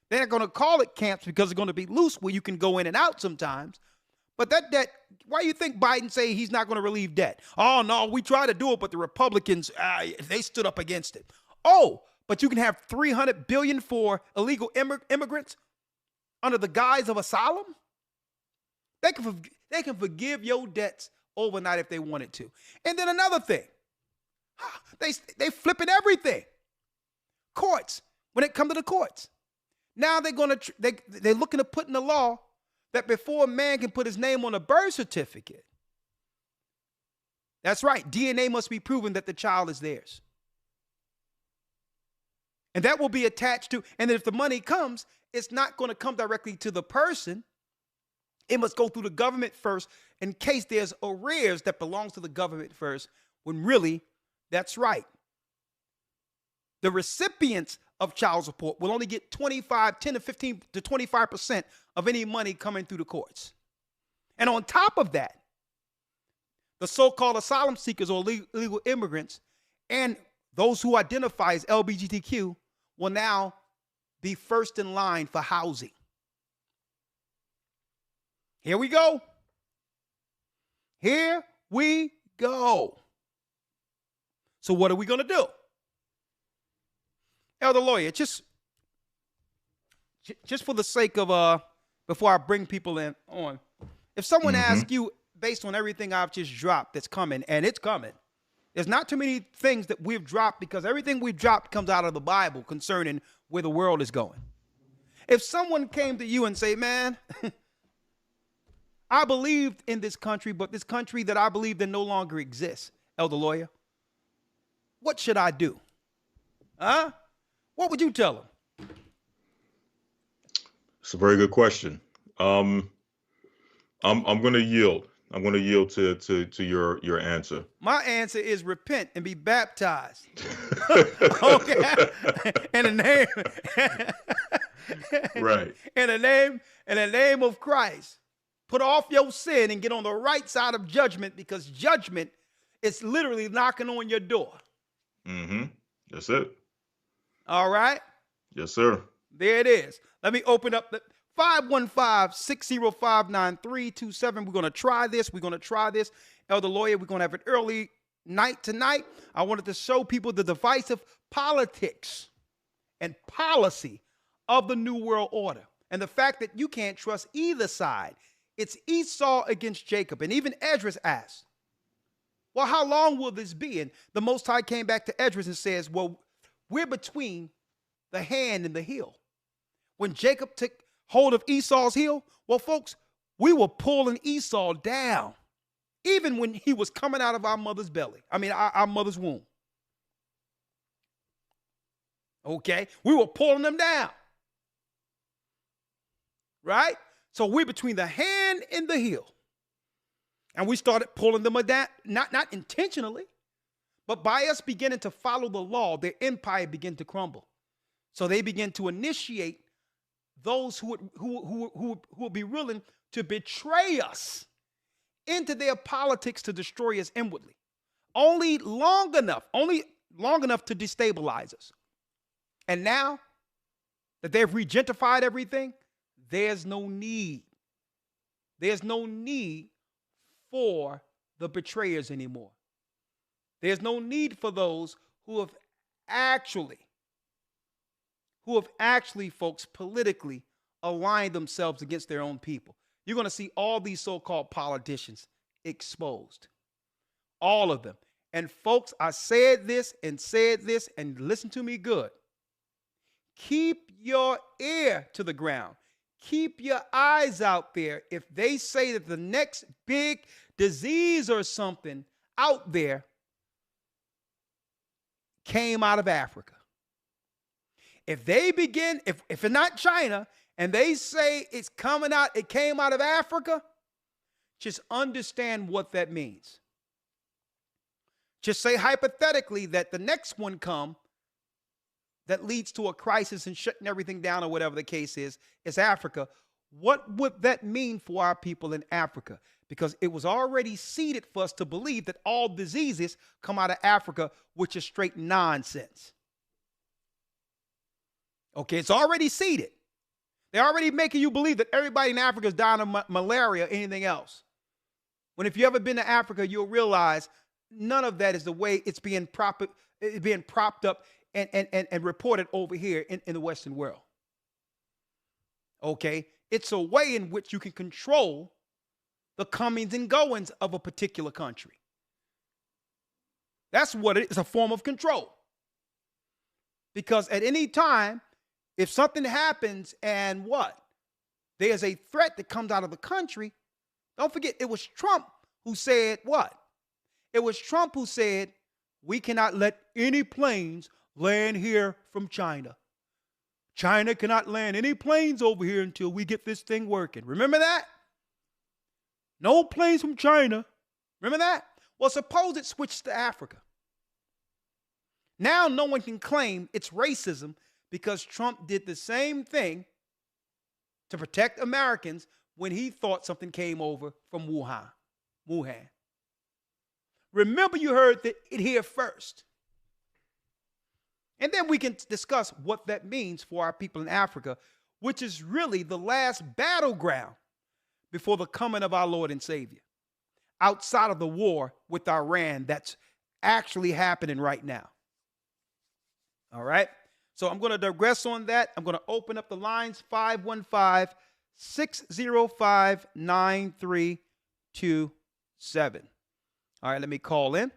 Speaker 1: They're not going to call it camps because it's going to be loose where you can go in and out sometimes. But that debt, why do you think Biden say he's not going to relieve debt? Oh, no, we tried to do it, but the Republicans, they stood up against it. Oh, but you can have $300 billion for illegal immigrants under the guise of asylum? They can forgive your debts overnight if they wanted to. And then another thing, they flipping everything. Courts, when it comes to the courts. Now they're looking to put in the law that before a man can put his name on a birth certificate, that's right, DNA must be proven that the child is theirs. And that will be attached to, and if the money comes, it's not going to come directly to the person. It must go through the government first in case there's arrears that belongs to the government first, when really, that's right. the recipients of child support will only get 10 to 15 to 25% of any money coming through the courts. And on top of that, the so-called asylum seekers or illegal immigrants and those who identify as LGBTQ will now be first in line for housing. Here we go. Here we go. So what are we going to do? Elder Lawyer, just for the sake of, before I bring people in on, if someone asks you, based on everything I've just dropped that's coming, and it's coming, there's not too many things that we've dropped because everything we've dropped comes out of the Bible concerning where the world is going. If someone came to you and say, man, I believed in this country, but this country that I believed in no longer exists, Elder Lawyer, what should I do? Huh? What would you tell them?
Speaker 4: It's a very good question. I'm going to yield. I'm going to yield to your answer.
Speaker 1: My answer is repent and be baptized. Okay. In the name. Right. In the name of Christ. Put off your sin and get on the right side of judgment, because judgment is literally knocking on your door.
Speaker 4: That's it.
Speaker 1: All right.
Speaker 4: Yes, sir.
Speaker 1: There it is. Let me open up the 515-605-9327. We're going to try this. Elder Lawyer, we're going to have an early night tonight. I wanted to show people the divisive politics and policy of the New World Order and the fact that you can't trust either side. It's Esau against Jacob. And even Esdras asked, well, how long will this be? And the Most High came back to Esdras and says, well, we're between the hand and the heel. When Jacob took hold of Esau's heel, well, folks, we were pulling Esau down, even when he was coming out of our mother's belly. Our mother's womb. Okay? We were pulling them down. Right? So we're between the hand and the heel. And we started pulling them down, not intentionally, but by us beginning to follow the law, their empire began to crumble. So they began to initiate those who would be willing to betray us into their politics to destroy us inwardly. Only long enough to destabilize us. And now that they've regentified everything, there's no need. There's no need for the betrayers anymore. There's no need for those who have actually, folks, politically aligned themselves against their own people. You're going to see all these so-called politicians exposed. All of them. And folks, I said this, and listen to me good. Keep your ear to the ground. Keep your eyes out there. If they say that the next big disease or something out there came out of Africa. If they begin, if it's not China, and they say it came out of Africa, just understand what that means. Just say hypothetically that the next one come that leads to a crisis and shutting everything down or whatever the case is Africa. What would that mean for our people in Africa? Because it was already seeded for us to believe that all diseases come out of Africa, which is straight nonsense. Okay, it's already seeded. They're already making you believe that everybody in Africa is dying of malaria or anything else. When if you ever been to Africa, you'll realize none of that is the way it's being propped up and reported over here in the Western world. Okay? It's a way in which you can control the comings and goings of a particular country. That's what it is, a form of control. Because at any time, if something happens and there's a threat that comes out of the country, don't forget it was Trump who said what? It was Trump who said, we cannot let any planes land here from China. China cannot land any planes over here until we get this thing working. Remember that? No planes from China. Remember that? Well, suppose it switched to Africa. Now no one can claim it's racism because Trump did the same thing to protect Americans when he thought something came over from Wuhan. Remember, you heard it here first. And then we can discuss what that means for our people in Africa, which is really the last battleground before the coming of our Lord and Savior, outside of the war with Iran that's actually happening right now. All right? So I'm going to digress on that. I'm going to open up the lines, 515-605-9327. All right, let me call in.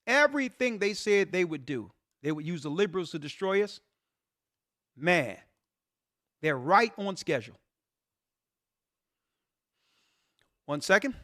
Speaker 1: Everything they said they would do, they would use the liberals to destroy us. Man, they're right on schedule. 1 second.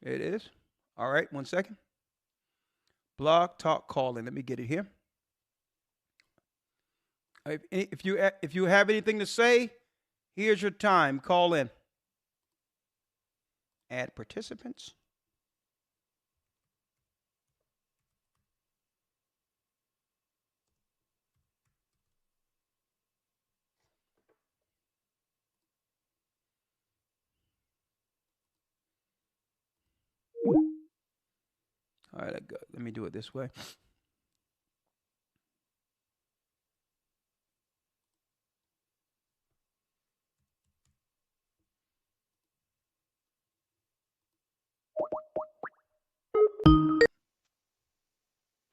Speaker 1: It is. All right, 1 second. Blog Talk Calling. Let me get it here. If you have anything to say, here's your time. Call in. Add participants. All right, let me do it this way.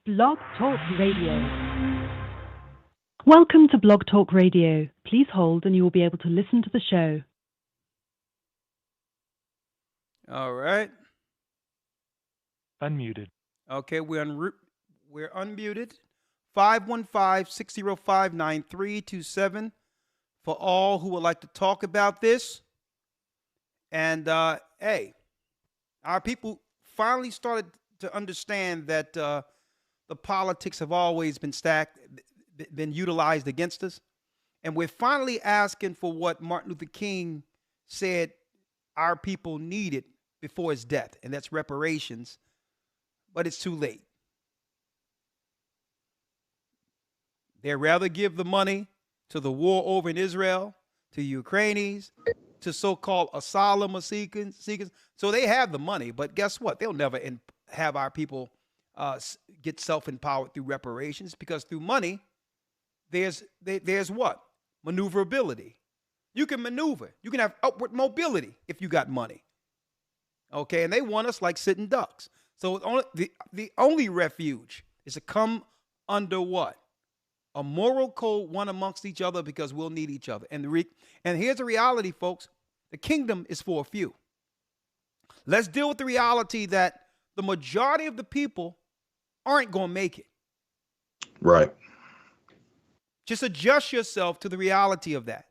Speaker 14: Blog Talk Radio. Welcome to Blog Talk Radio. Please hold and you will be able to listen to the show.
Speaker 1: All right.
Speaker 15: Unmuted.
Speaker 1: Okay, we're unmuted. 515-605-9327 for all who would like to talk about this. And hey, our people finally started to understand that the politics have always been been utilized against us. And we're finally asking for what Martin Luther King said our people needed before his death, and that's reparations. But it's too late. They'd rather give the money to the war over in Israel, to Ukrainians, to so-called asylum seekers. So they have the money, but guess what? They'll never have our people get self-empowered through reparations, because through money, there's what? Maneuverability. You can maneuver. You can have upward mobility if you got money. Okay, and they want us like sitting ducks. So the only refuge is to come under what? A moral code, one amongst each other, because we'll need each other. And here's the reality, folks. The kingdom is for a few. Let's deal with the reality that the majority of the people aren't going to make it.
Speaker 4: Right.
Speaker 1: Just adjust yourself to the reality of that.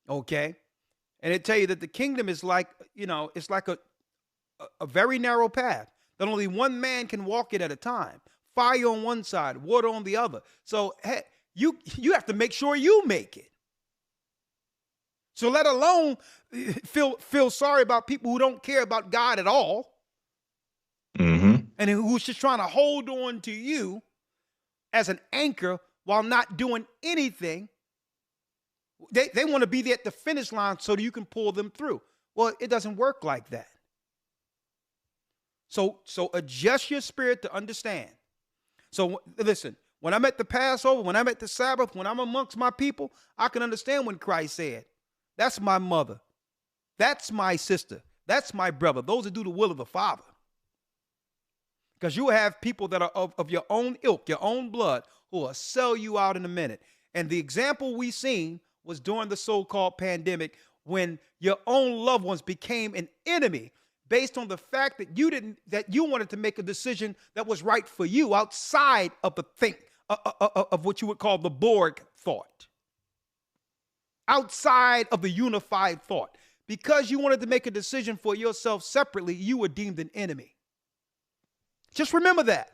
Speaker 1: Okay? And it tell you that the kingdom is like, it's like a very narrow path that only one man can walk it at a time. Fire on one side, water on the other. So hey, you have to make sure you make it. So let alone feel sorry about people who don't care about God at all, and who's just trying to hold on to you as an anchor while not doing anything. They want to be there at the finish line so that you can pull them through. Well, it doesn't work like that. So adjust your spirit to understand. So listen, when I'm at the Passover, when I'm at the Sabbath, when I'm amongst my people, I can understand when Christ said, that's my mother, that's my sister, that's my brother, those that do the will of the Father. Because you have people that are of your own ilk, your own blood, who will sell you out in a minute. And the example we seen was during the so-called pandemic, when your own loved ones became an enemy based on the fact that you wanted to make a decision that was right for you outside of the of what you would call the Borg thought, outside of the unified thought. Because you wanted to make a decision for yourself separately, you were deemed an enemy. Just remember that.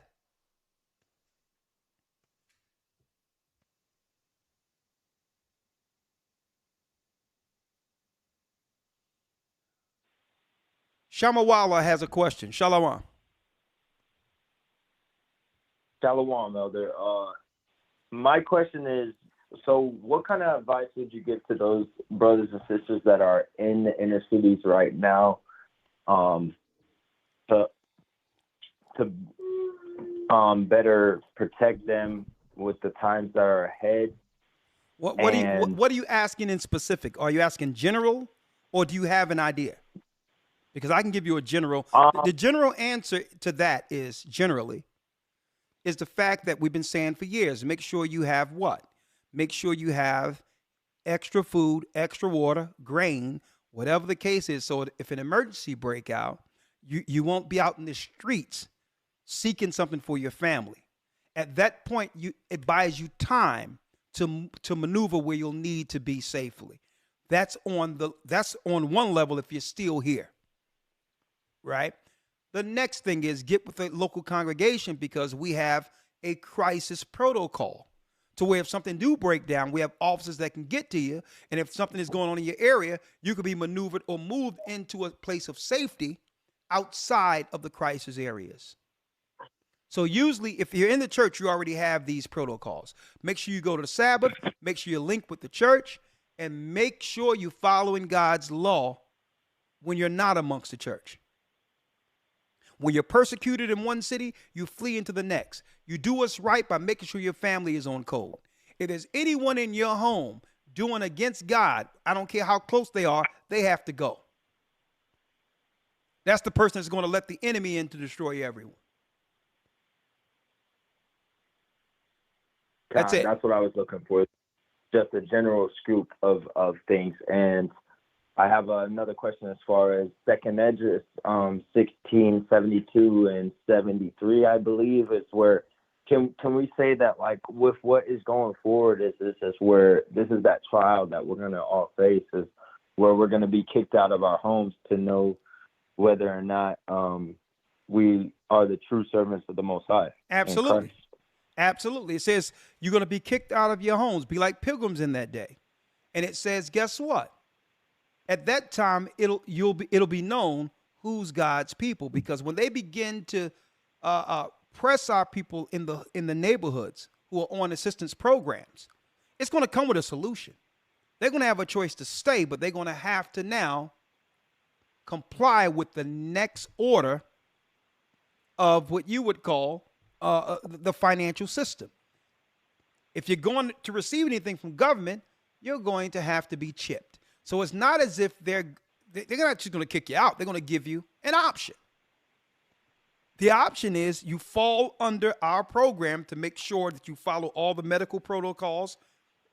Speaker 1: Shamawala has a question. Shalom.
Speaker 15: Shalom, Elder. My question is, so what kind of advice would you give to those brothers and sisters that are in the inner cities right now, to better protect them with the times that are ahead?
Speaker 1: What are you asking in specific? Are you asking general, or do you have an idea? Because I can give you a general. The general answer to that is generally is the fact that we've been saying for years. Make sure you have what? Make sure you have extra food, extra water, grain, whatever the case is. So if an emergency break out, you won't be out in the streets seeking something for your family. At that point, it buys you time to maneuver where you'll need to be safely. That's on one level if you're still here, right? The next thing is get with the local congregation, because we have a crisis protocol to where if something do break down, we have officers that can get to you. And if something is going on in your area, you could be maneuvered or moved into a place of safety outside of the crisis areas. So usually if you're in the church, you already have these protocols. Make sure you go to the Sabbath, make sure you link with the church, and make sure you're following God's law when you're not amongst the church. When you're persecuted in one city, you flee into the next. You do what's right by making sure your family is on code. If there's anyone in your home doing against God, I don't care how close they are, they have to go. That's the person that's going to let the enemy in to destroy everyone. That's it.
Speaker 15: That's what I was looking for. Just a general scoop of things. And I have another question as far as Second Esdras 1672 and 73, I believe, is where can we say that, like, with what is going forward, this is that trial that we're gonna all face, is where we're gonna be kicked out of our homes to know whether or not we are the true servants of the Most High.
Speaker 1: Absolutely. Absolutely. It says you're going to be kicked out of your homes, be like pilgrims in that day. And it says, guess what? At that time, it'll be known who's God's people, because when they begin to press our people in the neighborhoods who are on assistance programs, it's going to come with a solution. They're going to have a choice to stay, but they're going to have to now comply with the next order of what you would call the financial system. If you're going to receive anything from government, you're going to have to be chipped. So it's not as if they're not just going to kick you out. They're going to give you an option. The option is you fall under our program to make sure that you follow all the medical protocols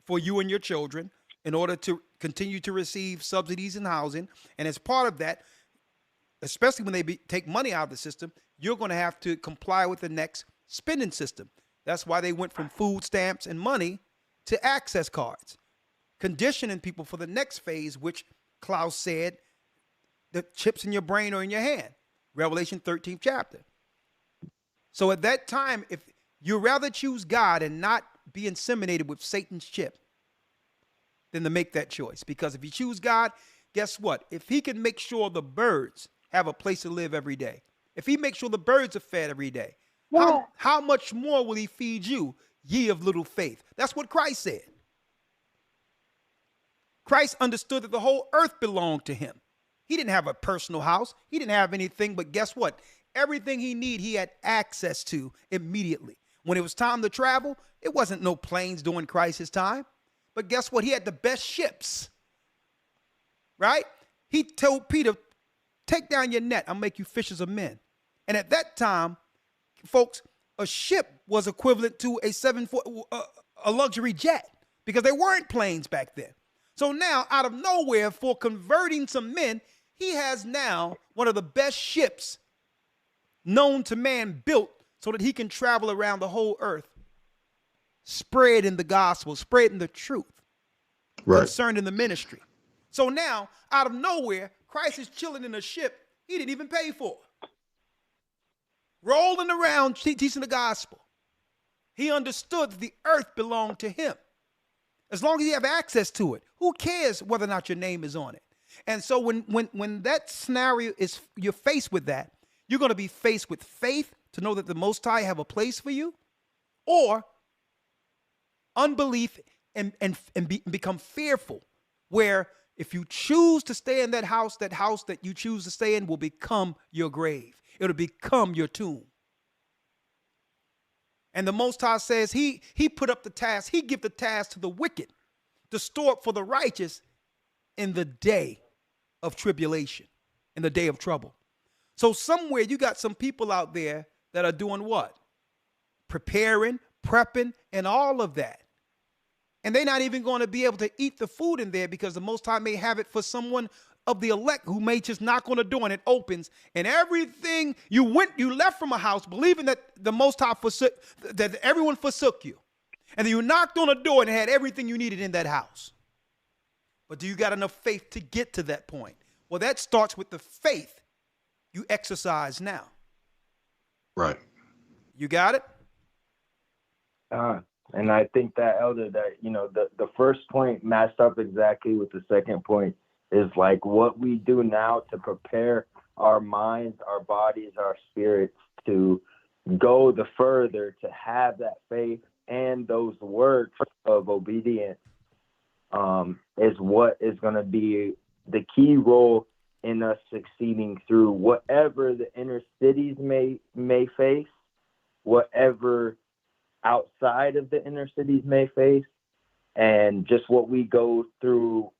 Speaker 1: for you and your children in order to continue to receive subsidies and housing. And as part of that, especially when they take money out of the system, you're going to have to comply with the next spending system. That's why they went from food stamps and money to access cards, conditioning people for the next phase, which Klaus said, the chips in your brain or in your hand, Revelation 13th chapter. So at that time, if you rather choose God and not be inseminated with Satan's chip, than to make that choice. Because if you choose God, guess what? If he can make sure the birds have a place to live every day, if he makes sure the birds are fed every day, how much more will he feed you, ye of little faith? That's what Christ said. Christ understood that the whole earth belonged to him. He didn't have a personal house. He didn't have anything, but guess what? Everything he needed, he had access to immediately. When it was time to travel, it wasn't no planes during Christ's time. But guess what? He had the best ships, right? He told Peter, take down your net. I'll make you fishers of men. And at that time, folks, a ship was equivalent to a luxury jet, because there weren't planes back then. So now, out of nowhere, for converting some men, he has now one of the best ships known to man built so that he can travel around the whole earth, spreading the gospel, spreading the truth concerning the ministry. So now, out of nowhere, Christ is chilling in a ship he didn't even pay for. Rolling around teaching the gospel. He understood that the earth belonged to him. As long as you have access to it, who cares whether or not your name is on it? And so when that scenario is, you're faced with that, you're going to be faced with faith to know that the Most High have a place for you, or unbelief and become fearful, where if you choose to stay in that house that you choose to stay in will become your grave. It'll become your tomb. And the Most High says he put up the task, he give the task to the wicked to store up for the righteous in the day of tribulation, in the day of trouble. So somewhere you got some people out there that are doing what? Preparing, prepping, and all of that. And they're not even going to be able to eat the food in there because the Most High may have it for someone of the elect who may just knock on the door and it opens, and everything you left from a house believing that the Most High that everyone forsook you. And then you knocked on a door and had everything you needed in that house. But do you got enough faith to get to that point? Well, that starts with the faith you exercise now.
Speaker 4: Right.
Speaker 1: You got it?
Speaker 15: And I think that, Elder, that, the first point matched up exactly with the second point, is like what we do now to prepare our minds, our bodies, our spirits to go the further, to have that faith and those works of obedience is what is going to be the key role in us succeeding through whatever the inner cities may face, whatever outside of the inner cities may face, and just what we go through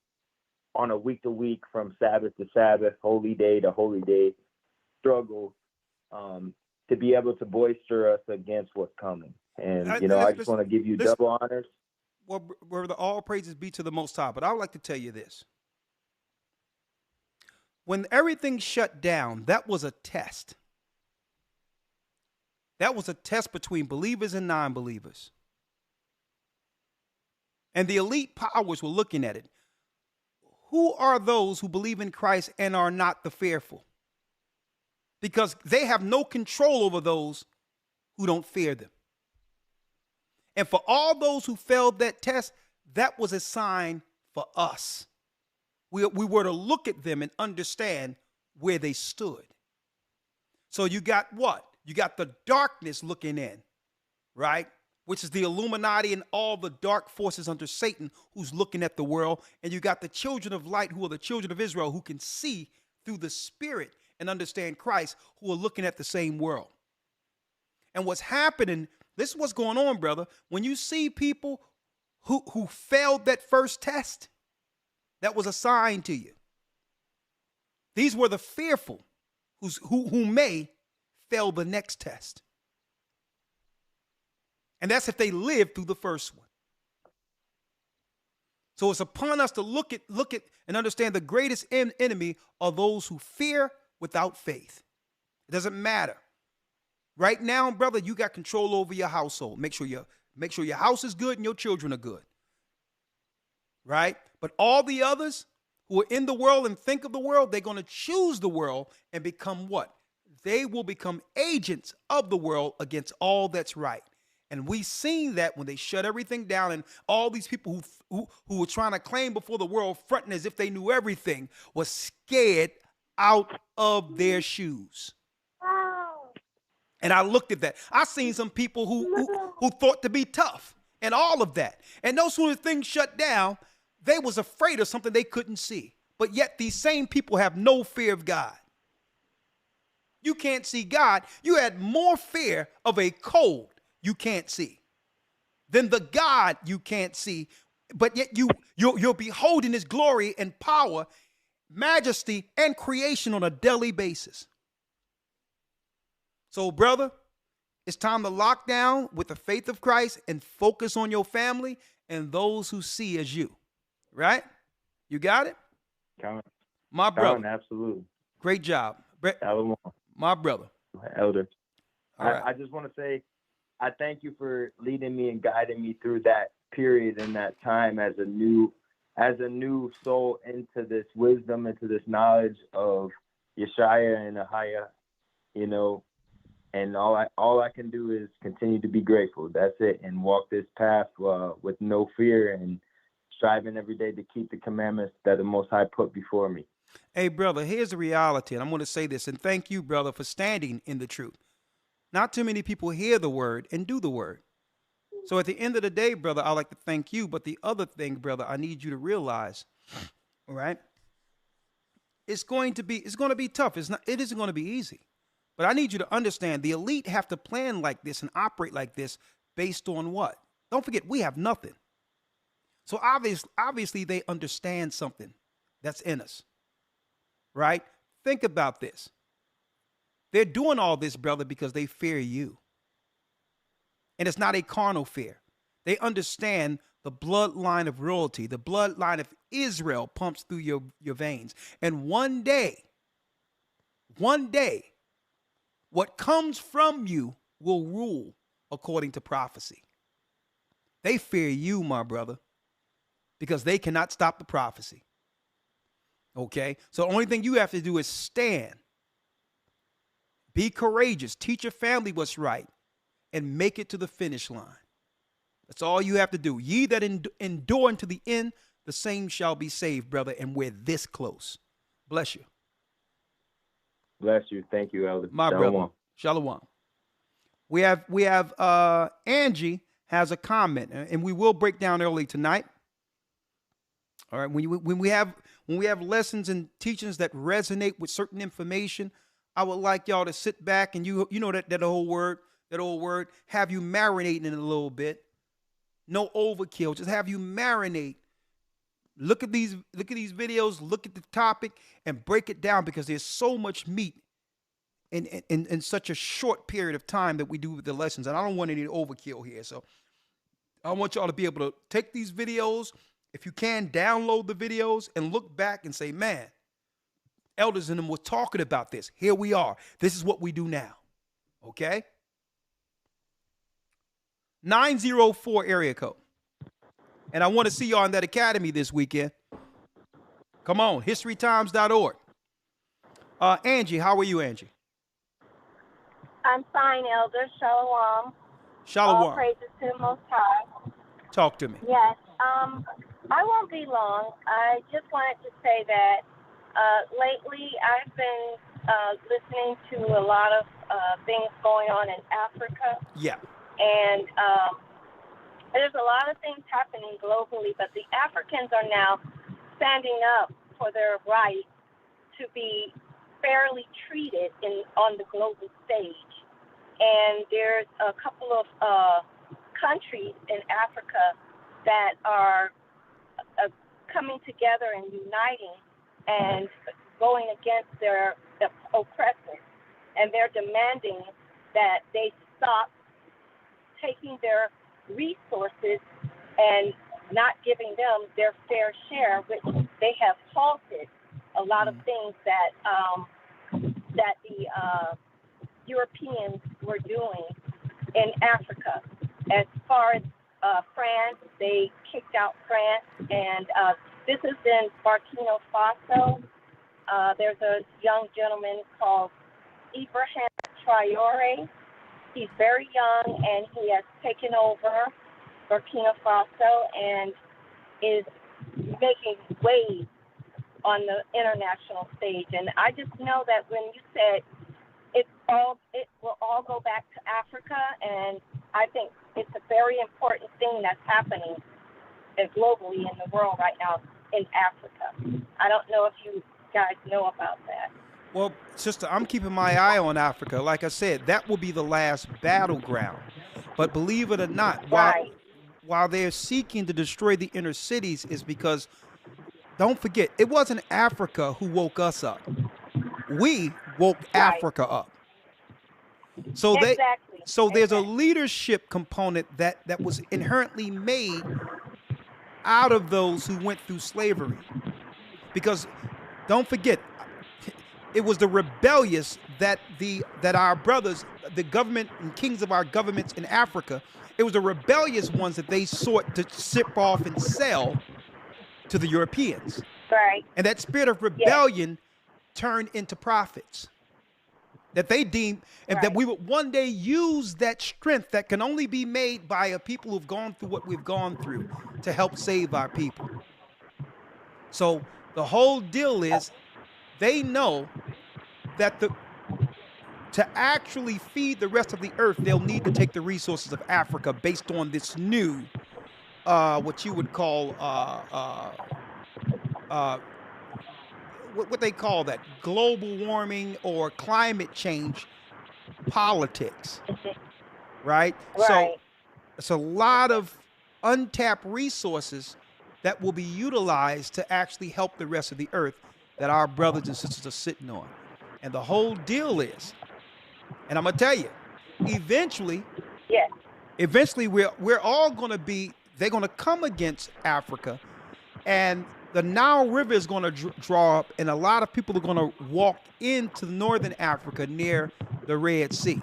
Speaker 15: on a week to week, from Sabbath to Sabbath, holy day to holy day struggle, to be able to boister us against what's coming. And, I just want to give you double honors.
Speaker 1: Well, brother, all praises be to the Most High. But I would like to tell you this. When everything shut down, that was a test. That was a test between believers and non-believers. And the elite powers were looking at it. Who are those who believe in Christ and are not the fearful? Because they have no control over those who don't fear them. And for all those who failed that test, that was a sign for us. We were to look at them and understand where they stood. So you got what? You got the darkness looking in, right? Which is the Illuminati and all the dark forces under Satan who's looking at the world. And you got the children of light, who are the children of Israel, who can see through the Spirit and understand Christ, who are looking at the same world. And what's happening, this is what's going on, brother. When you see people who failed that first test, that was a sign to you. These were the fearful who may fail the next test. And that's if they live through the first one. So it's upon us to look at and understand the greatest enemy are those who fear without faith. It doesn't matter. Right now, brother, you got control over your household. Make sure your house is good and your children are good. Right? But all the others who are in the world and think of the world, they're going to choose the world and become what? They will become agents of the world against all that's right. And we seen that when they shut everything down, and all these people who were trying to claim before the world, fronting as if they knew everything, was scared out of their shoes. And I looked at that. I seen some people who thought to be tough and all of that. And no sooner things shut down, they was afraid of something they couldn't see. But yet these same people have no fear of God. You can't see God. You had more fear of a cold you can't see than the God you can't see. But yet you're beholding his glory and power, majesty, and creation on a daily basis. So, brother, it's time to lock down with the faith of Christ and focus on your family and those who see as you. Right? You got it? My brother.
Speaker 15: Absolutely.
Speaker 1: Great job. My brother.
Speaker 15: Elder.
Speaker 1: Right.
Speaker 15: I just want to say, I thank you for leading me and guiding me through that period and that time as a new as a new soul into this wisdom, into this knowledge of YASHAYA and AHAYAH, you know, and all I can do is continue to be grateful. That's it, and walk this path with no fear and striving every day to keep the commandments that the Most High put before me.
Speaker 1: Hey, brother, here's the reality, and I'm going to say this, and thank you, brother, for standing in the truth. Not too many people hear the word and do the word. So at the end of the day, brother, I'd like to thank you. But the other thing, brother, I need you to realize, all right, it's going to be tough. It isn't going to be easy. But I need you to understand the elite have to plan like this and operate like this based on what? Don't forget, we have nothing. So obviously they understand something that's in us, right? Think about this. They're doing all this, brother, because they fear you. And it's not a carnal fear. They understand the bloodline of royalty, the bloodline of Israel pumps through your veins. And one day, what comes from you will rule according to prophecy. They fear you, my brother, because they cannot stop the prophecy. Okay? So the only thing you have to do is stand. Be courageous. Teach your family what's right. And make it to the finish line. That's all you have to do. Ye that endure unto the end, the same shall be saved, brother. And we're this close. Bless you.
Speaker 15: Bless you. Thank you, Elder.
Speaker 1: My brother. Shalom. We have Angie has a comment, and we will break down early tonight. All right. When we have lessons and teachings that resonate with certain information, I would like y'all to sit back and you know that old word, have you marinating in a little bit. No overkill. Just have you marinate. Look at these videos, look at the topic, and break it down, because there's so much meat in such a short period of time that we do with the lessons. And I don't want any overkill here. So I want y'all to be able to take these videos. If you can, download the videos and look back and say, man, elders in them were talking about this. Here we are. This is what we do now. Okay? 904 area code. And I want to see y'all in that academy this weekend. Come on, historytimes.org. Angie, how are you, Angie?
Speaker 16: I'm fine, Elder. Shalom.
Speaker 1: Shalom.
Speaker 16: All praises to the Most High.
Speaker 1: Talk to me.
Speaker 16: Yes. I won't be long. I just wanted to say that lately I've been listening to a lot of things going on in Africa.
Speaker 1: Yeah.
Speaker 16: And there's a lot of things happening globally, but the Africans are now standing up for their right to be fairly treated on the global stage. And there's a couple of countries in Africa that are coming together and uniting and going against their oppressors. And they're demanding that they stop taking their resources and not giving them their fair share, which they have halted a lot of things that the Europeans were doing in Africa. As far as France, they kicked out France, and this is in Burkina Faso. There's a young gentleman called Ibrahim Traore. He's very young, and he has taken over Burkina Faso and is making waves on the international stage. And I just know that when you said it will all go back to Africa, and I think it's a very important thing that's happening globally in the world right now in Africa. I don't know if you guys know about that.
Speaker 1: Well, sister, I'm keeping my eye on Africa. Like I said, that will be the last battleground. But believe it or not, while they're seeking to destroy the inner cities, is because, don't forget, it wasn't Africa who woke us up. We woke Africa up. So there's a leadership component that was inherently made out of those who went through slavery. Because don't forget, it was the rebellious that our brothers, the government and kings of our governments in Africa, it was the rebellious ones that they sought to ship off and sell to the Europeans.
Speaker 16: Right.
Speaker 1: And that spirit of rebellion turned into prophets. That they deemed, and that we would one day use that strength that can only be made by a people who've gone through what we've gone through to help save our people. So the whole deal is they know that to actually feed the rest of the earth, they'll need to take the resources of Africa based on this new, what you would call, what they call that, global warming or climate change politics, right? So it's a lot of untapped resources that will be utilized to actually help the rest of the earth that our brothers and sisters are sitting on. And the whole deal is, and I'm gonna tell you, eventually we're all gonna be, they're gonna come against Africa, and the Nile River is gonna draw up, and a lot of people are gonna walk into northern Africa near the Red Sea.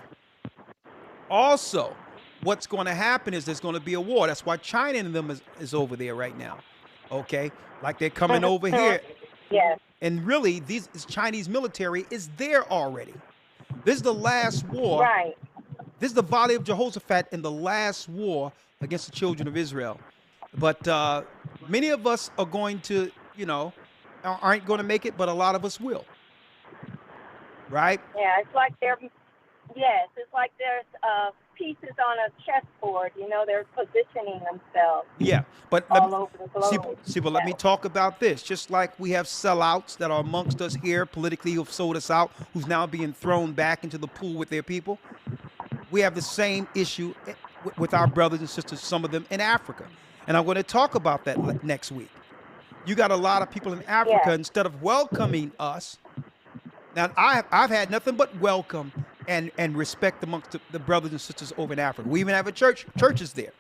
Speaker 1: Also, what's gonna happen is there's gonna be a war. That's why China and them is over there right now. Okay, like they're coming over here.
Speaker 16: Yes.
Speaker 1: And really, this Chinese military is there already. This is the last war.
Speaker 16: Right.
Speaker 1: This is the Valley of Jehoshaphat in the last war against the children of Israel. But many of us are going to, aren't going to make it, but a lot of us will. Right?
Speaker 16: Yeah, it's like it's like there's pieces on a chessboard. They're positioning themselves.
Speaker 1: Yeah, but
Speaker 16: all over the globe.
Speaker 1: But let me talk about this. Just like we have sellouts that are amongst us here politically who've sold us out, who's now being thrown back into the pool with their people. We have the same issue with our brothers and sisters, some of them in Africa. And I'm going to talk about that next week. You got a lot of people in Africa, instead of welcoming us. Now, I've had nothing but welcome and respect amongst the brothers and sisters over in Africa. We even have churches there.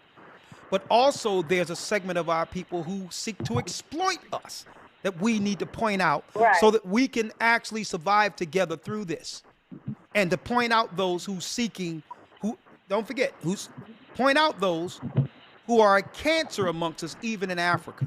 Speaker 1: But also there's a segment of our people who seek to exploit us that we need to point out so that we can actually survive together through this. And to point out those point out those who are a cancer amongst us, even in Africa.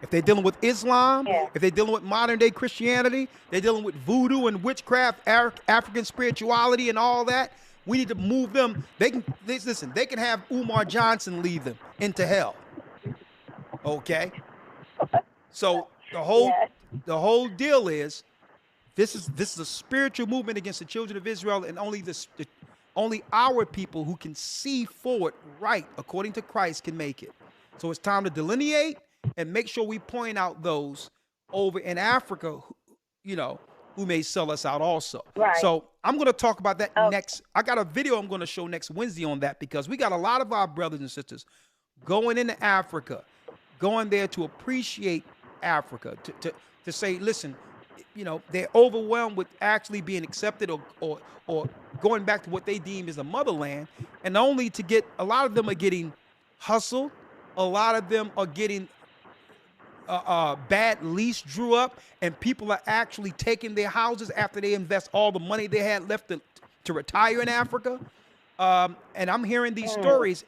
Speaker 1: If they're dealing with Islam, if they're dealing with modern day Christianity, they're dealing with voodoo and witchcraft, African spirituality and all that, we need to move them. They can have Umar Johnson lead them into hell. Okay? So the whole deal is this is a spiritual movement against the children of Israel, and only our people who can see forward right according to Christ can make it. So it's time to delineate and make sure we point out those over in Africa, who may sell us out also. Right. So I'm going to talk about that next. I got a video I'm going to show next Wednesday on that, because we got a lot of our brothers and sisters going into Africa, going there to appreciate Africa, to say, listen, they're overwhelmed with actually being accepted or going back to what they deem as a motherland, and only to get, a lot of them are getting hustled. A lot of them are getting bad lease drew up, and people are actually taking their houses after they invest all the money they had left to retire in Africa. And I'm hearing these stories.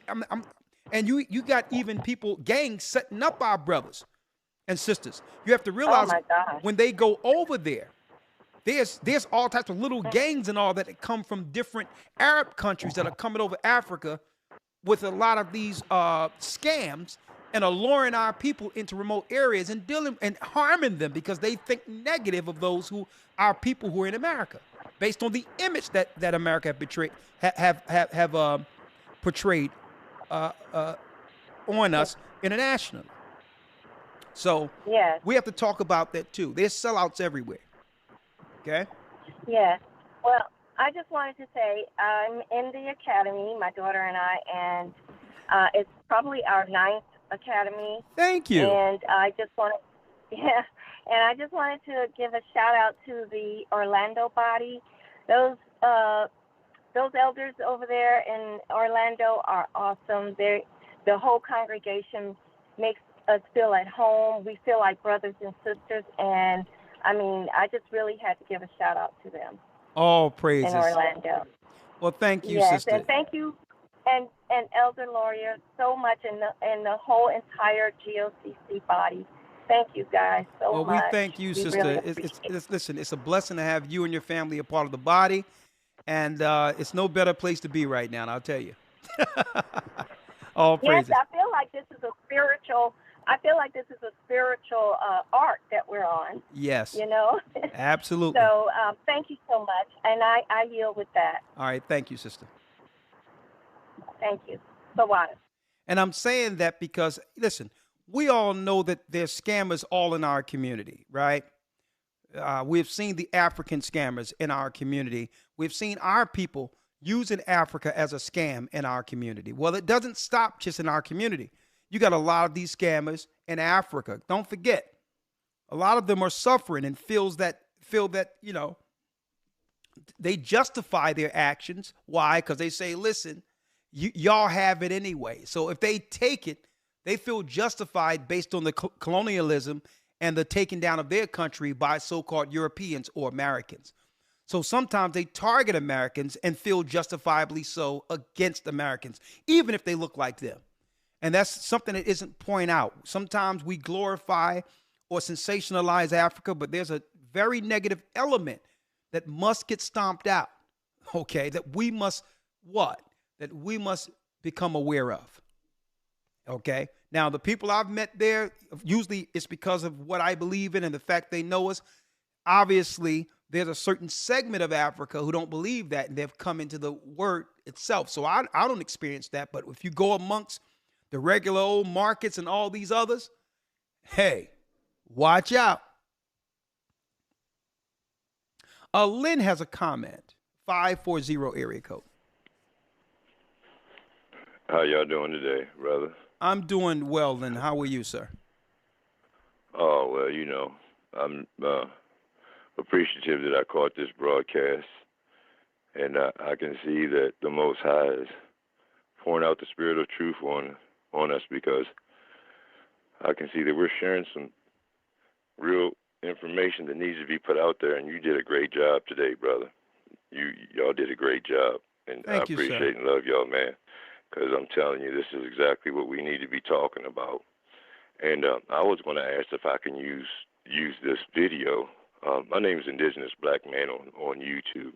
Speaker 1: And you got even gangs setting up our brothers and sisters. You have to realize when they go over there, there's all types of little gangs and all that come from different Arab countries that are coming over Africa with a lot of these scams, and are luring our people into remote areas and harming them because they think negative of those our people who are in America, based on the image that America have portrayed on us internationally. So we have to talk about that too. There's sellouts everywhere. Okay?
Speaker 16: Yeah. Well, I just wanted to say I'm in the academy, my daughter and I, and it's probably our 9th academy.
Speaker 1: Thank you.
Speaker 16: And I just wanted to give a shout out to the Orlando body. Those elders over there in Orlando are awesome. The whole congregation makes us feel at home. We feel like brothers and sisters, and I just really had to give a shout out to them.
Speaker 1: All praises.
Speaker 16: In Orlando.
Speaker 1: Well, thank you, sister.
Speaker 16: And thank you. And and Elder Lawyer so much, and the whole entire GOCC body. Thank you guys so
Speaker 1: Well,
Speaker 16: much.
Speaker 1: we thank you,
Speaker 16: We
Speaker 1: sister.
Speaker 16: really appreciate it.
Speaker 1: Listen, it's a blessing to have you and your family a part of the body, and it's no better place to be right now. And I'll tell you, all
Speaker 16: Yes,
Speaker 1: praises.
Speaker 16: I feel like this is a spiritual. I feel like this is a spiritual arc that we're on.
Speaker 1: Yes,
Speaker 16: You know.
Speaker 1: absolutely.
Speaker 16: So thank you so much, and I yield with that.
Speaker 1: All right, thank you, sister.
Speaker 16: Thank you. Sawada.
Speaker 1: And I'm saying that because, listen, we all know that there's scammers all in our community, right? We've seen the African scammers in our community. We've seen our people using Africa as a scam in our community. Well, it doesn't stop just in our community. You got a lot of these scammers in Africa. Don't forget, a lot of them are suffering and feel that they justify their actions. Why? Because they say, listen, y'all have it anyway. So if they take it, they feel justified based on the colonialism and the taking down of their country by so-called Europeans or Americans. So sometimes they target Americans and feel justifiably so against Americans, even if they look like them. And that's something that isn't pointed out. Sometimes we glorify or sensationalize Africa, but there's a very negative element that must get stomped out, okay, that we must what? That we must become aware of, okay? Now, the people I've met there, usually it's because of what I believe in and the fact they know us. Obviously, there's a certain segment of Africa who don't believe that, and they've come into the word itself. So I don't experience that, but if you go amongst the regular old markets and all these others, hey, watch out. Lynn has a comment, 540 area code.
Speaker 17: How y'all doing today, brother?
Speaker 1: I'm doing well, Lynn. How are you, sir?
Speaker 17: Oh, well, you know, I'm appreciative that I caught this broadcast, and I can see that the Most High is pouring out the spirit of truth on us, because I can see that we're sharing some real information that needs to be put out there, and you did a great job today, brother. Y'all did a great job, and
Speaker 1: Thank
Speaker 17: I
Speaker 1: you,
Speaker 17: appreciate
Speaker 1: sir.
Speaker 17: and love y'all, man, because I'm telling you, this is exactly what we need to be talking about. And I was going to ask if I can use this video. My name is Indigenous Black Man on YouTube,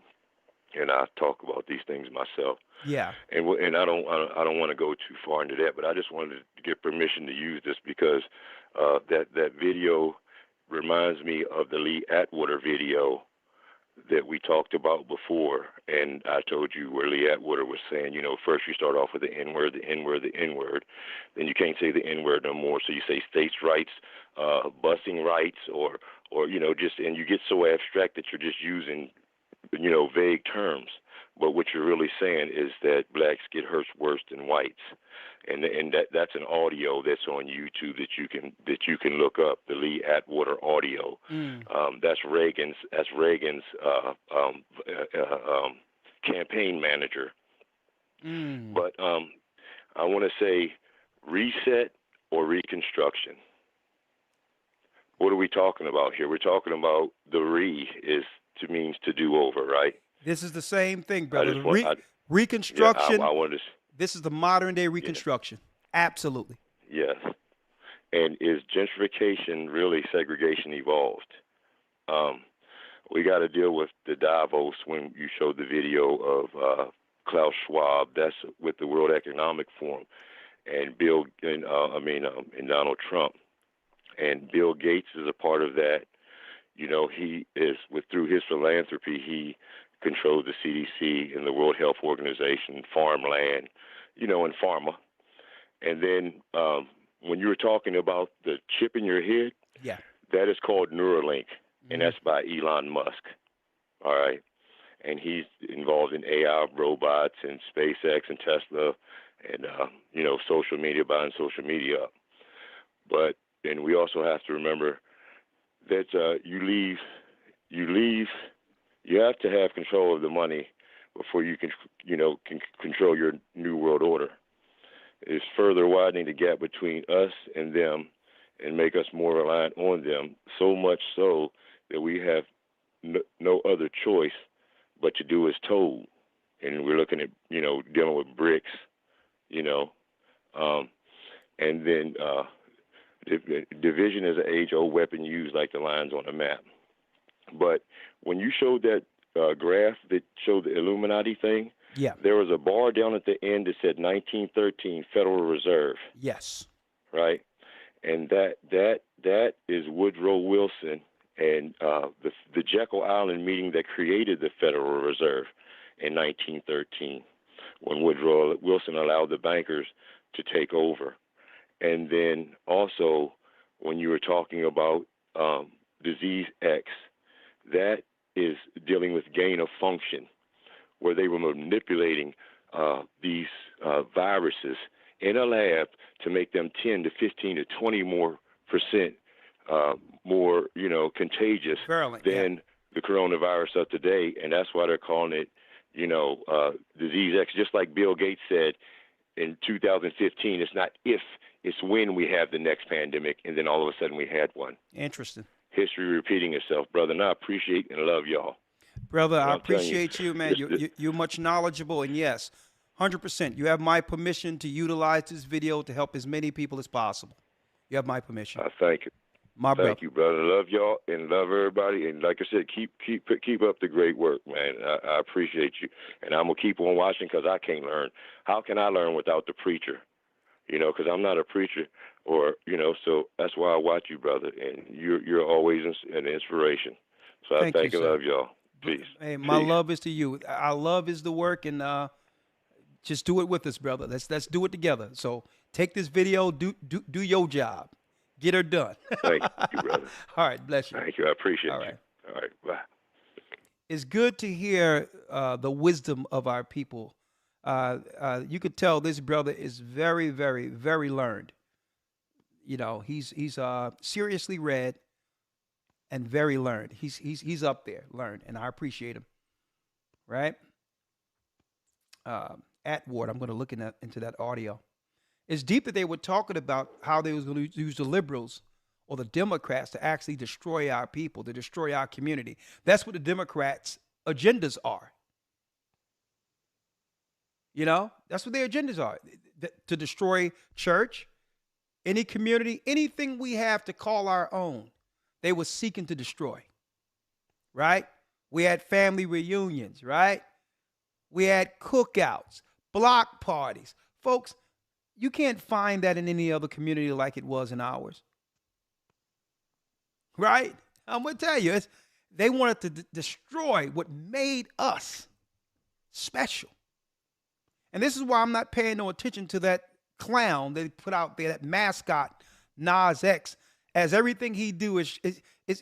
Speaker 17: and I talk about these things myself.
Speaker 1: Yeah.
Speaker 17: And I don't want to go too far into that, but I just wanted to get permission to use this because that video reminds me of the Lee Atwater video that we talked about before. And I told you where Lee Atwater was saying, you know, first you start off with the N-word, the N-word, the N-word. Then you can't say the N-word no more. So you say states' rights, busing rights, or you know, just, and you get so abstract that you're just using, you know, vague terms. But what you're really saying is that blacks get hurt worse than whites. And that's an audio that's on YouTube that you can look up, the Lee Atwater audio. That's Reagan's campaign manager. But I want to say reset or reconstruction. What are we talking about here? We're talking about the means to do over, right?
Speaker 1: This is the same thing, brother.
Speaker 17: Reconstruction.
Speaker 1: Yeah, this is the modern day reconstruction. Yeah. Absolutely.
Speaker 17: Yes. And is gentrification really segregation evolved? We got to deal with the Davos when you showed the video of Klaus Schwab. That's with the World Economic Forum, and Donald Trump, and Bill Gates is a part of that. You know, he is through his philanthropy, he controls the CDC and the World Health Organization, farmland, you know, and pharma. And then when you were talking about the chip in your head,
Speaker 1: yeah,
Speaker 17: that is called Neuralink, and that's by Elon Musk. All right, and he's involved in AI, robots, and SpaceX and Tesla, and you know, social media, buying social media up. But then we also have to remember that you have to have control of the money before you can control your new world order. It's further widening the gap between us and them and make us more reliant on them, so much so that we have no other choice but to do as told. And we're looking at, you know, dealing with BRICS, you know. And then division is an age-old weapon used like the lines on a map. But when you showed that graph that showed the Illuminati thing,
Speaker 1: yeah,
Speaker 17: there was a bar down at the end that said 1913 Federal Reserve.
Speaker 1: Yes.
Speaker 17: Right? And that is Woodrow Wilson and the Jekyll Island meeting that created the Federal Reserve in 1913, when Woodrow Wilson allowed the bankers to take over. And then also, when you were talking about disease X, that is dealing with gain of function, where they were manipulating these viruses in a lab to make them 10 to 15 to 20 more percent more, contagious than the coronavirus of today. And that's why they're calling it, disease X. Just like Bill Gates said in 2015, it's not if, it's when we have the next pandemic. And then all of a sudden we had one.
Speaker 1: Interesting.
Speaker 17: History repeating itself, brother. And I appreciate and love y'all.
Speaker 1: Brother, I appreciate you, man. You're much knowledgeable. And yes, 100%. You have my permission to utilize this video to help as many people as possible. You have my permission.
Speaker 17: Thank you.
Speaker 1: Thank
Speaker 17: you, brother. Love y'all and love everybody. And like I said, keep up the great work, man. I appreciate you. And I'm going to keep on watching because I can't learn. How can I learn without the preacher? Because I'm not a preacher so that's why I watch you, brother. And you're always an inspiration. So I thank and love y'all. Peace.
Speaker 1: Hey, my love is to you. Our love is the work, and just do it with us, brother. Let's do it together. So take this video, do your job. Get her done.
Speaker 17: Thank you, brother.
Speaker 1: All right, bless you.
Speaker 17: Thank you. I appreciate
Speaker 1: you.
Speaker 17: All right, bye.
Speaker 1: It's good to hear the wisdom of our people. You could tell this brother is very, very, very learned. He's seriously read and very learned. He's up there, learned, and I appreciate him. Right? Atward, I'm going to look into that audio. It's deep that they were talking about how they was going to use the liberals or the Democrats to actually destroy our people, to destroy our community. That's what the Democrats' agendas are. That's what their agendas are, to destroy church, any community, anything we have to call our own, they were seeking to destroy, right? We had family reunions, right? We had cookouts, block parties. Folks, you can't find that in any other community like it was in ours, right? I'm going to tell you, they wanted to destroy what made us special. And this is why I'm not paying no attention to that clown they put out there, that mascot, Nas X, as everything he do is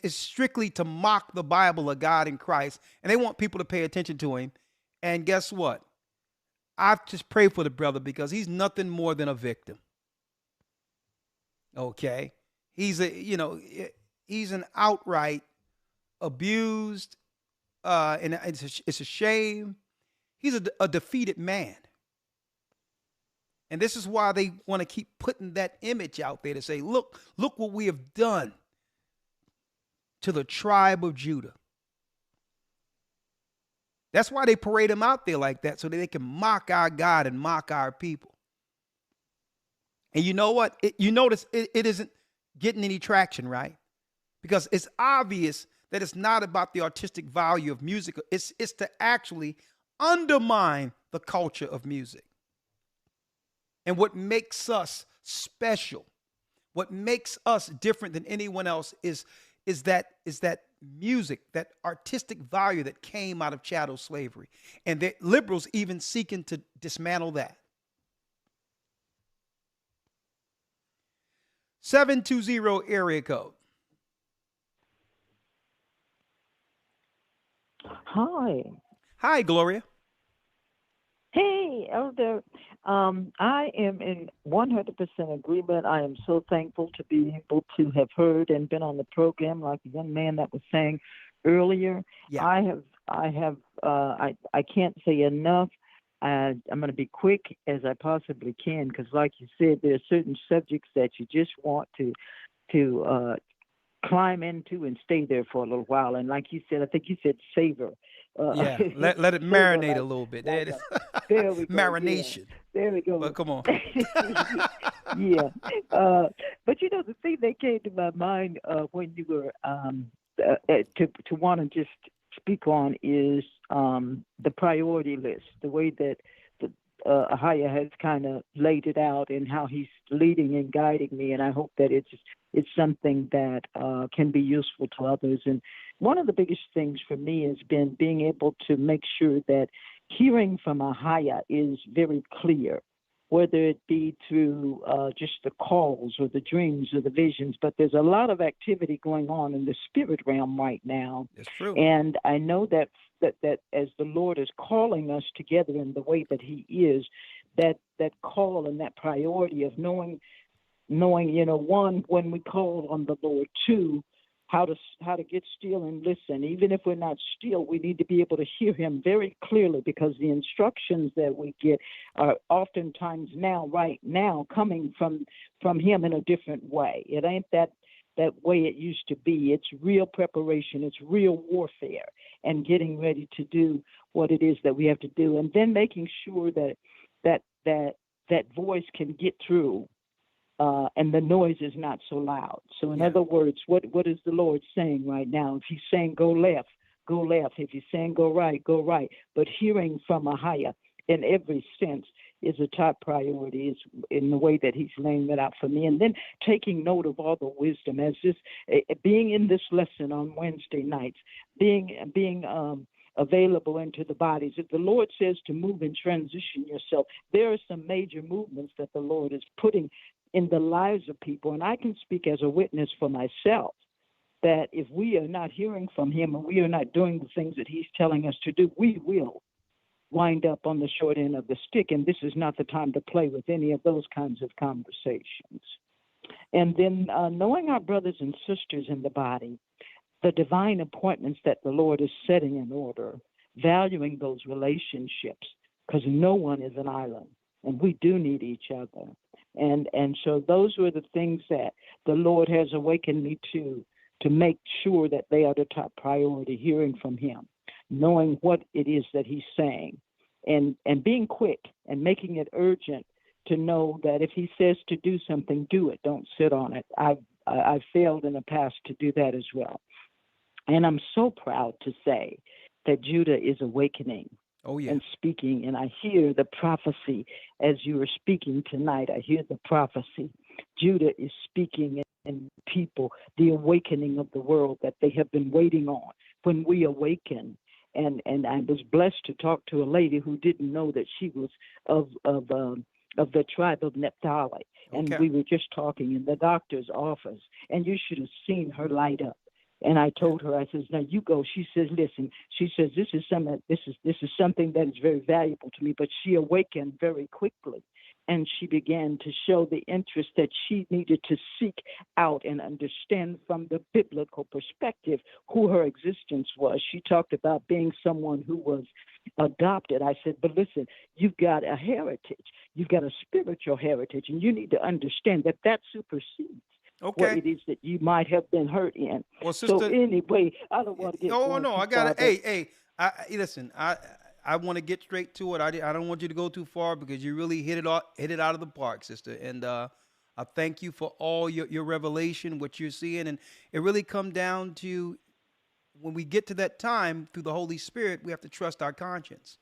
Speaker 1: strictly to mock the Bible of God in Christ. And they want people to pay attention to him. And guess what? I just pray for the brother because he's nothing more than a victim. Okay? He's an outright abused, and it's a shame. He's a defeated man. And this is why they want to keep putting that image out there to say, look what we have done to the tribe of Judah. That's why they parade him out there like that, so that they can mock our God and mock our people. And you know what? You notice it isn't getting any traction, right? Because it's obvious that it's not about the artistic value of music. It's to actually undermine the culture of music. And what makes us special, what makes us different than anyone else is that music, that artistic value that came out of chattel slavery. And the liberals even seeking to dismantle that. 720 area code.
Speaker 18: Hi.
Speaker 1: Hi, Gloria.
Speaker 18: Hey, Elder. I am in 100% agreement. I am so thankful to be able to have heard and been on the program, like the young man that was saying earlier.
Speaker 1: Yeah.
Speaker 18: I can't say enough. I'm going to be quick as I possibly can because, like you said, there are certain subjects that you just want to climb into and stay there for a little while. And like you said, I think you said savor.
Speaker 1: Yeah, let it
Speaker 18: Savor,
Speaker 1: marinate a
Speaker 18: like,
Speaker 1: little bit.
Speaker 18: like
Speaker 1: There it is.
Speaker 18: there we go. Yeah.
Speaker 1: Marination.
Speaker 18: There we go.
Speaker 1: But come on.
Speaker 18: Yeah. But you know, the thing that came to my mind when you were to want to just speak on is the priority list, the way that the AHAYAH has kind of laid it out and how he's leading and guiding me. And I hope that it's something that can be useful to others. And one of the biggest things for me has been being able to make sure that hearing from AHAYAH is very clear, whether it be through just the calls or the dreams or the visions. But there's a lot of activity going on in the spirit realm right now.
Speaker 1: It's true.
Speaker 18: And I know that as the Lord is calling us together in the way that he is, that call and that priority of knowing, you know, one, when we call on the Lord, two, how to get still and listen. Even if we're not still, we need to be able to hear him very clearly, because the instructions that we get are oftentimes right now coming from him in a different way. It ain't that way it used to be. It's real preparation. It's real warfare and getting ready to do what it is that we have to do. And then making sure that voice can get through. And the noise is not so loud. So in other words, what is the Lord saying right now? If he's saying go left, go left. If he's saying go right, go right. But hearing from AHAYAH in every sense is a top priority, is in the way that he's laying it out for me. And then taking note of all the wisdom, as this being in this lesson on Wednesday nights, being available into the bodies. If the Lord says to move and transition yourself, there are some major movements that the Lord is putting in the lives of people. And I can speak as a witness for myself that if we are not hearing from him and we are not doing the things that he's telling us to do, we will wind up on the short end of the stick. And this is not the time to play with any of those kinds of conversations. And then knowing our brothers and sisters in the body, the divine appointments that the Lord is setting in order, valuing those relationships, because no one is an island, and we do need each other. And so those were the things that the Lord has awakened me to make sure that they are the top priority, hearing from him, knowing what it is that he's saying, and being quick and making it urgent to know that if he says to do something, do it. Don't sit on it. I've failed in the past to do that as well. And I'm so proud to say that Judah is awakening.
Speaker 1: Oh, yeah.
Speaker 18: And speaking, and I hear the prophecy as you were speaking tonight. I hear the prophecy. Judah is speaking, and people, the awakening of the world that they have been waiting on. When we awaken, and I was blessed to talk to a lady who didn't know that she was of the tribe of Naphtali, and we were just talking in the doctor's office, and you should have seen her light up. And I told her, I says, now you go. She says, listen, she says, this is something that is very valuable to me. But she awakened very quickly, and she began to show the interest that she needed to seek out and understand from the biblical perspective who her existence was. She talked about being someone who was adopted. I said, but listen, you've got a heritage. You've got a spiritual heritage, and you need to understand that supersedes what it is that you might have been hurt in.
Speaker 1: Well, sister,
Speaker 18: so anyway, I don't want to get.
Speaker 1: Oh no, I got it. Hey, listen, I want to get straight to it. I don't want you to go too far, because you really hit it out of the park, sister. And I thank you for all your revelation, what you're seeing, and it really come down to when we get to that time through the Holy Spirit, we have to trust our conscience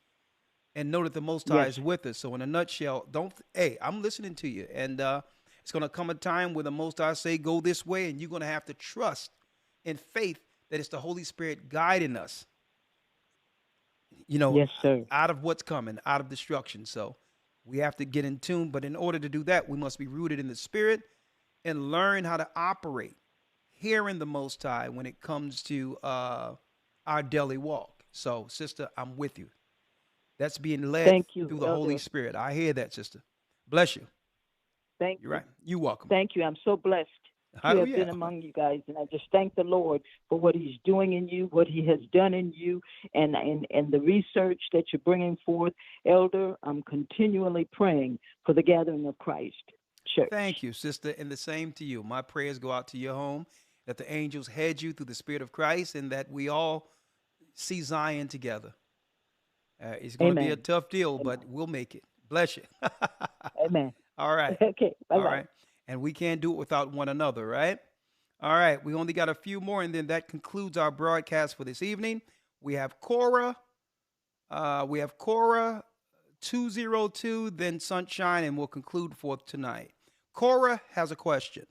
Speaker 1: and know that the Most High is with us. So in a nutshell, I'm listening to you, and it's going to come a time where the Most High say, go this way, and you're going to have to trust in faith that it's the Holy Spirit guiding us,
Speaker 18: yes, sir,
Speaker 1: out of what's coming, out of destruction. So we have to get in tune. But in order to do that, we must be rooted in the Spirit and learn how to operate, hearing the Most High when it comes to our daily walk. So, sister, I'm with you. That's being led through the Holy Spirit. I hear that, sister. Bless you.
Speaker 18: Thank
Speaker 1: you. You're right. You're welcome.
Speaker 18: Thank you. I'm so blessed to have been among you guys, and I just thank the Lord for what he's doing in you, what he has done in you, and the research that you're bringing forth. Elder, I'm continually praying for the gathering of Christ Church.
Speaker 1: Thank you, sister, and the same to you. My prayers go out to your home that the angels head you through the Spirit of Christ, and that we all see Zion together. It's going to be a tough deal, but we'll make it. Bless you.
Speaker 18: Amen.
Speaker 1: All right.
Speaker 18: Okay. Bye-bye.
Speaker 1: All right. And we can't do it without one another, right? All right. We only got a few more, and then that concludes our broadcast for this evening. We have Cora. 202, then Sunshine, and we'll conclude for tonight. Cora has a question.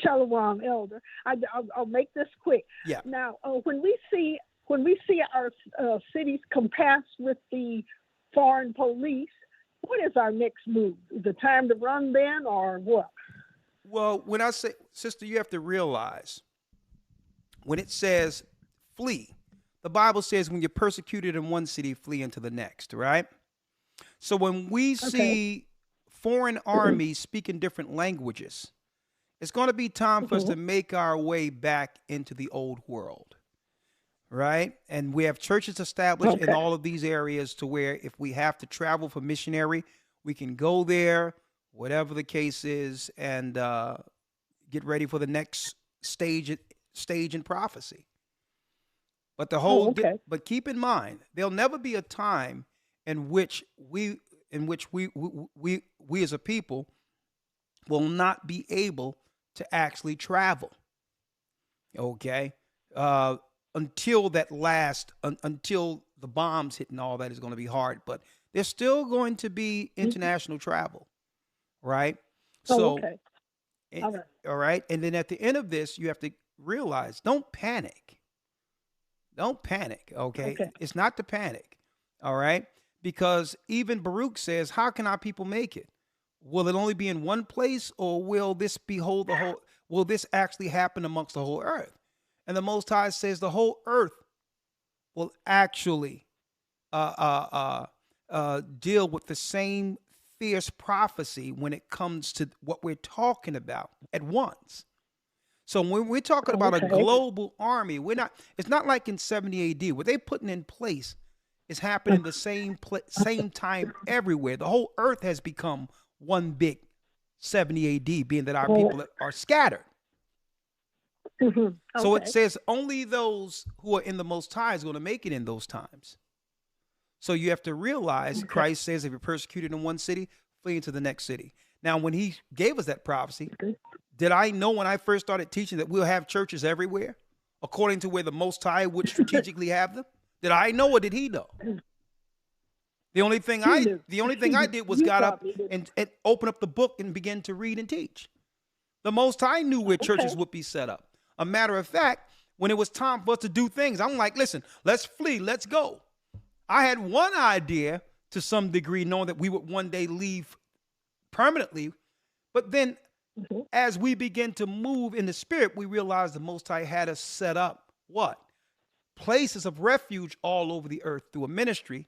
Speaker 19: Shalom, Elder. I'll make this quick.
Speaker 1: Yeah.
Speaker 19: Now, when we see our cities compassed with the foreign police, what is our next move? Is it time to run then, or what?
Speaker 1: Well, when I say, sister, you have to realize when it says flee, the Bible says when you're persecuted in one city, flee into the next, right? So when we see foreign armies speaking different languages, it's going to be time for us to make our way back into the old world, right? And we have churches established in all of these areas to where if we have to travel for missionary, we can go there, whatever the case is, and get ready for the next stage in prophecy. But the whole, but keep in mind, there'll never be a time in which we as a people will not be able to actually travel. Okay, until until the bombs hit and all that is going to be hard. But there's still going to be international travel, right? All right. And then at the end of this, you have to realize, don't panic. Don't panic, okay? It's not to panic, all right? Because even Baruch says, how can our people make it? Will it only be in one place, or will this will this actually happen amongst the whole earth? And the Most High says the whole earth will actually deal with the same fierce prophecy when it comes to what we're talking about at once. So when we're talking about a global army, it's not like in 70 AD. What they're putting in place is happening the same time everywhere. The whole earth has become one big 70 AD, being that our people are scattered. So it says only those who are in the Most High is going to make it in those times. So you have to realize Christ says if you're persecuted in one city, flee into the next city. Now, when he gave us that prophecy, did I know when I first started teaching that we'll have churches everywhere according to where the Most High would strategically have them? Did I know, or did he know? The only thing I did was got up and open up the book and begin to read and teach. The Most High knew where churches would be set up. A matter of fact, when it was time for us to do things, I'm like, listen, let's flee, let's go. I had one idea to some degree, knowing that we would one day leave permanently. But then as we begin to move in the spirit, we realized the Most High had us set up what? Places of refuge all over the earth through a ministry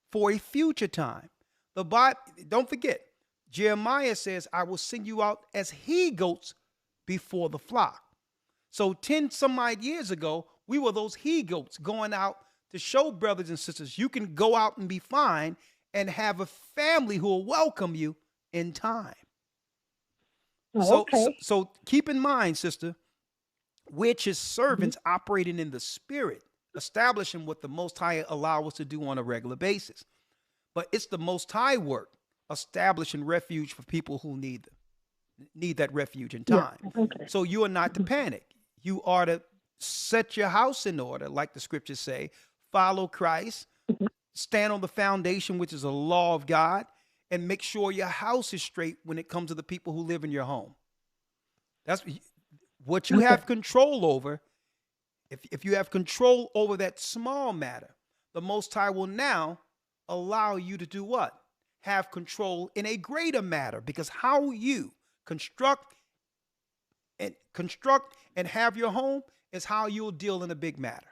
Speaker 1: for a future time. The Bible, don't forget, Jeremiah says, I will send you out as he-goats before the flock. So 10 some odd years ago, we were those he-goats going out to show brothers and sisters you can go out and be fine and have a family who will welcome you in time. So keep in mind, sister, which his servants operating in the spirit, establishing what the Most High allow us to do on a regular basis. But it's the Most High work, establishing refuge for people who need that refuge in time. So you are not to panic. You are to set your house in order, like the scriptures say, follow Christ, stand on the foundation, which is a law of God, and make sure your house is straight when it comes to the people who live in your home. That's what you have control over. If you have control over that small matter, the Most High will now allow you to do what? Have control in a greater matter, because how you construct and have your home is how you'll deal in a big matter.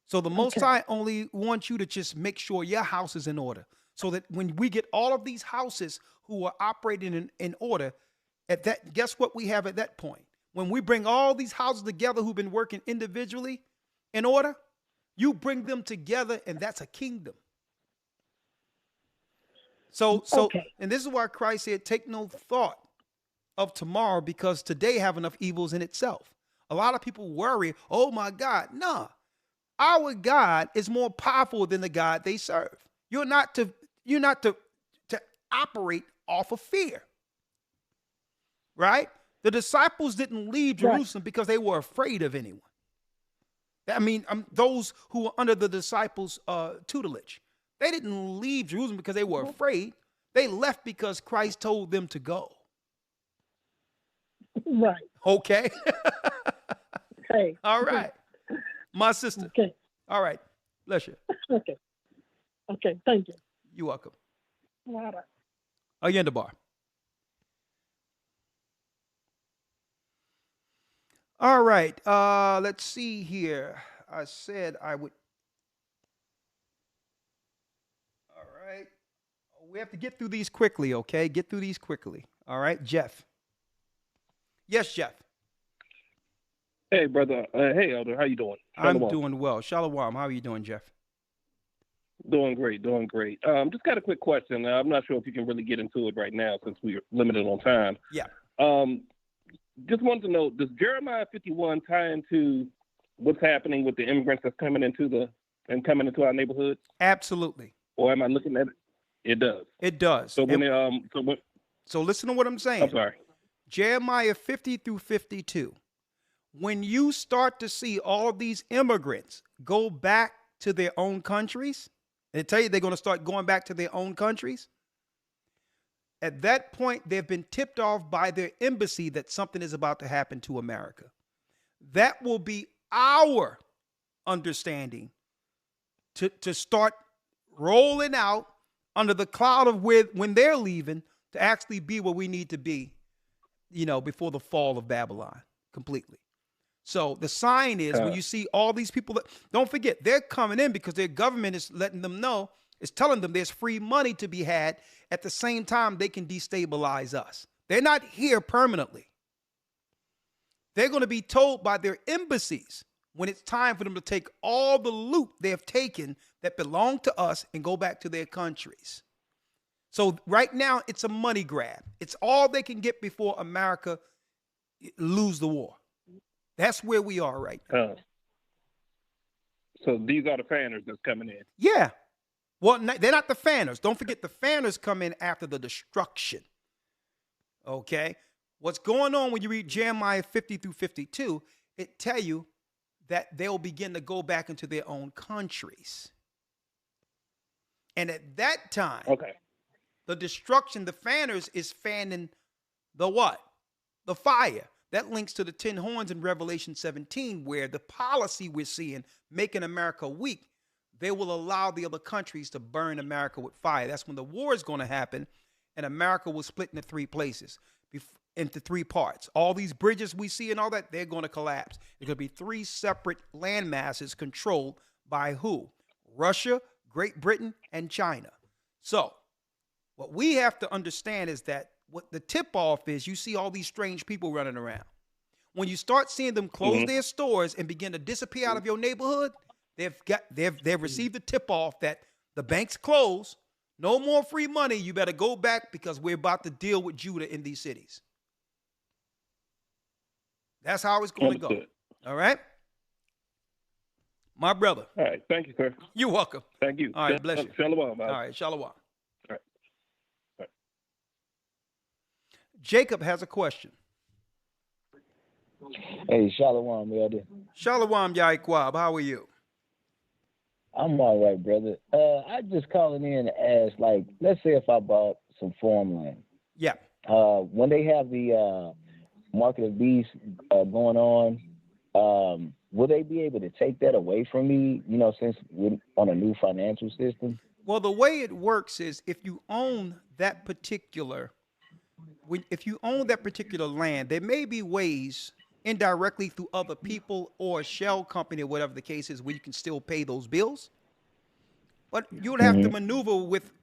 Speaker 1: So the Most High only wants you to just make sure your house is in order, so that when we get all of these houses who are operating in order, at that, guess what we have at that point? When we bring all these houses together who've been working individually in order, you bring them together, and that's a kingdom. So, and this is why Christ said, take no thought of tomorrow because today have enough evils in itself. A lot of people worry, oh my God. Nah, our God is more powerful than the God they serve. You're not to operate off of fear. Right? The disciples didn't leave Jerusalem because they were afraid of anyone. I mean, those who were under the disciples' tutelage. They didn't leave Jerusalem because they were afraid. They left because Christ told them to go.
Speaker 19: Right.
Speaker 1: Okay.
Speaker 19: Okay.
Speaker 1: All right. My sister.
Speaker 19: Okay.
Speaker 1: All right. Bless you.
Speaker 19: Okay. Okay. Thank you.
Speaker 1: You're welcome.
Speaker 19: All right.
Speaker 1: Again, the bar. All right. Let's see here. I said I would. All right. We have to get through these quickly, okay? Get through these quickly. All right, Jeff. Yes, Jeff.
Speaker 20: Hey, brother. Hey, Elder. How you doing?
Speaker 1: I'm
Speaker 20: Shalom.
Speaker 1: doing well. Shalom. How are you doing, Jeff?
Speaker 20: Doing great. Doing great. Just got a quick question. I'm not sure if you can really get into it right now since we're limited on time.
Speaker 1: Yeah.
Speaker 20: Just wanted to know, does Jeremiah 51 tie into what's happening with the immigrants that's coming into our neighborhoods?
Speaker 1: Absolutely.
Speaker 20: Or am I looking at it? It does.
Speaker 1: It does.
Speaker 20: So
Speaker 1: so listen to what I'm saying.
Speaker 20: I'm sorry.
Speaker 1: Jeremiah 50 through 52. When you start to see all of these immigrants go back to their own countries, and tell you they're going to start going back to their own countries, at that point, they've been tipped off by their embassy that something is about to happen to America. That will be our understanding to start rolling out under the cloud of when they're leaving to actually be where we need to be, before the fall of Babylon completely. So the sign is when you see all these people, don't forget, they're coming in because their government is letting them know, is telling them there's free money to be had. At the same time, they can destabilize us. They're not here permanently. They're going to be told by their embassies when it's time for them to take all the loot they have taken that belong to us and go back to their countries. So right now, it's a money grab. It's all they can get before America lose the war. That's where we are right now.
Speaker 20: So these are the fanners that's coming in.
Speaker 1: Yeah. Well, they're not the fanners. Don't forget the fanners come in after the destruction. Okay? What's going on when you read Jeremiah 50 through 52, it tell you that they'll begin to go back into their own countries. And at that time, the destruction, the fanners is fanning the what? The fire. That links to the 10 horns in Revelation 17, where the policy we're seeing, making America weak, they will allow the other countries to burn America with fire. That's when the war is going to happen, and America will split into 3 places, into 3 parts. All these bridges we see and all that, they're going to collapse. There's going to be 3 separate land masses controlled by who? Russia, Great Britain, and China. So what we have to understand is that what the tip-off is, you see all these strange people running around. When you start seeing them close their stores and begin to disappear out of your neighborhood, they've received the tip-off that the bank's closed, no more free money, you better go back because we're about to deal with Judah in these cities. That's how it's going to go. All right? My brother.
Speaker 20: All right. Thank you, sir.
Speaker 1: You're welcome.
Speaker 20: Thank you.
Speaker 1: All right. Bless you.
Speaker 20: Shalom.
Speaker 1: All right. Shalom.
Speaker 20: All right.
Speaker 1: Jacob has a question.
Speaker 21: Hey, Shalom, brother.
Speaker 1: Shalom, Yaikwab. How are you?
Speaker 21: I'm all right, brother. I just calling in to ask, like, let's say if I bought some farmland.
Speaker 1: Yeah.
Speaker 21: When they have the market of beasts going on, will they be able to take that away from me, since we're on a new financial system?
Speaker 1: Well, the way it works is if you own that particular land, there may be ways indirectly through other people or a shell company or whatever the case is where you can still pay those bills. But you would have to maneuver with,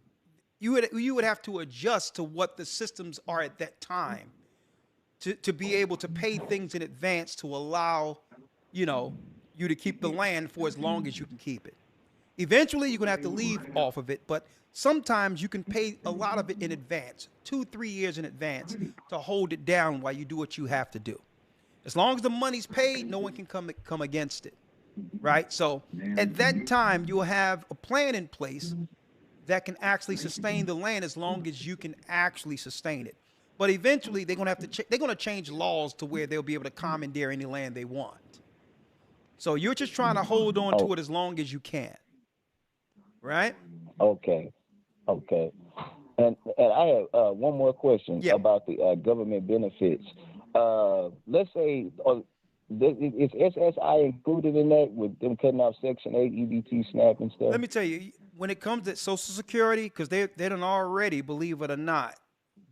Speaker 1: you would have to adjust to what the systems are at that time to be able to pay things in advance to allow, you to keep the land for as long as you can keep it. Eventually, you're going to have to leave off of it, but sometimes you can pay a lot of it in advance, 2-3 years in advance, to hold it down while you do what you have to do. As long as the money's paid, no one can come against it, right? So at that time, you'll have a plan in place that can actually sustain the land as long as you can actually sustain it. But eventually, they're going to change laws to where they'll be able to commandeer any land they want. So you're just trying to hold on to it as long as you can, right?
Speaker 21: Okay. And I have one more question about the government benefits. Let's say, is SSI included in that with them cutting off Section 8, EBT, SNAP, and stuff?
Speaker 1: Let me tell you, when it comes to Social Security, because they done already, believe it or not,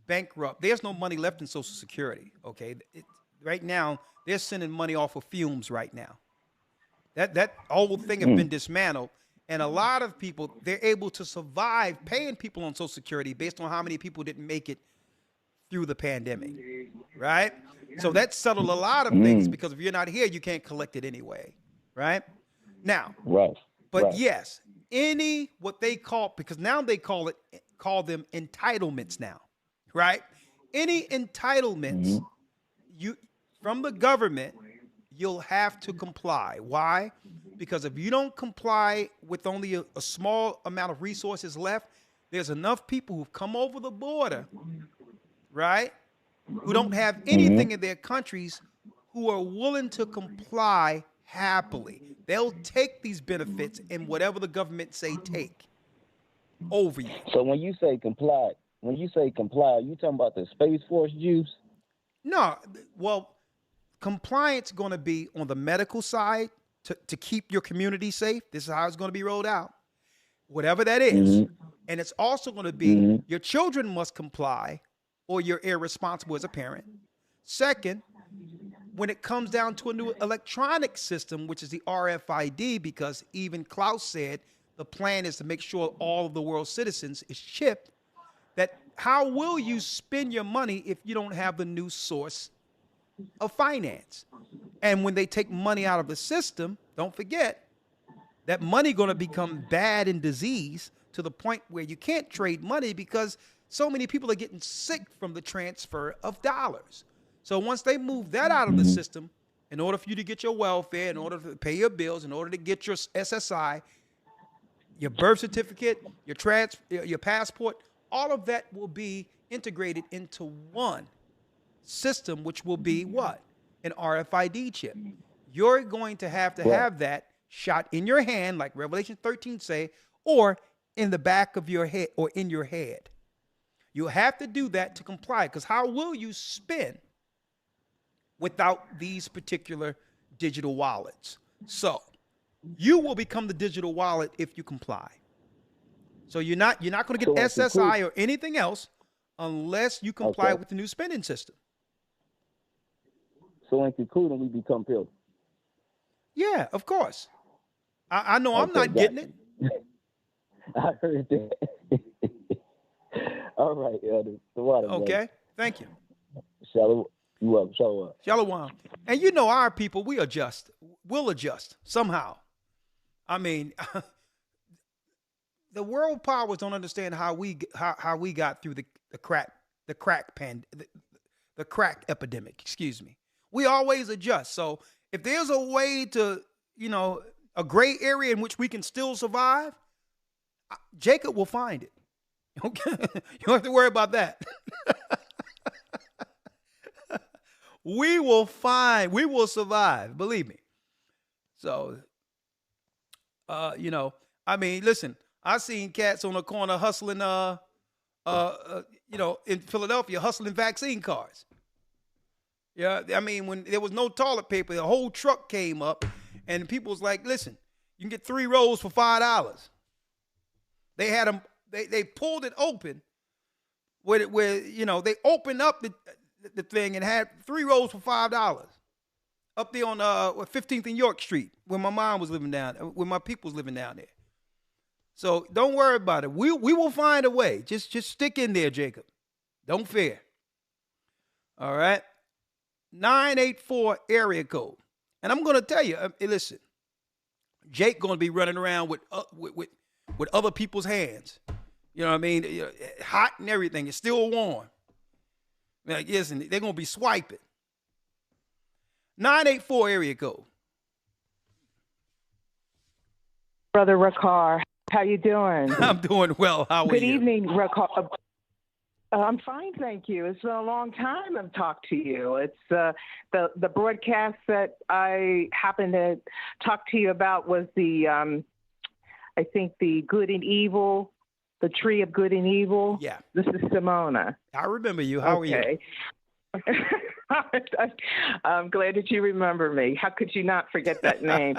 Speaker 1: bankrupt. There's no money left in Social Security. Okay, right now they're sending money off of fumes right now. That whole thing has been dismantled, and a lot of people, they're able to survive paying people on Social Security based on how many people didn't make it through the pandemic, right? So that settled a lot of things, because if you're not here, you can't collect it anyway, right? Now, but yes, any what they call, because now they call them entitlements now, right? Any entitlements you from the government, you'll have to comply. Why? Because if you don't comply with only a small amount of resources left, there's enough people who've come over the border, right, who don't have anything in their countries, who are willing to comply happily. They'll take these benefits and whatever the government say take over you.
Speaker 21: So when you say comply, are you talking about the Space Force Jews?
Speaker 1: No, well, compliance is going to be on the medical side to keep your community safe. This is how it's going to be rolled out, whatever that is. And it's also going to be your children must comply or you're irresponsible as a parent. Second, when it comes down to a new electronic system, which is the RFID, because even Klaus said the plan is to make sure all of the world's citizens is chipped, that how will you spend your money if you don't have the new source of finance? And when they take money out of the system, don't forget that money going to become bad and disease to the point where you can't trade money because so many people are getting sick from the transfer of dollars. So once they move that out of the system, in order for you to get your welfare, in order to pay your bills, in order to get your SSI, your birth certificate, your passport, all of that will be integrated into one system, which will be what? An RFID chip. You're going to have that shot in your hand, like Revelation 13 say, or in the back of your head or in your head. You'll have to do that to comply, because how will you spend without these particular digital wallets? So you will become the digital wallet if you comply. So you're not going to get SSI or anything else unless you comply with the new spending system.
Speaker 21: So in concluding, we become pilgrims.
Speaker 1: Yeah, of course. I know I'm not getting it.
Speaker 21: I heard that. All right, Elder.
Speaker 1: Okay, thank you.
Speaker 21: Shalom. You up? Shalom.
Speaker 1: Shalom. And you know our people, we'll adjust somehow. I mean, the world powers don't understand how we got through the crack epidemic. Excuse me. We always adjust. So if there's a way to, a gray area in which we can still survive, Jacob will find it. Okay, you don't have to worry about that. We will survive. Believe me. So, I mean, listen, I seen cats on the corner hustling, in Philadelphia, hustling vaccine cards. Yeah, I mean, when there was no toilet paper, the whole truck came up, and people was like, "Listen, you can get 3 rolls for $5." They had them. They pulled it open, where they opened up the thing and had 3 rolls for $5 up there on 15th and York Street, where my mom was living down, where my people was living down there. So don't worry about it. We will find a way. Just stick in there, Jacob. Don't fear. All right. 984 area code. And I'm going to tell you, listen, Jake going to be running around with other people's hands. You know what I mean? Hot and everything. It's still warm. Like, listen, they're going to be swiping. 984 area code.
Speaker 3: Brother Rakar, how you doing?
Speaker 1: I'm doing well. How are you?
Speaker 3: Good evening, Rakar. I'm fine, thank you. It's been a long time I've talked to you. It's the broadcast that I happened to talk to you about was the I think the good and evil, the tree of good and evil.
Speaker 1: Yeah.
Speaker 3: This is Simona.
Speaker 1: I remember you. How are you?
Speaker 3: I'm glad that you remember me. How could you not forget that name?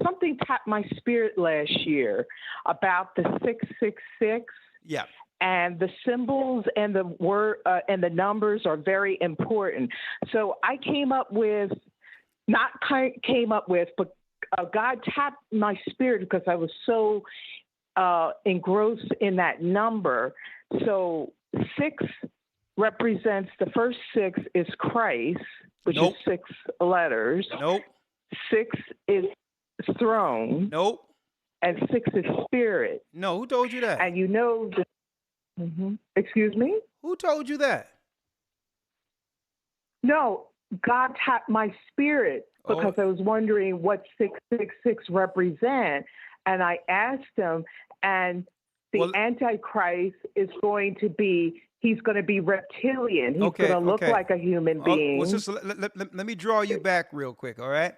Speaker 3: Something tapped my spirit last year about the 666.
Speaker 1: Yeah.
Speaker 3: And the symbols and the word and the numbers are very important. So I but God tapped my spirit because I was so engrossed in that number. So 6 represents, the first 6 is Christ, which is 6 letters. 6 is throne. And 6 is spirit.
Speaker 1: No, who told you that?
Speaker 3: And you know Excuse me?
Speaker 1: Who told you that?
Speaker 3: No, God tapped my spirit because I was wondering what 666 represent, and I asked him, and the Antichrist is going to be. He's going to be reptilian. He's going to look like a human being.
Speaker 1: Well, sister, let me draw you back real quick, all right?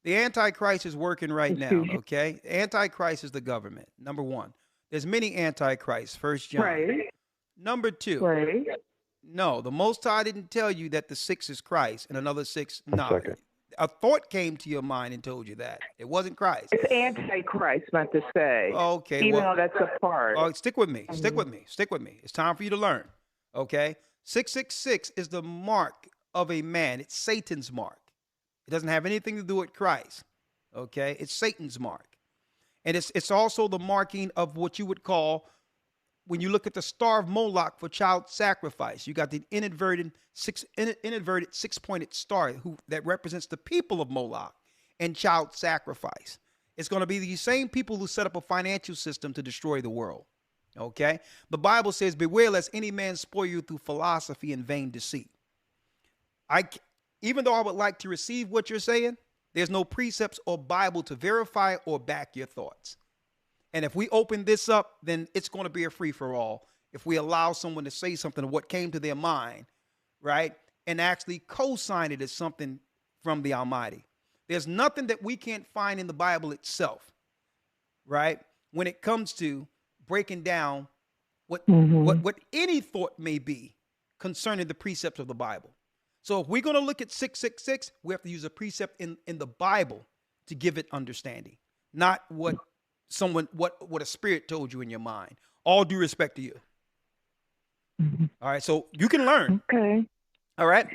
Speaker 1: The Antichrist is working right now, okay? Antichrist is the government, number 1. There's many Antichrists, 1 John.
Speaker 3: Right.
Speaker 1: Number 2.
Speaker 3: Right.
Speaker 1: No, the Most High didn't tell you that the 6 is Christ and another 6, no. A thought came to your mind and told you that. It wasn't Christ.
Speaker 3: It's Antichrist, meant to say.
Speaker 1: Okay.
Speaker 3: Even though that's a part.
Speaker 1: Oh, stick with me. Stick with me. Stick with me. It's time for you to learn. Okay? 666 is the mark of a man. It's Satan's mark. It doesn't have anything to do with Christ. Okay? It's Satan's mark. And it's also the marking of what you would call, when you look at the star of Moloch for child sacrifice, you got the inadvertent 6-pointed star that represents the people of Moloch and child sacrifice. It's going to be these same people who set up a financial system to destroy the world. Okay? The Bible says, beware lest any man spoil you through philosophy and vain deceit. Even though I would like to receive what you're saying, there's no precepts or Bible to verify or back your thoughts. And if we open this up, then it's going to be a free-for-all if we allow someone to say something of what came to their mind, right, and actually co-sign it as something from the Almighty. There's nothing that we can't find in the Bible itself, right, when it comes to breaking down what any thought may be concerning the precepts of the Bible. So if we're going to look at 666, we have to use a precept in the Bible to give it understanding, not what a spirit told you in your mind. All due respect to you. All right, so you can learn.
Speaker 3: Okay.
Speaker 1: All right.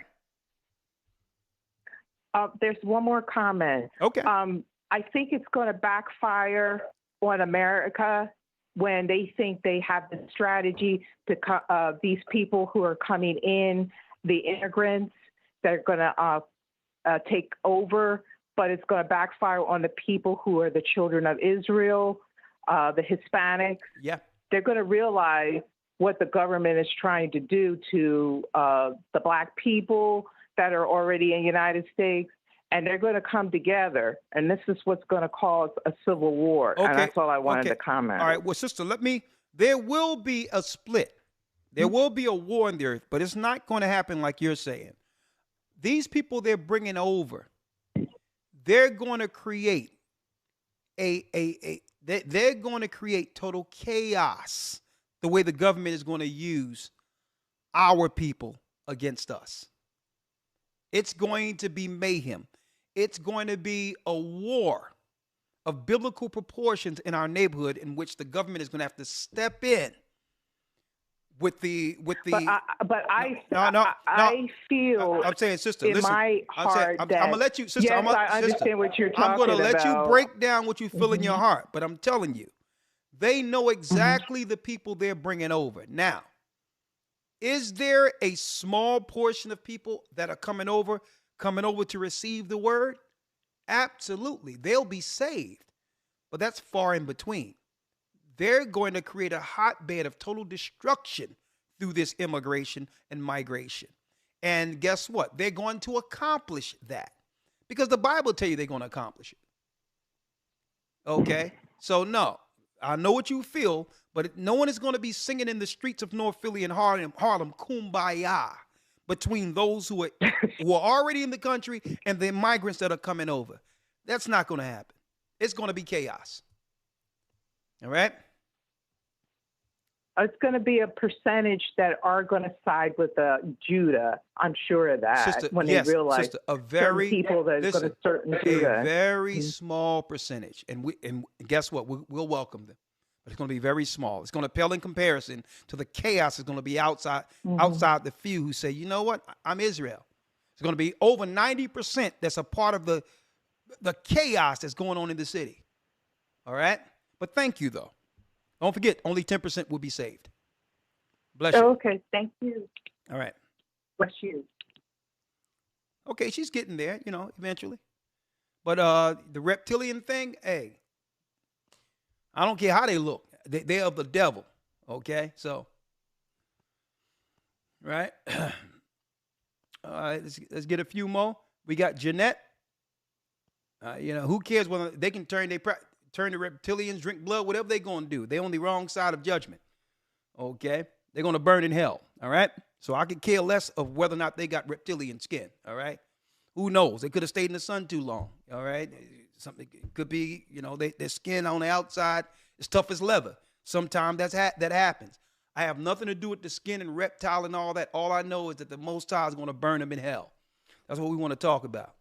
Speaker 3: There's one more comment.
Speaker 1: Okay.
Speaker 3: I think it's going to backfire on America when they think they have the strategy to these people who are coming in, the immigrants that are going to take over, but it's going to backfire on the people who are the children of Israel, the Hispanics.
Speaker 1: Yeah.
Speaker 3: They're going to realize what the government is trying to do to the black people that are already in the United States, and they're going to come together, and this is what's going to cause a civil war.
Speaker 1: Okay.
Speaker 3: And that's all I wanted to comment.
Speaker 1: All right. Well, sister, there will be a split. There will be a war in the earth, but it's not going to happen like you're saying. These people they're bringing over, they're going to create they're going to create total chaos the way the government is going to use our people against us. It's going to be mayhem. It's going to be a war of biblical proportions in our neighborhood in which the government is going to have to step in with the.
Speaker 3: I feel.
Speaker 1: I'm saying, sister,
Speaker 3: in
Speaker 1: listen.
Speaker 3: my heart
Speaker 1: I'm gonna let you, sister.
Speaker 3: Yes, I understand what you're talking about.
Speaker 1: I'm gonna let you break down what you feel in your heart, but I'm telling you, they know exactly the people they're bringing over. Now, is there a small portion of people that are coming over coming over to receive the word, absolutely, they'll be saved. But that's far in between. They're going to create a hotbed of total destruction through this immigration and migration. And guess what? They're going to accomplish that because the Bible tells you they're going to accomplish it. Okay? So, no, I know what you feel, but no one is going to be singing in the streets of North Philly and Harlem Kumbaya between those who are already in the country and the migrants that are coming over. That's not going to happen. It's going to be chaos. All right?
Speaker 3: It's going to be a percentage that are going to side with Judah. I'm sure of that.
Speaker 1: Sister,
Speaker 3: when
Speaker 1: yes,
Speaker 3: they realize
Speaker 1: sister, a very
Speaker 3: people that are going to certain Judah.
Speaker 1: A very small percentage, and guess what? We'll welcome them, but it's going to be very small. It's going to pale in comparison to the chaos that's going to be outside the few who say, you know what, I'm Israel. It's going to be over 90% that's a part of the chaos that's going on in the city. All right, but thank you though. Don't forget, only 10% will be saved. Bless you.
Speaker 3: Okay, thank you.
Speaker 1: All right.
Speaker 3: Bless you.
Speaker 1: Okay, she's getting there, eventually. But the reptilian thing, hey, I don't care how they look. They're of the devil, okay? So, right? All right, let's get a few more. We got Jeanette. Who cares whether they can turn the reptilians, drink blood, whatever they're going to do. They're on the wrong side of judgment. Okay? They're going to burn in hell. All right? So I could care less of whether or not they got reptilian skin. All right? Who knows? They could have stayed in the sun too long. All right? Something could be, their skin on the outside is tough as leather. Sometimes that happens. I have nothing to do with the skin and reptile and all that. All I know is that the Most High is going to burn them in hell. That's what we want to talk about.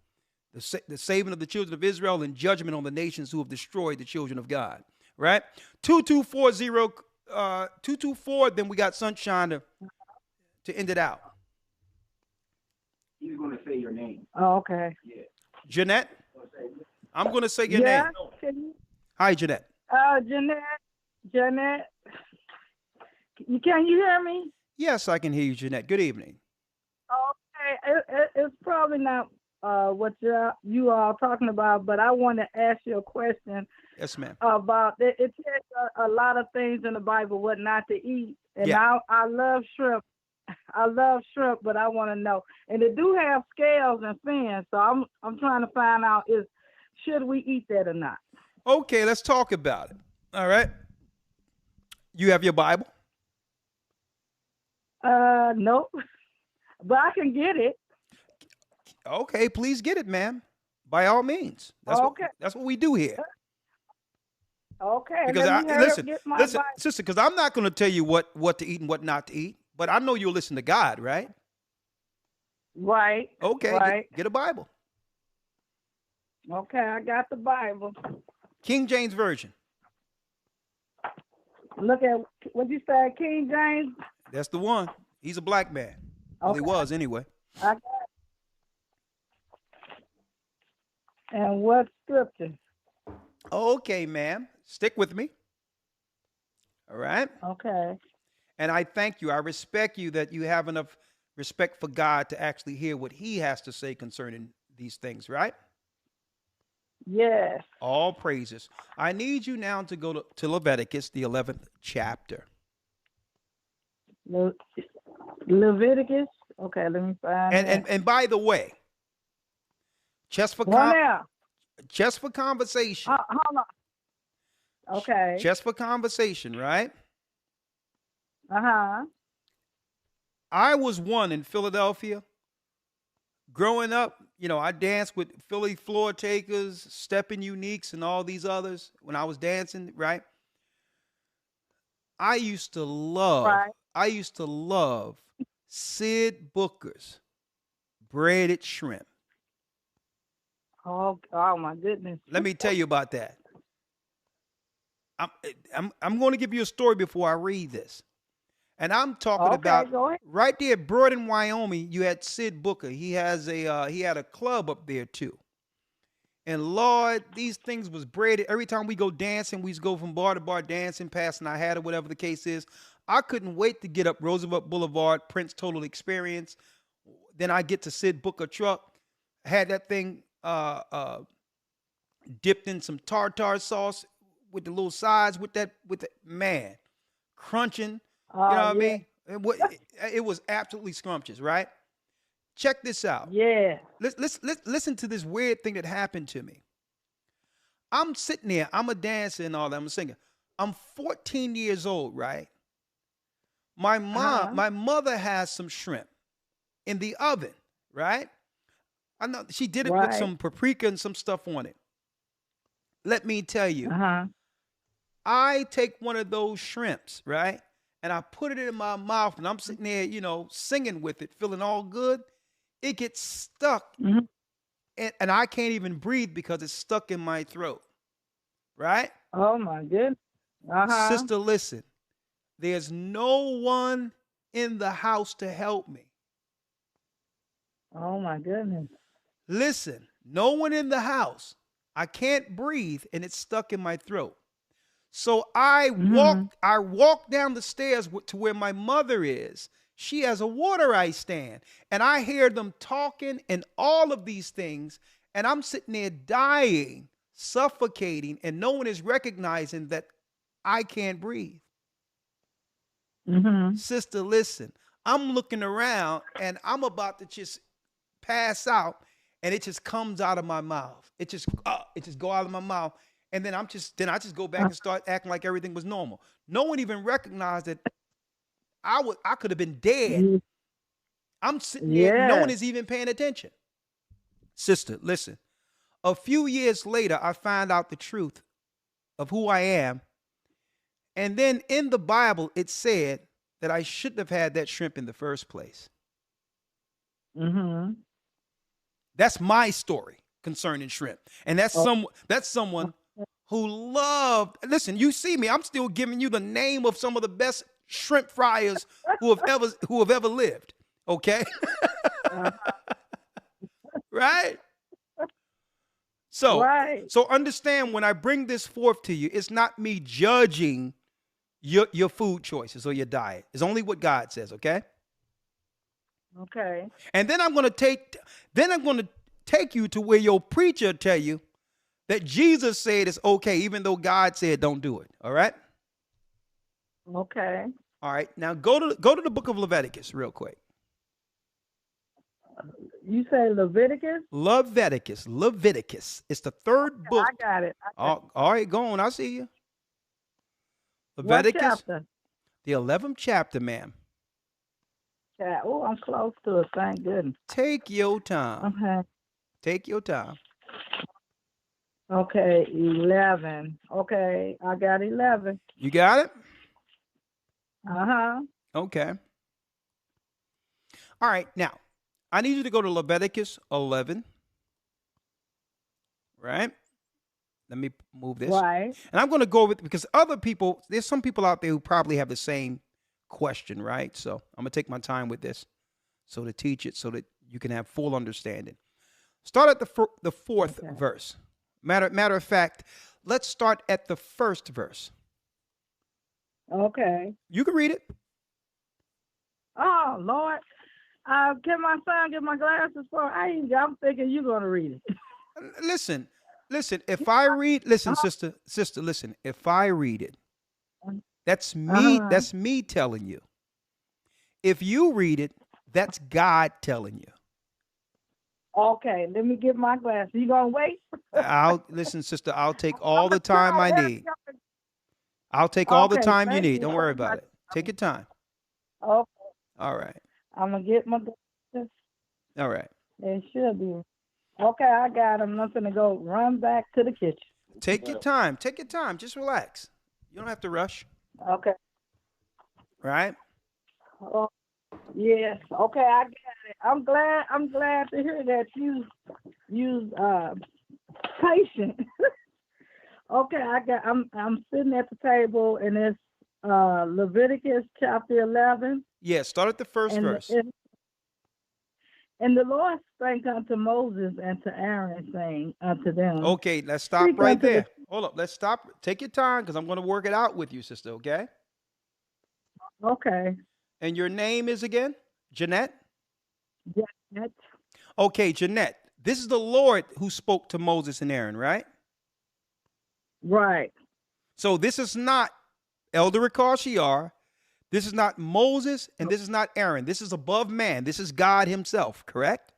Speaker 1: The saving of the children of Israel and judgment on the nations who have destroyed the children of God. Right? 2240, then we got Sunshine to end it out.
Speaker 2: He's going to say your name.
Speaker 19: Oh, okay.
Speaker 2: Yeah.
Speaker 1: Jeanette? I'm going to say your name. Hi, Jeanette.
Speaker 19: Jeanette. Can you hear me?
Speaker 1: Yes, I can hear you, Jeanette. Good evening.
Speaker 19: Okay. It's probably not what you are talking about, but I want to ask you a question.
Speaker 1: Yes, ma'am.
Speaker 19: About it says a lot of things in the Bible what not to eat, and I love shrimp. I love shrimp, but I want to know, and they do have scales and fins, so I'm trying to find out should we eat that or not?
Speaker 1: Okay, let's talk about it. All right. You have your Bible?
Speaker 19: Nope, but I can get it.
Speaker 1: Okay, please get it, ma'am. By all means. That's what we do here.
Speaker 19: Okay.
Speaker 1: Because listen, sister, because I'm not going to tell you what to eat and what not to eat, but I know you'll listen to God, right?
Speaker 19: Right.
Speaker 1: Okay.
Speaker 19: Right.
Speaker 1: Get a Bible.
Speaker 19: Okay, I got the Bible.
Speaker 1: King James Version.
Speaker 19: Look at what you said, King James.
Speaker 1: That's the one. He's a black man. Well, he was anyway.
Speaker 19: I got it. And what scripture?
Speaker 1: Okay, ma'am. Stick with me. All right?
Speaker 19: Okay.
Speaker 1: And I thank you. I respect you that you have enough respect for God to actually hear what he has to say concerning these things, right?
Speaker 19: Yes.
Speaker 1: All praises. I need you now to go to Leviticus, the 11th chapter.
Speaker 19: Leviticus? Okay, let me find it.
Speaker 1: And by the way, just for conversation.
Speaker 19: Hold on. Okay.
Speaker 1: Just for conversation, right?
Speaker 19: Uh-huh.
Speaker 1: I was one in Philadelphia. Growing up, I danced with Philly Floor Takers, Steppin' Uniques, and all these others when I was dancing, right? I used to love Sid Booker's breaded shrimp.
Speaker 19: Oh my goodness.
Speaker 1: Let me tell you about that. I'm going to give you a story before I read this. And I'm talking about right there, Broad in Wyoming. You had Sid Booker. He had a club up there too. And Lord, these things was braided. Every time we go dancing, we go from bar to bar dancing, passing our hat or whatever the case is. I couldn't wait to get up Roosevelt Boulevard, Prince Total Experience. Then I get to Sid Booker truck. had that thing dipped in some tartar sauce with the little sides with the man crunching. You know what I mean? It was absolutely scrumptious, right? Check this out.
Speaker 19: Yeah.
Speaker 1: Listen to this weird thing that happened to me. I'm sitting there, I'm a dancer and all that, I'm a singer. I'm 14 years old, right? My mother has some shrimp in the oven, right? I know she did it with some paprika and some stuff on it. Let me tell you, I take one of those shrimps, right? And I put it in my mouth and I'm sitting there, you know, singing with it, feeling all good. It gets stuck and I can't even breathe because it's stuck in my throat, right?
Speaker 19: Oh, my goodness.
Speaker 1: Sister, listen, there's no one in the house to help me.
Speaker 19: Oh, my goodness.
Speaker 1: Listen, no one in the house. I can't breathe and it's stuck in my throat. So I walk down the stairs to where my mother is. She has a water ice stand and I hear them talking and all of these things. And I'm sitting there dying, suffocating, and no one is recognizing that I can't breathe. Sister, listen, I'm looking around and I'm about to just pass out and it just comes out of my mouth. It just go out of my mouth. And then I just go back and start acting like everything was normal. No one even recognized that I could have been dead. I'm sitting there, no one is even paying attention. Sister, listen. A few years later, I found out the truth of who I am. And then in the Bible, it said that I shouldn't have had that shrimp in the first place. That's my story concerning shrimp. And that's someone who loved, listen, you see me, I'm still giving you the name of some of the best shrimp fryers who have ever lived. Okay? Right? So understand when I bring this forth to you, it's not me judging your food choices or your diet. It's only what God says, okay?
Speaker 19: Okay.
Speaker 1: And then I'm going to take you to where your preacher tell you that Jesus said it's okay, even though God said don't do it. All right?
Speaker 19: Okay.
Speaker 1: All right. Now go to the book of Leviticus real quick.
Speaker 19: You say Leviticus?
Speaker 1: Leviticus. It's the third book.
Speaker 19: I got it.
Speaker 1: All right, go on. I see you. Leviticus.
Speaker 19: What chapter?
Speaker 1: The 11th chapter, ma'am.
Speaker 19: Oh, I'm close to it. Thank goodness.
Speaker 1: Take your time.
Speaker 19: Okay.
Speaker 1: Take your time.
Speaker 19: Okay, 11. Okay, I got 11.
Speaker 1: You got it?
Speaker 19: Okay.
Speaker 1: All right. Now, I need you to go to Leviticus 11. Right? Let me move this.
Speaker 19: Right.
Speaker 1: And I'm going to go with, because there's some people out there who probably have the same question, right? So I'm going to take my time with this so to teach it so that you can have full understanding. Start at the fourth verse. Matter of fact, let's start at the first verse.
Speaker 19: Okay.
Speaker 1: You can read it.
Speaker 19: Oh, Lord. Can my son get my glasses for? I'm thinking you're going to read it.
Speaker 1: Listen, if I read, sister, listen, if I read it, that's me telling you. If you read it, that's God telling you.
Speaker 19: Okay, let me get my glasses. You gonna wait?
Speaker 1: Listen, sister, I'll take all the time I need. I'll take all the time you need. Don't worry about it. Take your time.
Speaker 19: Okay.
Speaker 1: All right.
Speaker 19: I'm gonna get my glasses.
Speaker 1: All right.
Speaker 19: It should be. Okay, I got them. I'm gonna go run back to the kitchen.
Speaker 1: Take your time. Take your time. Just relax. You don't have to rush.
Speaker 19: Okay.
Speaker 1: Right?
Speaker 19: Oh, yes. Okay, I got it. I'm glad to hear that you patient. Okay, I'm sitting at the table and it's Leviticus chapter 11.
Speaker 1: Yeah, start at the first verse.
Speaker 19: And the Lord spake unto Moses and to Aaron, saying unto them.
Speaker 1: Okay, let's stop right there. Hold up. Let's stop. Take your time because I'm going to work it out with you, sister, okay?
Speaker 19: Okay.
Speaker 1: And your name is again? Jeanette?
Speaker 19: Jeanette.
Speaker 1: Okay, Jeanette. This is the Lord who spoke to Moses and Aaron, right?
Speaker 19: Right.
Speaker 1: So this is not Elder Ricard Shiar. This is not Moses, and this is not Aaron. This is above man. This is God himself, correct?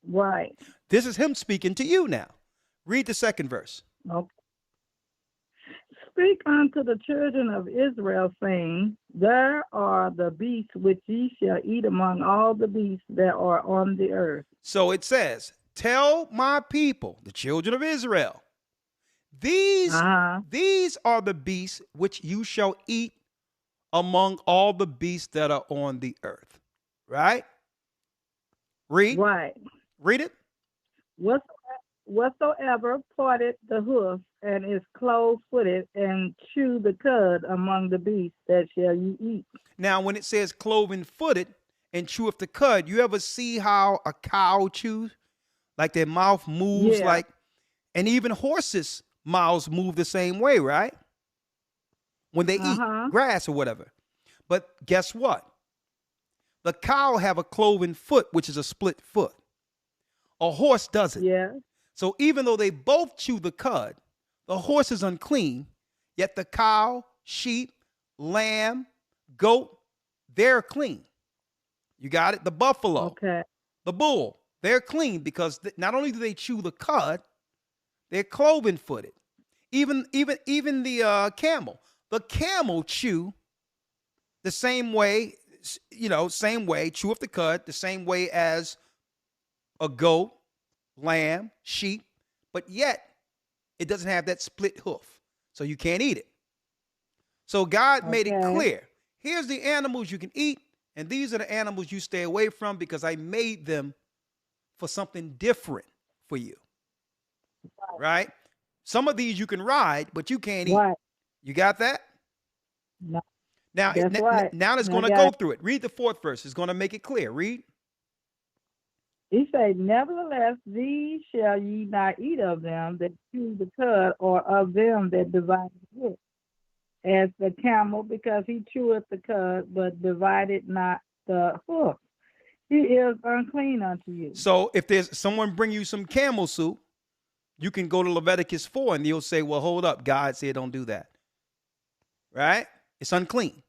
Speaker 19: Right.
Speaker 1: This is him speaking to you now. Read the second verse.
Speaker 19: Okay. Speak unto the children of Israel, saying, there are the beasts which ye shall eat among all the beasts that are on the earth.
Speaker 1: So it says, tell my people, the children of Israel, these are the beasts which you shall eat among all the beasts that are on the earth. Right? Read.
Speaker 19: Right.
Speaker 1: Read it.
Speaker 19: Whatsoever parted the hoof and is clove-footed and chew the cud among the beasts, that shall you eat.
Speaker 1: Now, when it says cloven-footed and cheweth the cud, you ever see how a cow chews? Like their mouth moves like, and even horses' mouths move the same way, right? When they eat grass or whatever. But guess what? The cow have a cloven foot, which is a split foot. A horse doesn't.
Speaker 19: Yeah.
Speaker 1: So even though they both chew the cud, the horse is unclean, yet the cow, sheep, lamb, goat, they're clean. You got it? The buffalo, the bull, they're clean because not only do they chew the cud, they're cloven-footed. Even the camel. The camel chew the same way, chew up the cud, the same way as a goat, lamb, sheep, but yet it doesn't have that split hoof, so you can't eat it. So God made it clear. Here's the animals you can eat, and these are the animals you stay away from because I made them for something different for you. Right? Some of these you can ride, but you can't eat. You got that?
Speaker 19: No.
Speaker 1: Now it's going to go through it. Read the fourth verse. It's going to make it clear. Read.
Speaker 19: He said, nevertheless, these shall ye not eat of them that chew the cud, or of them that divide the hoof, as the camel, because he cheweth the cud, but divided not the hoof. He is unclean unto you.
Speaker 1: So if there's someone bring you some camel soup, you can go to Leviticus 4 and you'll say, well, hold up. God said don't do that. Right? It's unclean.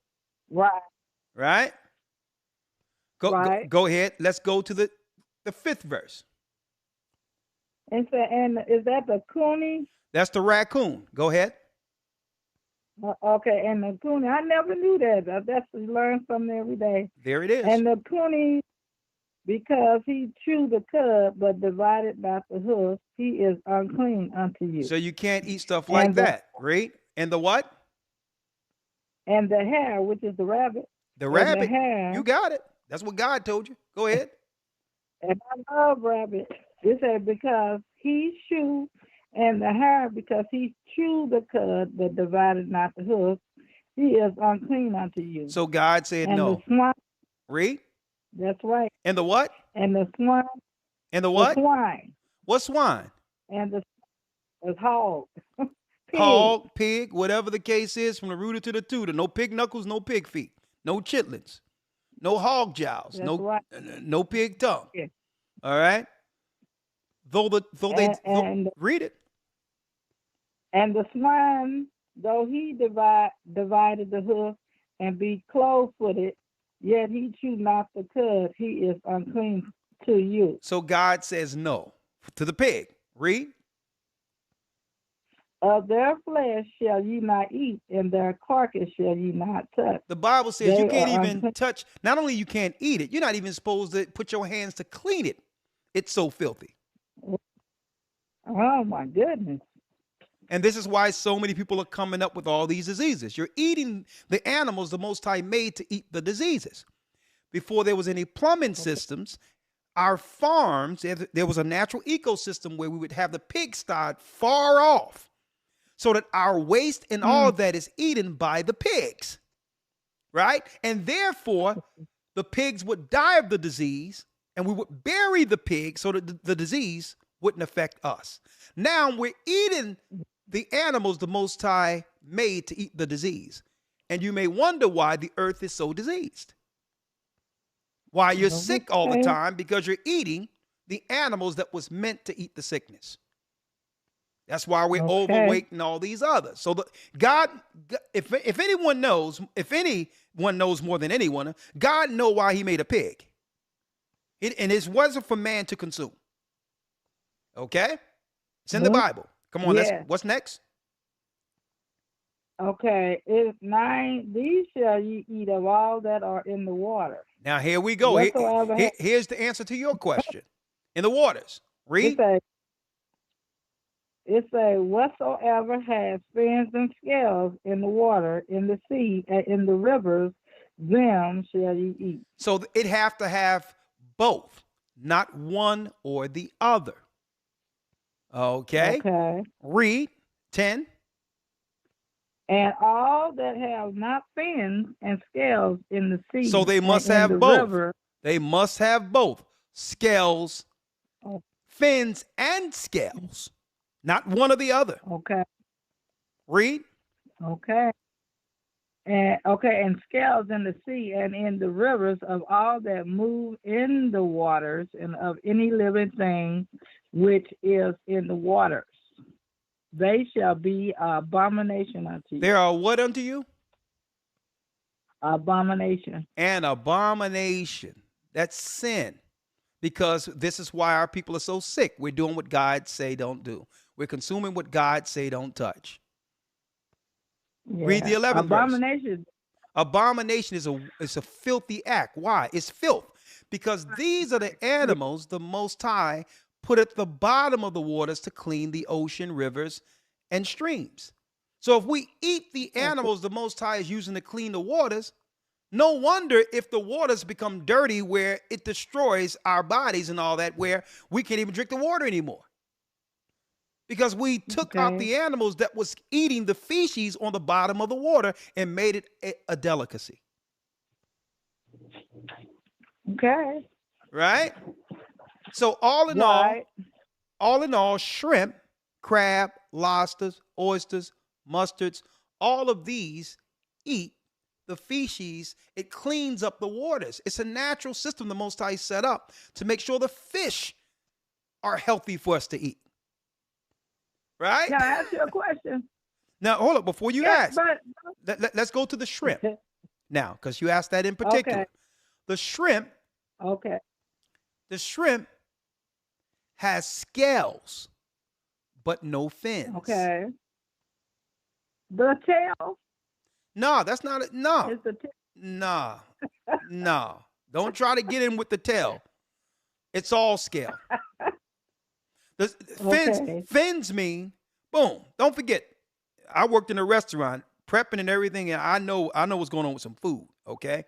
Speaker 19: Right.
Speaker 1: Right? Go ahead. Let's go to the fifth verse.
Speaker 19: And is that the coonie?
Speaker 1: That's the raccoon. Go ahead.
Speaker 19: Okay, and the coonie, I never knew that. That's to learn something every day.
Speaker 1: There it is.
Speaker 19: And the coonie, because he chewed the cud but divided not the hoof, he is unclean unto you.
Speaker 1: So you can't eat stuff like that, right? And the what?
Speaker 19: And the hare, which is the rabbit.
Speaker 1: The rabbit.
Speaker 19: The hare,
Speaker 1: you got it. That's what God told you. Go ahead.
Speaker 19: And I love rabbit. It said because he chewed, and the hare because he chewed the cud but divided not the hoof, he is unclean unto you.
Speaker 1: So God said
Speaker 19: and
Speaker 1: no.
Speaker 19: The swine,
Speaker 1: read.
Speaker 19: That's right.
Speaker 1: And the what?
Speaker 19: And the swine.
Speaker 1: And the what?
Speaker 19: The swine.
Speaker 1: What swine?
Speaker 19: And the hog.
Speaker 1: Hog, pig, whatever the case is, from the rooter to the tutor. No pig knuckles, no pig feet, no chitlins, no hog jowls, no pig tongue. Yeah. All right. Read it.
Speaker 19: And the swine, though he divided the hoof and be clove-footed, yet he chew not the cud, he is unclean to you.
Speaker 1: So God says no to the pig. Read.
Speaker 19: Of their flesh shall ye not eat, and their carcass shall ye not touch.
Speaker 1: The Bible says you can't even touch. Not only you can't eat it, you're not even supposed to put your hands to clean it. It's so filthy.
Speaker 19: Oh my goodness.
Speaker 1: And this is why so many people are coming up with all these diseases. You're eating the animals the Most High made to eat the diseases. Before there was any plumbing systems, our farms, there was a natural ecosystem where we would have the pigsty far off, so that our waste and all that is eaten by the pigs, right? And therefore, the pigs would die of the disease, and we would bury the pig so that the disease wouldn't affect us. Now we're eating the animals the Most High made to eat the disease. And you may wonder why the earth is so diseased. Why you're sick all the time, because you're eating the animals that was meant to eat the sickness. That's why we're
Speaker 19: Okay.
Speaker 1: overweight and all these others. So God, if anyone knows more than anyone, God know why he made a pig. And it wasn't for man to consume. Okay? It's in the Bible. Come on,
Speaker 19: Yeah.
Speaker 1: what's next?
Speaker 19: Okay, it's 9. These shall ye eat of all that are in the water.
Speaker 1: Now here we go.
Speaker 19: Whatsoever
Speaker 1: Here's the answer to your question. In the waters. Read.
Speaker 19: It say, whatsoever has fins and scales in the water, in the sea, and in the rivers, them shall ye eat.
Speaker 1: So it have to have both, not one or the other. Okay.
Speaker 19: Okay.
Speaker 1: Read 10.
Speaker 19: And all that have not fins and scales in the sea.
Speaker 1: So they must
Speaker 19: and in
Speaker 1: have
Speaker 19: the
Speaker 1: both.
Speaker 19: river,
Speaker 1: They must have both. Scales, fins, and scales. Not one or the other.
Speaker 19: Okay.
Speaker 1: Read.
Speaker 19: Okay. And scales in the sea and in the rivers of all that move in the waters and of any living thing which is in the waters. They shall be abomination unto you.
Speaker 1: There are what unto you?
Speaker 19: Abomination.
Speaker 1: An abomination. That's sin. Because this is why our people are so sick. We're doing what God say don't do. We're consuming what God say don't touch.
Speaker 19: Yeah.
Speaker 1: Read the 11th
Speaker 19: Abomination.
Speaker 1: verse. Abomination is a filthy act. Why? It's filth. Because these are the animals the Most High put at the bottom of the waters to clean the ocean, rivers, and streams. So if we eat the animals the Most High is using to clean the waters, no wonder if the waters become dirty where it destroys our bodies and all that, where we can't even drink the water anymore. Because we took out the animals that was eating the feces on the bottom of the water and made it a delicacy.
Speaker 19: Okay.
Speaker 1: Right? So all in all, shrimp, crab, lobsters, oysters, mustards, all of these eat the feces. It cleans up the waters. It's a natural system the Most High set up to make sure the fish are healthy for us to eat. Right?
Speaker 19: Can I ask you a question?
Speaker 1: Now, hold up. Before you ask,
Speaker 19: but
Speaker 1: let's go to the shrimp now, because you asked that in particular.
Speaker 19: Okay.
Speaker 1: The shrimp.
Speaker 19: Okay.
Speaker 1: The shrimp has scales, but no fins.
Speaker 19: Okay. The tail.
Speaker 1: No, that's not it. No.
Speaker 19: It's the tail.
Speaker 1: No. No. Don't try to get in with the tail. It's all scale. The fins mean, boom. Don't forget, I worked in a restaurant, prepping and everything, and I know what's going on with some food, okay?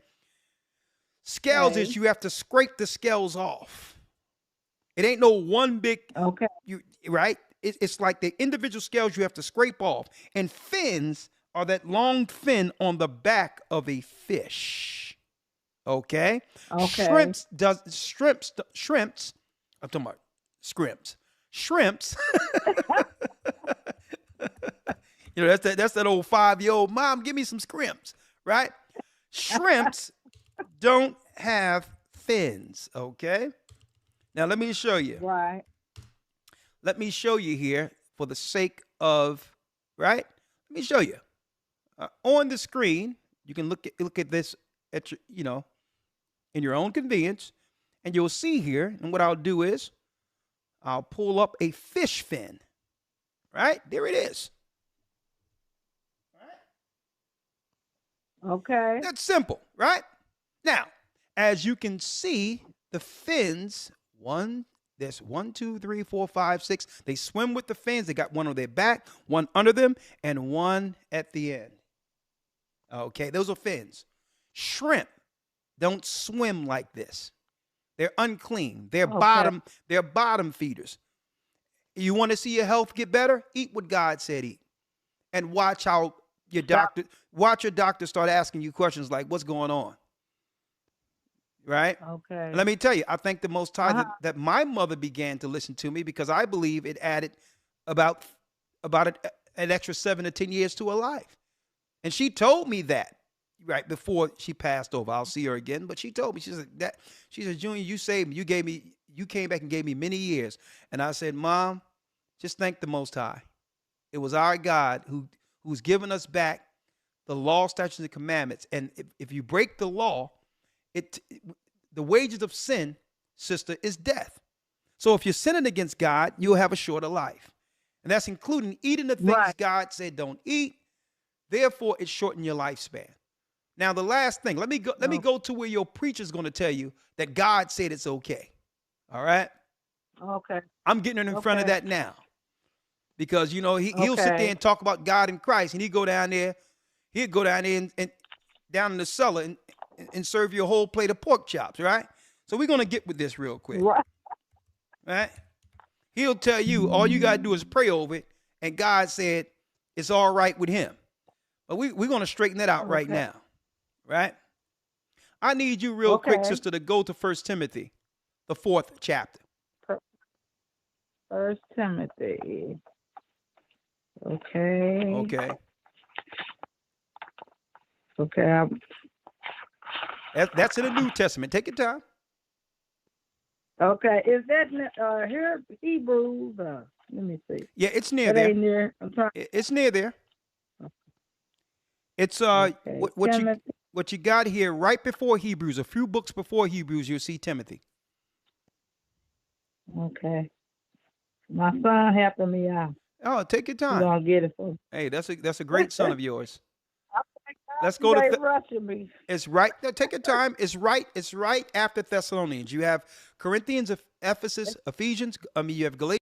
Speaker 1: Scales is you have to scrape the scales off. It ain't no one big, right? It's like the individual scales you have to scrape off. And fins are that long fin on the back of a fish, okay? Shrimps, I'm talking about scrimps. Shrimps, you know, that's that old 5-year-old, mom, give me some scrimps, right? Shrimps don't have fins, okay? Now, let me show you.
Speaker 19: Right.
Speaker 1: Let me show you here for the sake of, right? Let me show you. On the screen, you can look at this at your, you know, in your own convenience, and you'll see here, and what I'll do is I'll pull up a fish fin, right? There it is.
Speaker 19: Okay.
Speaker 1: That's simple, right? Now, as you can see, the fins, there's 1, 2, 3, 4, 5, 6. They swim with the fins. They got one on their back, one under them, and one at the end. Okay, those are fins. Shrimp don't swim like this. They're unclean. They're bottom feeders. You want to see your health get better? Eat what God said eat. And watch how your doctor start asking you questions like, what's going on? Right?
Speaker 19: Okay.
Speaker 1: And let me tell you, I thank the Most High that my mother began to listen to me, because I believe it added about an extra 7 to 10 years to her life. And she told me that right before she passed over. I'll see her again, but she told me, she said, Junior, you saved me. You gave me you came back and gave me many years. And I said, Mom, just thank the Most High. It was our God who's given us back the law, statutes, and commandments. And if you break the law, the wages of sin, sister, is death. So if you're sinning against God, you'll have a shorter life. And that's including eating the things God said don't eat. Therefore, it shortened your lifespan. Now, the last thing, let me go to where your preacher's going to tell you that God said it's okay. All right?
Speaker 19: Okay.
Speaker 1: I'm getting in front of that now. Because, you know, he'll sit there and talk about God and Christ, and he'll go down there and down in the cellar and serve you a whole plate of pork chops, right? So we're going to get with this real quick. Right? He'll tell you all you got to do is pray over it, and God said it's all right with him. But we're going to straighten that out right now, right? I need you real quick, sister, to go to 1 Timothy, the 4th chapter.
Speaker 19: 1 Timothy. Okay. Okay.
Speaker 1: That's in the New Testament. Take your time.
Speaker 19: Okay. Is that here? Hebrews? Let me see.
Speaker 1: Yeah, it's near there.
Speaker 19: Ain't near.
Speaker 1: It's near there. It's what you got here right before Hebrews. A few books before Hebrews, you'll see Timothy.
Speaker 19: Okay. My son helping me out.
Speaker 1: Oh, take your time.
Speaker 19: We're gonna get it for.
Speaker 1: Hey, that's a great son of yours. Let's go to
Speaker 19: rushing me.
Speaker 1: It's right. No, take your time. It's right after Thessalonians. You have Corinthians, Ephesus, Ephesians. You have Galatians.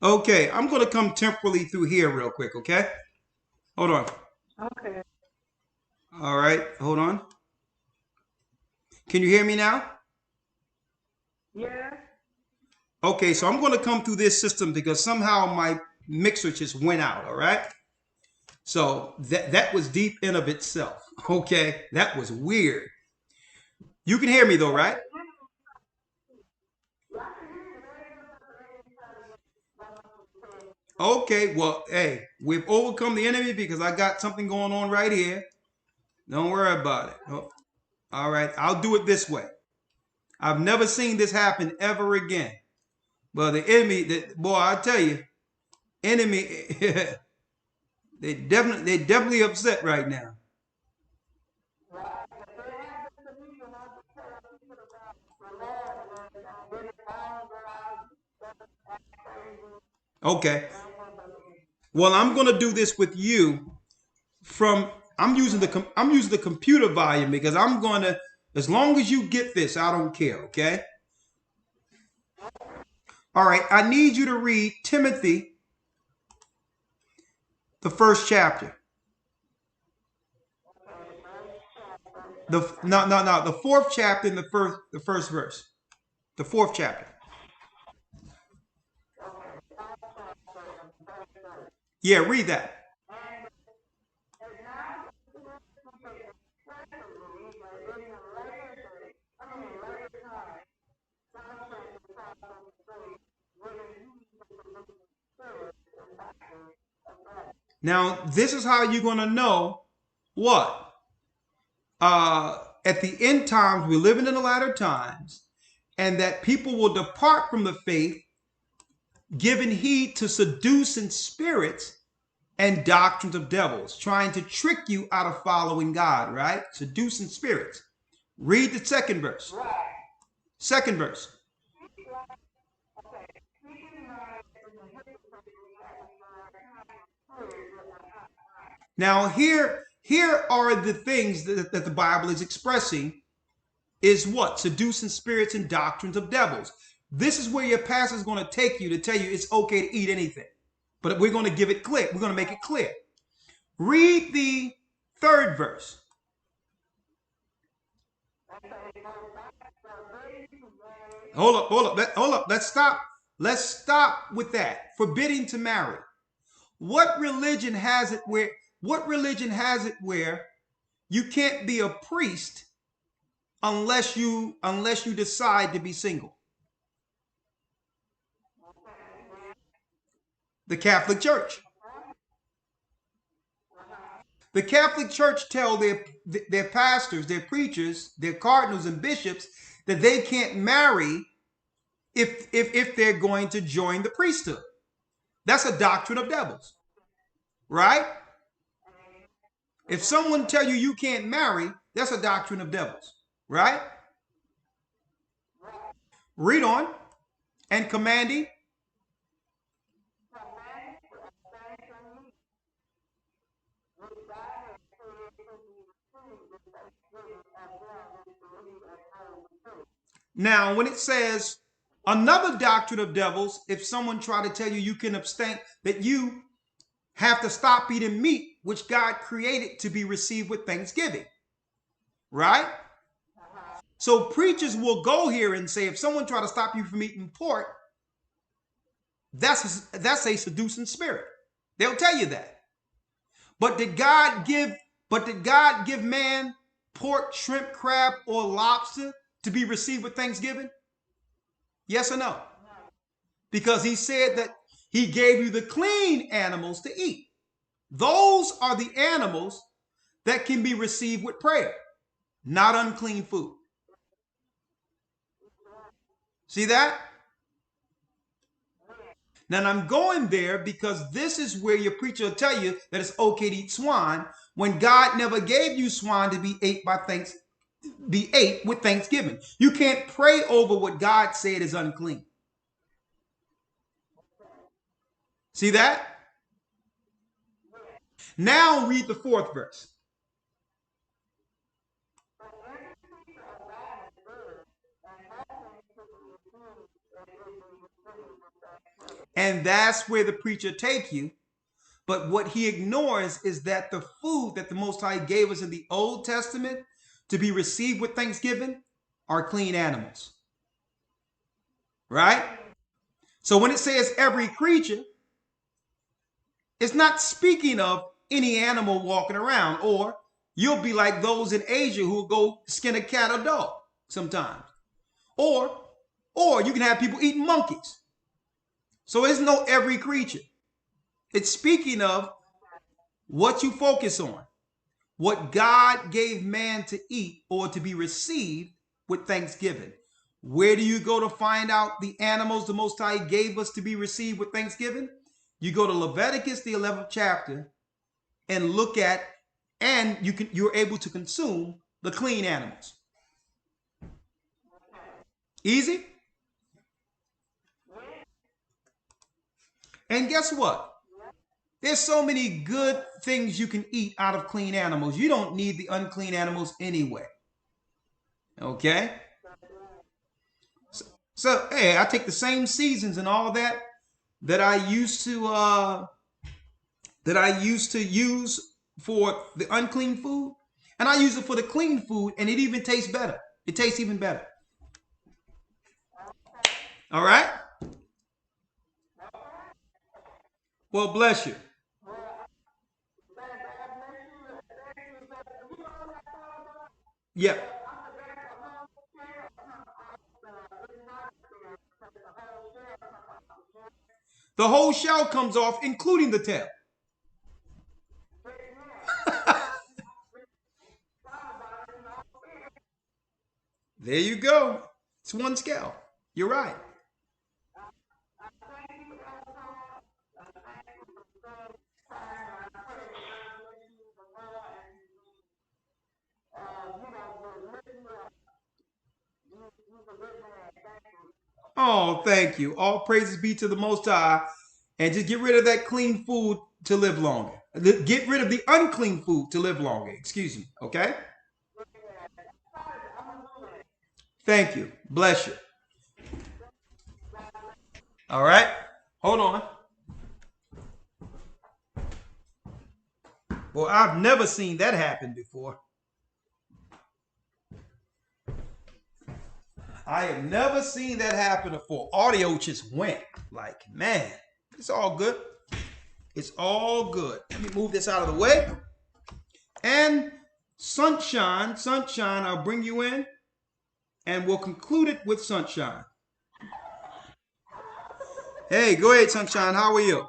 Speaker 1: Okay, I'm going to come temporally through here real quick, okay? Hold on.
Speaker 19: Okay.
Speaker 1: All right, hold on. Can you hear me now?
Speaker 19: Yeah.
Speaker 1: Okay, so I'm going to come through this system because somehow my mixer just went out, all right? So that was deep in of itself, okay? That was weird. You can hear me though, right? Okay, well, hey, we've overcome the enemy because I got something going on right here. Don't worry about it. Oh, all right, I'll do it this way. I've never seen this happen ever again. But the enemy, boy, I tell you, enemy, they definitely upset right now. Okay. Well, I'm going to do this with you from I'm using the computer volume because I'm going to as long as you get this, I don't care, okay? All right, I need you to read Timothy the first chapter. The fourth chapter in the first verse. The fourth chapter. Yeah, read that. Now, this is how you're going to know what? At the end times, we're living in the latter times, and that people will depart from the faith, giving heed to seducing spirits and doctrines of devils, trying to trick you out of following God, right? Seducing spirits. Read the second verse. Second verse. Now, here are the things that the Bible is expressing is what? Seducing spirits and doctrines of devils. This is where your pastor is going to take you to tell you it's okay to eat anything. But we're going to give it clear. We're going to make it clear. Read the third verse. Hold up. Let's stop. Let's stop with that. Forbidding to marry. What religion has it where you can't be a priest unless you decide to be single? The Catholic Church. The Catholic Church tell their pastors, their preachers, their cardinals and bishops that they can't marry if they're going to join the priesthood. That's a doctrine of devils, right? If someone tell you you can't marry, that's a doctrine of devils, right? Read on. And commanding. Now, when it says another doctrine of devils, if someone try to tell you you can abstain, that you have to stop eating meat, which God created to be received with thanksgiving, right? So preachers will go here and say, if someone try to stop you from eating pork, that's a seducing spirit. They'll tell you that. But did God give man pork, shrimp, crab, or lobster to be received with thanksgiving? Yes or no? Because he said that he gave you the clean animals to eat. Those are the animals that can be received with prayer, not unclean food. See that? Now I'm going there because this is where your preacher will tell you that it's okay to eat swine when God never gave you swine to be ate with thanksgiving. You can't pray over what God said is unclean. See that? Now read the fourth verse. And that's where the preacher take you. But what he ignores is that the food that the Most High gave us in the Old Testament to be received with thanksgiving are clean animals. Right? So when it says every creature, it's not speaking of any animal walking around, or you'll be like those in Asia who will go skin a cat or dog sometimes. Or you can have people eating monkeys. So it's no every creature. It's speaking of what you focus on, what God gave man to eat or to be received with thanksgiving. Where do you go to find out the animals the Most High gave us to be received with thanksgiving? You go to Leviticus, the 11th chapter, and look at, and you're able to consume the clean animals. Easy? And guess what? There's so many good things you can eat out of clean animals. You don't need the unclean animals anyway. Okay? So hey, I take the same seasons and all that I used to use for the unclean food, and I use it for the clean food, and it even tastes better. It tastes even better. All right? Well, bless you. Yeah. The whole shell comes off, including the tail. There you go. It's one scale. You're right. Oh, thank you. All praises be to the Most High. And just get rid of that clean food to live longer. Get rid of the unclean food to live longer. Excuse me. Okay? Thank you. Bless you. All right. Hold on. Well, I've never seen that happen before. I have never seen that happen before. Audio just went. Like, man, it's all good. It's all good. Let me move this out of the way. And Sunshine, I'll bring you in. And we'll conclude it with Sunshine. Hey, go ahead, Sunshine. How are you?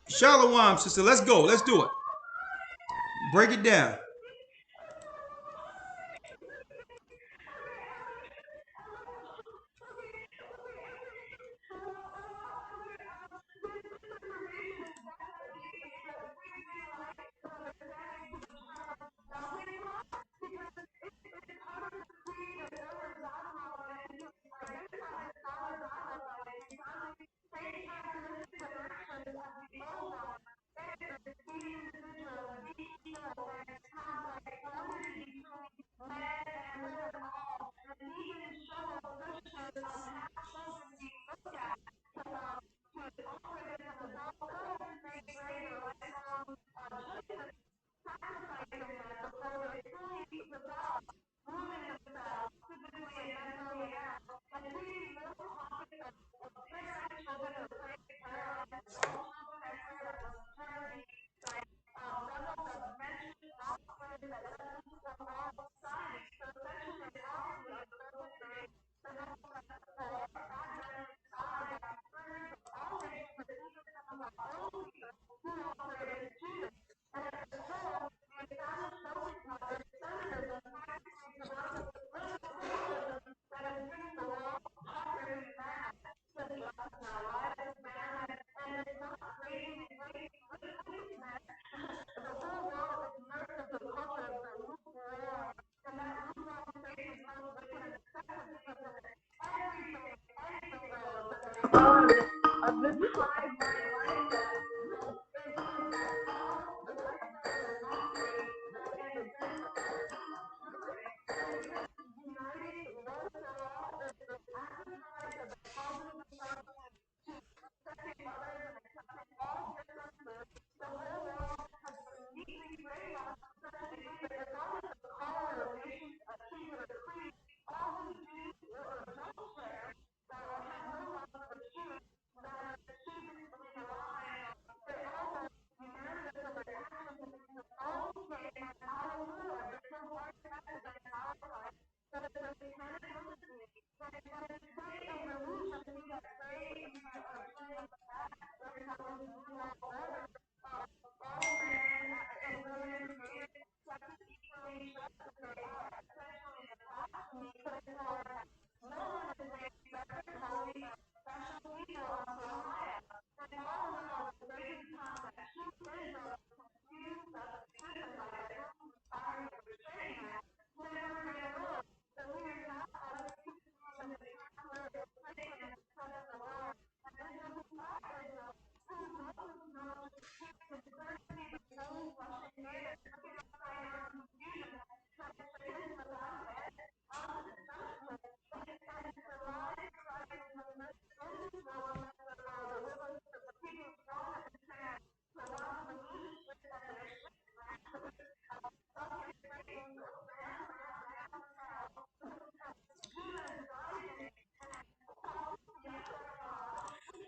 Speaker 1: Shalom, sister. Let's go. Let's do it. Break it down.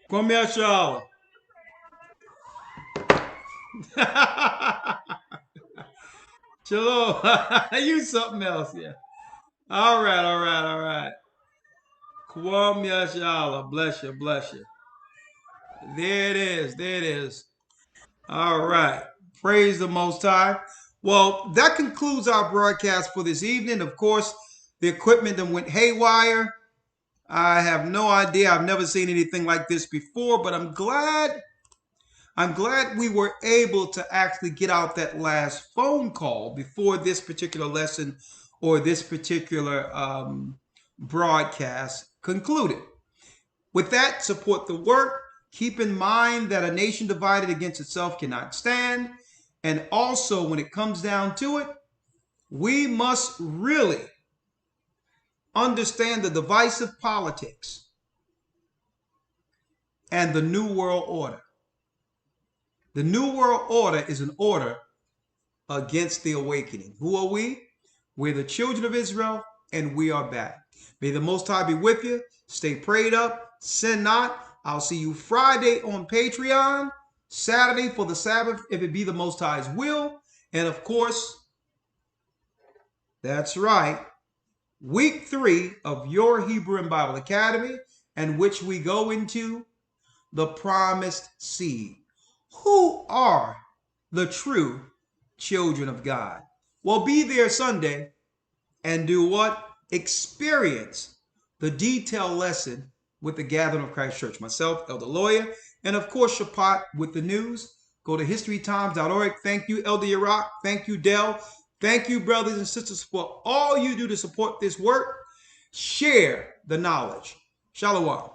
Speaker 1: Come here, Charlotte. Shalom. You something else, yeah. All right, all right, all right. Kwam Yashala. Bless you, bless you. There it is. There it is. All right. Praise the Most High. Well, that concludes our broadcast for this evening. Of course, the equipment that went haywire. I have no idea. I've never seen anything like this before, but I'm glad we were able to actually get out that last phone call before this particular lesson or this particular broadcast concluded. With that, support the work. Keep in mind that a nation divided against itself cannot stand. And also, when it comes down to it, we must really understand the divisive politics and the New World Order. The New World Order is an order against the awakening. Who are we? We're the children of Israel, and we are back. May the Most High be with you. Stay prayed up. Sin not. I'll see you Friday on Patreon, Saturday for the Sabbath, if it be the Most High's will. And of course, that's right, week 3 of your Hebrew and Bible Academy, in which we go into the promised seed. Who are the true children of God? Well, be there Sunday and do what? Experience the detailed lesson with the Gathering of Christ Church. Myself, Elder Lawyer, and of course, Shapat with the news. Go to historytimes.org. Thank you, Elder Iraq. Thank you, Dell. Thank you, brothers and sisters, for all you do to support this work. Share the knowledge. Shalom.